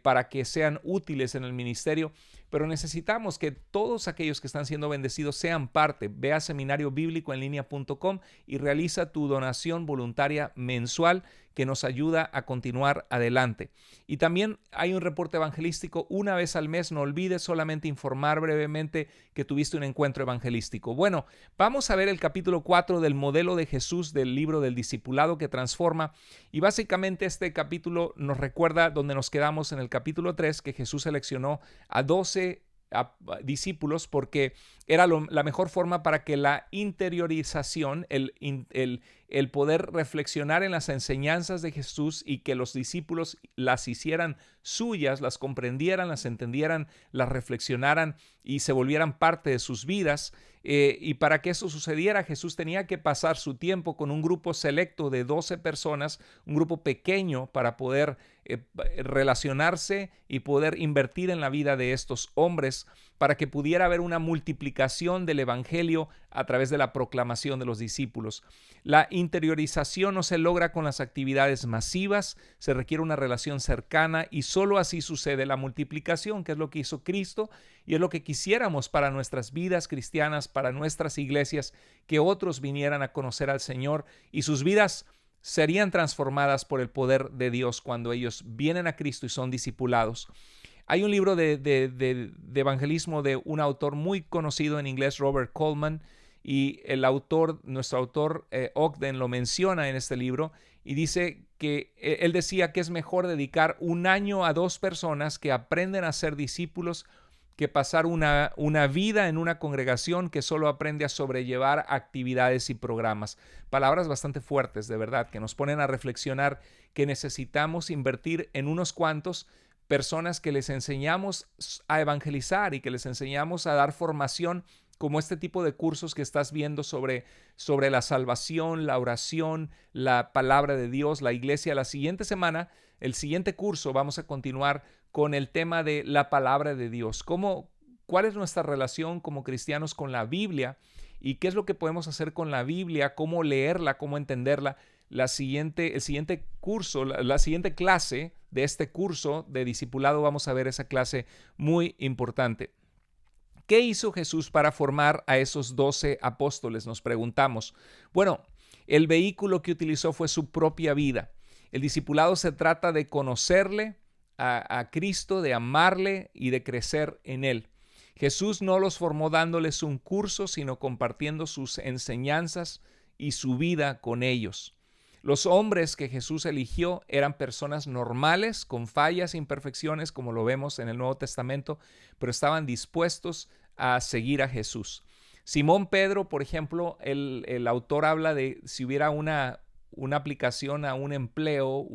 para que sean útiles en el ministerio, pero necesitamos que todos aquellos que están siendo bendecidos sean parte. Ve a seminariobiblicoenlinea.com y realiza tu donación voluntaria mensual que nos ayuda a continuar adelante. Y también hay un reporte evangelístico una vez al mes. No olvides solamente informar brevemente que tuviste un encuentro evangelístico. Bueno, vamos a ver el capítulo 4 del modelo de Jesús del libro del discipulado que transforma. Y básicamente este capítulo nos recuerda donde nos quedamos en el capítulo 3, que Jesús seleccionó a 12 discípulos porque era la mejor forma para que la interiorización, el poder reflexionar en las enseñanzas de Jesús y que los discípulos las hicieran suyas, las comprendieran, las entendieran, las reflexionaran y se volvieran parte de sus vidas. Y para que eso sucediera, Jesús tenía que pasar su tiempo con un grupo selecto de 12 personas, un grupo pequeño para poder relacionarse y poder invertir en la vida de estos hombres para que pudiera haber una multiplicación del evangelio a través de la proclamación de los discípulos. La interiorización no se logra con las actividades masivas, se requiere una relación cercana y solo así sucede la multiplicación, que es lo que hizo Cristo y es lo que quisiéramos para nuestras vidas cristianas, para nuestras iglesias, que otros vinieran a conocer al Señor y sus vidas serían transformadas por el poder de Dios cuando ellos vienen a Cristo y son discipulados. Hay un libro de evangelismo de un autor muy conocido en inglés, Robert Coleman, y nuestro autor Ogden lo menciona en este libro y dice que él decía que es mejor dedicar un año a 2 personas que aprenden a ser discípulos que pasar una vida en una congregación que solo aprende a sobrellevar actividades y programas. Palabras bastante fuertes, de verdad, que nos ponen a reflexionar que necesitamos invertir en unos cuantos personas que les enseñamos a evangelizar y que les enseñamos a dar formación, como este tipo de cursos que estás viendo sobre la salvación, la oración, la palabra de Dios, la iglesia. La siguiente semana, el siguiente curso, vamos a continuar con el tema de la palabra de Dios. ¿Cuál es nuestra relación como cristianos con la Biblia? ¿Y qué es lo que podemos hacer con la Biblia? ¿Cómo leerla? ¿Cómo entenderla? El siguiente curso, la siguiente clase de este curso de discipulado, vamos a ver esa clase muy importante. ¿Qué hizo Jesús para formar a esos 12 apóstoles? Nos preguntamos. Bueno, el vehículo que utilizó fue su propia vida. El discipulado se trata de conocerle a Cristo, de amarle y de crecer en Él. Jesús no los formó dándoles un curso, sino compartiendo sus enseñanzas y su vida con ellos. Los hombres que Jesús eligió eran personas normales, con fallas e imperfecciones, como lo vemos en el Nuevo Testamento, pero estaban dispuestos a seguir a Jesús. Simón Pedro, por ejemplo, el autor habla de si hubiera una aplicación a un empleo,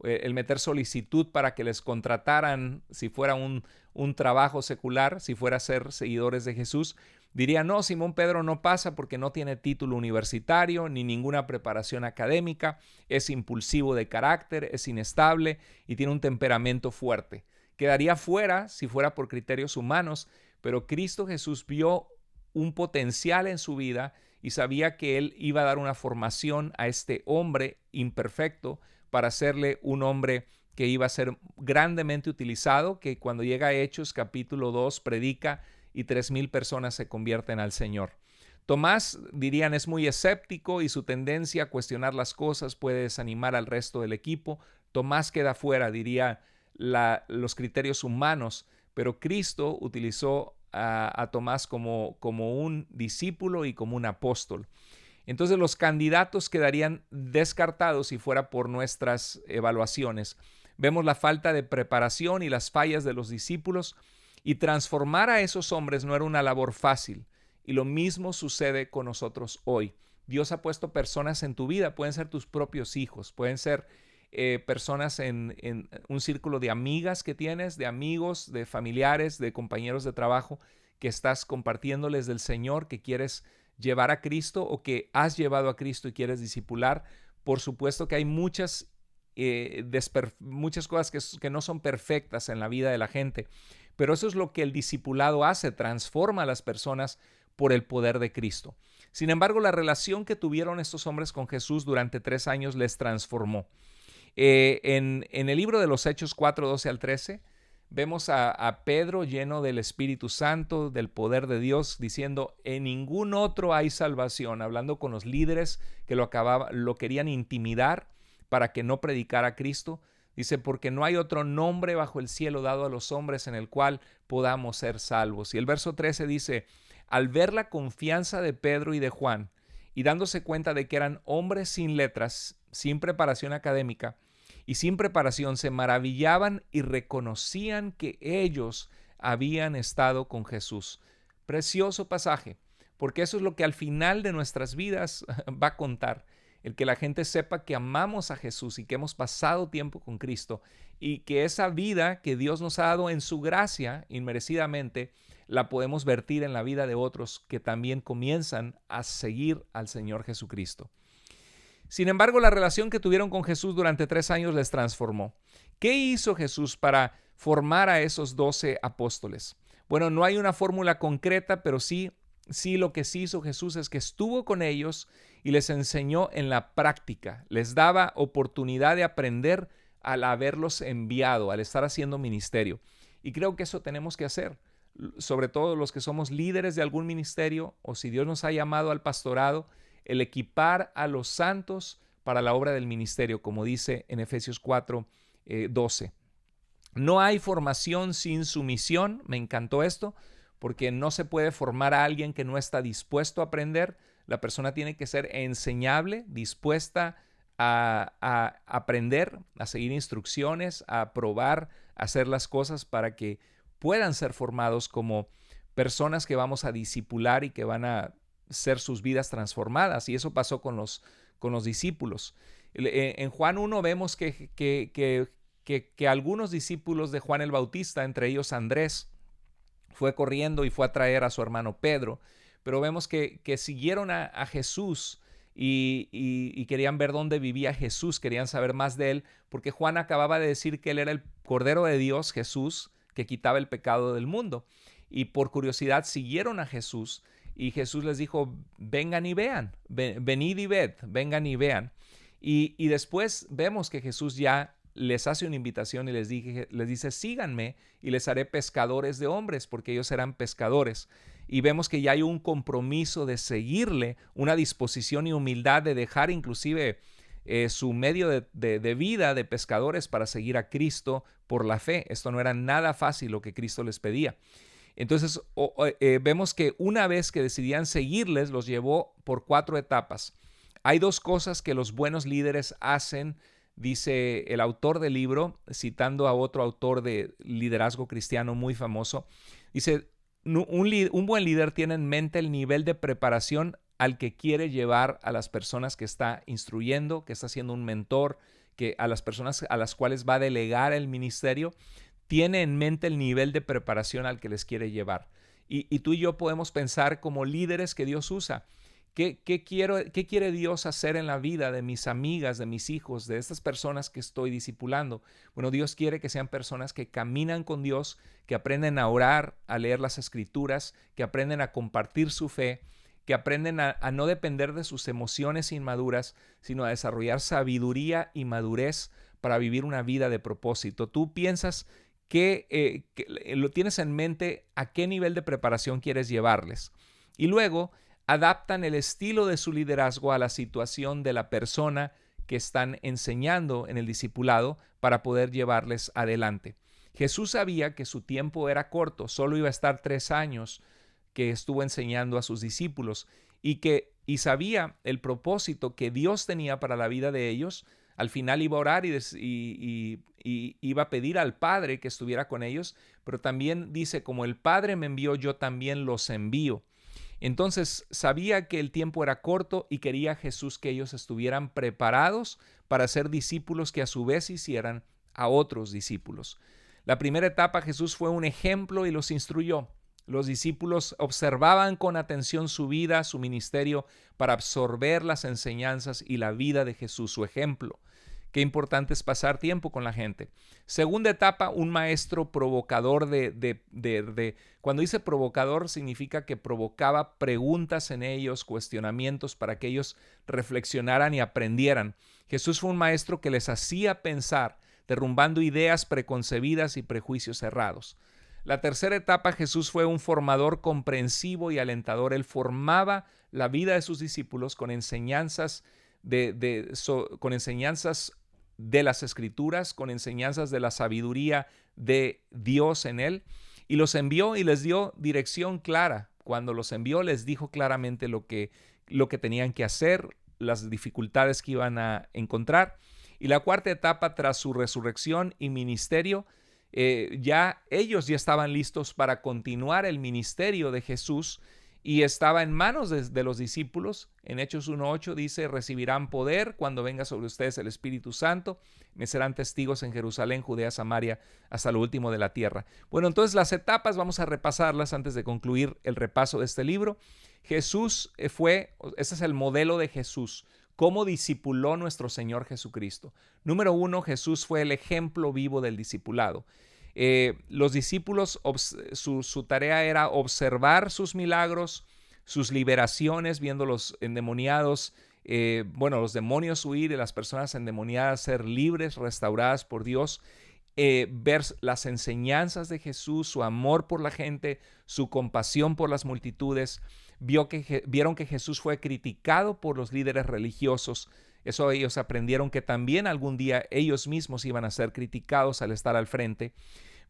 el meter solicitud para que les contrataran si fuera un trabajo secular, si fuera a ser seguidores de Jesús, diría, no, Simón Pedro no pasa porque no tiene título universitario ni ninguna preparación académica, es impulsivo de carácter, es inestable y tiene un temperamento fuerte. Quedaría fuera si fuera por criterios humanos, pero Cristo Jesús vio un potencial en su vida y sabía que Él iba a dar una formación a este hombre imperfecto para hacerle un hombre que iba a ser grandemente utilizado, que cuando llega a Hechos capítulo 2 predica y 3,000 personas se convierten al Señor. Tomás, dirían, es muy escéptico y su tendencia a cuestionar las cosas puede desanimar al resto del equipo. Tomás queda fuera, diría, los criterios humanos, pero Cristo utilizó a Tomás como un discípulo y como un apóstol. Entonces los candidatos quedarían descartados si fuera por nuestras evaluaciones. Vemos la falta de preparación y las fallas de los discípulos, y transformar a esos hombres no era una labor fácil. Y lo mismo sucede con nosotros hoy. Dios ha puesto personas en tu vida, pueden ser tus propios hijos, pueden ser personas en un círculo de amigas que tienes, de amigos, de familiares, de compañeros de trabajo que estás compartiéndoles del Señor, que quieres llevar a Cristo o que has llevado a Cristo y quieres discipular. Por supuesto que hay muchas cosas que no son perfectas en la vida de la gente, pero eso es lo que el discipulado hace, transforma a las personas por el poder de Cristo. Sin embargo, la relación que tuvieron estos hombres con Jesús durante 3 años les transformó. En el libro de los Hechos 4, 12 al 13, vemos a Pedro lleno del Espíritu Santo, del poder de Dios, diciendo: en ningún otro hay salvación, hablando con los líderes que lo querían intimidar para que no predicara a Cristo. Dice: porque no hay otro nombre bajo el cielo dado a los hombres en el cual podamos ser salvos. Y el verso 13 dice: al ver la confianza de Pedro y de Juan, y dándose cuenta de que eran hombres sin letras, sin preparación académica y sin preparación, se maravillaban y reconocían que ellos habían estado con Jesús. Precioso pasaje, porque eso es lo que al final de nuestras vidas va a contar. El que la gente sepa que amamos a Jesús y que hemos pasado tiempo con Cristo, y que esa vida que Dios nos ha dado en su gracia inmerecidamente la podemos vertir en la vida de otros que también comienzan a seguir al Señor Jesucristo. Sin embargo, la relación que tuvieron con Jesús durante 3 años les transformó. ¿Qué hizo Jesús para formar a esos 12 apóstoles? Bueno, no hay una fórmula concreta, pero sí lo que sí hizo Jesús es que estuvo con ellos y les enseñó en la práctica. Les daba oportunidad de aprender al haberlos enviado, al estar haciendo ministerio. Y creo que eso tenemos que hacer, sobre todo los que somos líderes de algún ministerio, o si Dios nos ha llamado al pastorado, el equipar a los santos para la obra del ministerio, como dice en Efesios 4, 12. No hay formación sin sumisión. Me encantó esto, porque no se puede formar a alguien que no está dispuesto a aprender. La persona tiene que ser enseñable, dispuesta a aprender, a seguir instrucciones, a probar, a hacer las cosas para que puedan ser formados como personas que vamos a discipular y que van a ser sus vidas transformadas. Y eso pasó con los discípulos. En Juan 1 vemos que algunos discípulos de Juan el Bautista, entre ellos Andrés, fue corriendo y fue a traer a su hermano Pedro, pero vemos que siguieron a Jesús y querían ver dónde vivía Jesús, querían saber más de él, porque Juan acababa de decir que él era el Cordero de Dios, Jesús, que quitaba el pecado del mundo. Y por curiosidad siguieron a Jesús, y Jesús les dijo: vengan y vean, venid y ved, vengan y vean. Y después vemos que Jesús ya les hace una invitación y les dice: síganme y les haré pescadores de hombres, porque ellos eran pescadores. Y vemos que ya hay un compromiso de seguirle, una disposición y humildad de dejar inclusive su medio de vida de pescadores para seguir a Cristo por la fe. Esto no era nada fácil lo que Cristo les pedía. Entonces vemos que una vez que decidían seguirles, los llevó por 4 etapas. Hay 2 cosas que los buenos líderes hacen, dice el autor del libro, citando a otro autor de liderazgo cristiano muy famoso. Dice: un buen líder tiene en mente el nivel de preparación al que quiere llevar a las personas que está instruyendo, que está siendo un mentor, que a las personas a las cuales va a delegar el ministerio. Tiene en mente el nivel de preparación al que les quiere llevar. Y tú y yo podemos pensar como líderes que Dios usa. ¿Qué quiere Dios hacer en la vida de mis amigas, de mis hijos, de estas personas que estoy discipulando? Bueno, Dios quiere que sean personas que caminan con Dios, que aprenden a orar, a leer las Escrituras, que aprenden a compartir su fe, que aprenden a no depender de sus emociones inmaduras, sino a desarrollar sabiduría y madurez para vivir una vida de propósito? ¿Tú piensas que lo tienes en mente a qué nivel de preparación quieres llevarles? Y luego adaptan el estilo de su liderazgo a la situación de la persona que están enseñando en el discipulado para poder llevarles adelante. Jesús sabía que su tiempo era corto, solo iba a estar 3 años que estuvo enseñando a sus discípulos y sabía el propósito que Dios tenía para la vida de ellos. Al final iba a orar y iba a pedir al Padre que estuviera con ellos, pero también dice, como el Padre me envió, yo también los envío. Entonces sabía que el tiempo era corto y quería Jesús que ellos estuvieran preparados para ser discípulos que a su vez hicieran a otros discípulos. La primera etapa, Jesús fue un ejemplo y los instruyó. Los discípulos observaban con atención su vida, su ministerio, para absorber las enseñanzas y la vida de Jesús, su ejemplo. Qué importante es pasar tiempo con la gente. Segunda etapa, un maestro provocador cuando dice provocador, significa que provocaba preguntas en ellos, cuestionamientos para que ellos reflexionaran y aprendieran. Jesús fue un maestro que les hacía pensar, derrumbando ideas preconcebidas y prejuicios errados. La tercera etapa, Jesús fue un formador comprensivo y alentador. Él formaba la vida de sus discípulos con enseñanzas con enseñanzas de las Escrituras, con enseñanzas de la sabiduría de Dios en él, y los envió y les dio dirección clara. Cuando los envió les dijo claramente lo que tenían que hacer, las dificultades que iban a encontrar. Y la cuarta etapa, tras su resurrección y ministerio, ellos ya estaban listos para continuar el ministerio de Jesús y estaba en manos de los discípulos. En Hechos 1:8 dice, recibirán poder cuando venga sobre ustedes el Espíritu Santo, me serán testigos en Jerusalén, Judea, Samaria, hasta lo último de la tierra. Bueno, entonces las etapas vamos a repasarlas antes de concluir el repaso de este libro. Jesús ese es el modelo de Jesús, cómo discipuló nuestro Señor Jesucristo. Número 1, Jesús fue el ejemplo vivo del discipulado. Los discípulos, su tarea era observar sus milagros, sus liberaciones, viendo los endemoniados, los demonios huir y las personas endemoniadas ser libres, restauradas por Dios, ver las enseñanzas de Jesús, su amor por la gente, su compasión por las multitudes. Vieron que Jesús fue criticado por los líderes religiosos. Eso ellos aprendieron que también algún día ellos mismos iban a ser criticados al estar al frente.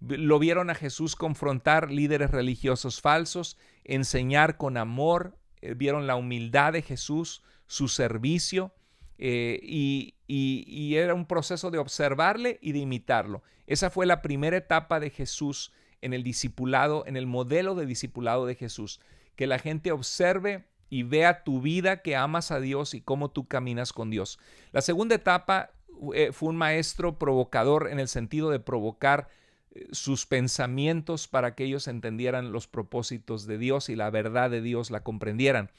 Lo vieron a Jesús confrontar líderes religiosos falsos, enseñar con amor, vieron la humildad de Jesús, su servicio, y era un proceso de observarle y de imitarlo. Esa fue la primera etapa de Jesús en el discipulado, en el modelo de discipulado de Jesús, que la gente observe y vea tu vida, que amas a Dios y cómo tú caminas con Dios. La segunda etapa fue un maestro provocador en el sentido de provocar sus pensamientos para que ellos entendieran los propósitos de Dios y la verdad de Dios la comprendieran.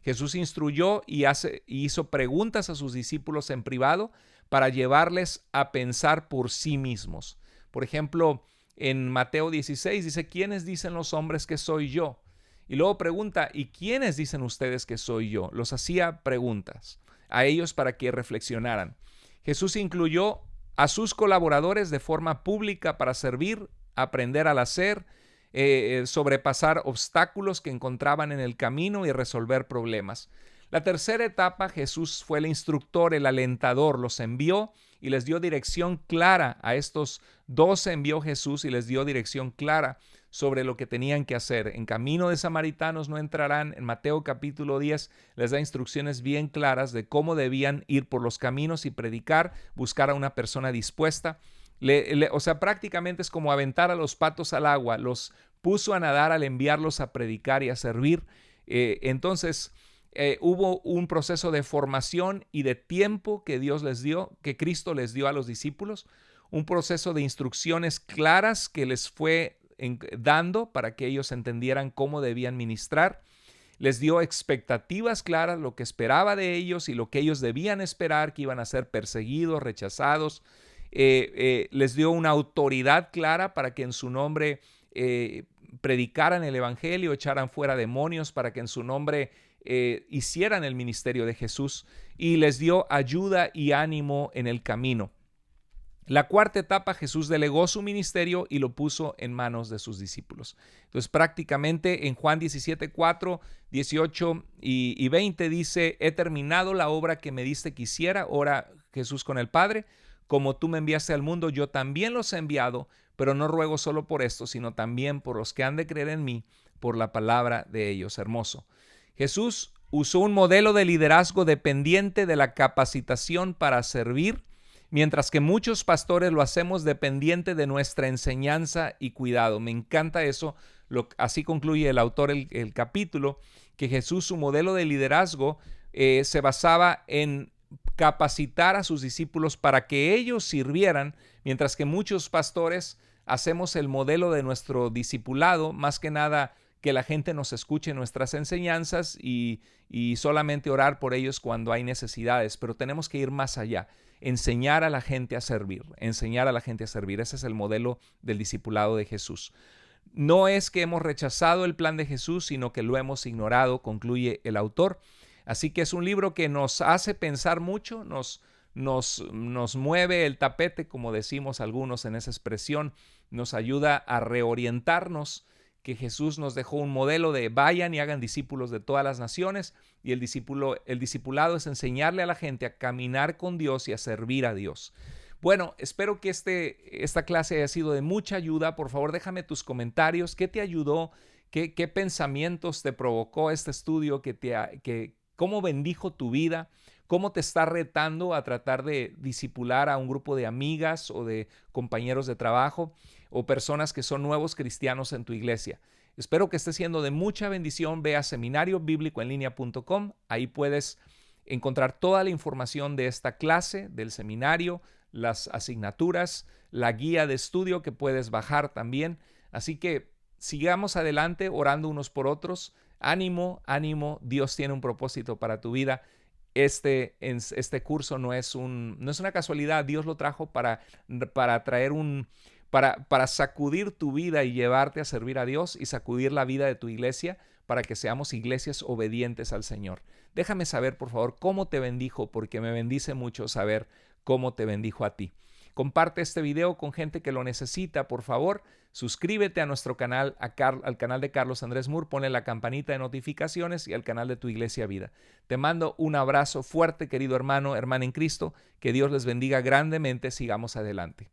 Jesús instruyó y hizo preguntas a sus discípulos en privado para llevarles a pensar por sí mismos. Por ejemplo, en Mateo 16 dice, ¿quiénes dicen los hombres que soy yo? Y luego pregunta, ¿y quiénes dicen ustedes que soy yo? Los hacía preguntas a ellos para que reflexionaran. Jesús incluyó a sus colaboradores de forma pública para servir, aprender al hacer, sobrepasar obstáculos que encontraban en el camino y resolver problemas. La tercera etapa, Jesús fue el instructor, el alentador, los envió y les dio dirección clara. A estos 12 envió Jesús y les dio dirección clara sobre lo que tenían que hacer. En camino de samaritanos no entrarán. En Mateo capítulo 10 les da instrucciones bien claras de cómo debían ir por los caminos y predicar, buscar a una persona dispuesta. Prácticamente es como aventar a los patos al agua. Los puso a nadar al enviarlos a predicar y a servir. Entonces hubo un proceso de formación y de tiempo que Dios les dio, que Cristo les dio a los discípulos. Un proceso de instrucciones claras que les fue dando para que ellos entendieran cómo debían ministrar. Les dio expectativas claras, lo que esperaba de ellos y lo que ellos debían esperar, que iban a ser perseguidos, rechazados. Les dio una autoridad clara para que en su nombre predicaran el evangelio, echaran fuera demonios, para que en su nombre hicieran el ministerio de Jesús, y les dio ayuda y ánimo en el camino. La cuarta etapa, Jesús delegó su ministerio y lo puso en manos de sus discípulos. Entonces, prácticamente en Juan 17, 4, 18 y 20 dice: he terminado la obra que me diste que hiciera. Ora Jesús con el Padre: como tú me enviaste al mundo, yo también los he enviado, pero no ruego solo por esto, sino también por los que han de creer en mí, por la palabra de ellos. Hermoso. Jesús usó un modelo de liderazgo dependiente de la capacitación para servir, mientras que muchos pastores lo hacemos dependiente de nuestra enseñanza y cuidado. Me encanta eso. Así concluye el autor el capítulo, que Jesús, su modelo de liderazgo, se basaba en capacitar a sus discípulos para que ellos sirvieran, mientras que muchos pastores hacemos el modelo de nuestro discipulado, más que nada que la gente nos escuche nuestras enseñanzas y solamente orar por ellos cuando hay necesidades, pero tenemos que ir más allá, enseñar a la gente a servir, enseñar a la gente a servir. Ese es el modelo del discipulado de Jesús. No es que hemos rechazado el plan de Jesús, sino que lo hemos ignorado, concluye el autor. Así que es un libro que nos hace pensar mucho, nos mueve el tapete, como decimos algunos en esa expresión, nos ayuda a reorientarnos, que Jesús nos dejó un modelo de vayan y hagan discípulos de todas las naciones, y el discipulado es enseñarle a la gente a caminar con Dios y a servir a Dios. Bueno, espero que esta clase haya sido de mucha ayuda. Por favor, déjame tus comentarios. ¿Qué te ayudó? ¿Qué pensamientos te provocó este estudio? ¿Cómo bendijo tu vida? ¿Cómo te está retando a tratar de discipular a un grupo de amigas o de compañeros de trabajo o personas que son nuevos cristianos en tu iglesia? Espero que esté siendo de mucha bendición. Ve a seminariobiblicoenlinea.com. Ahí puedes encontrar toda la información de esta clase, del seminario, las asignaturas, la guía de estudio que puedes bajar también. Así que sigamos adelante orando unos por otros. Ánimo, ánimo. Dios tiene un propósito para tu vida. Este curso no es una casualidad. Dios lo trajo para sacudir tu vida y llevarte a servir a Dios y sacudir la vida de tu iglesia para que seamos iglesias obedientes al Señor. Déjame saber, por favor, cómo te bendijo, porque me bendice mucho saber cómo te bendijo a ti. Comparte este video con gente que lo necesita, por favor. Suscríbete a nuestro canal, al canal de Carlos Andrés Moore, ponle la campanita de notificaciones y al canal de Tu Iglesia Vida. Te mando un abrazo fuerte, querido hermano, hermana en Cristo. Que Dios les bendiga grandemente. Sigamos adelante.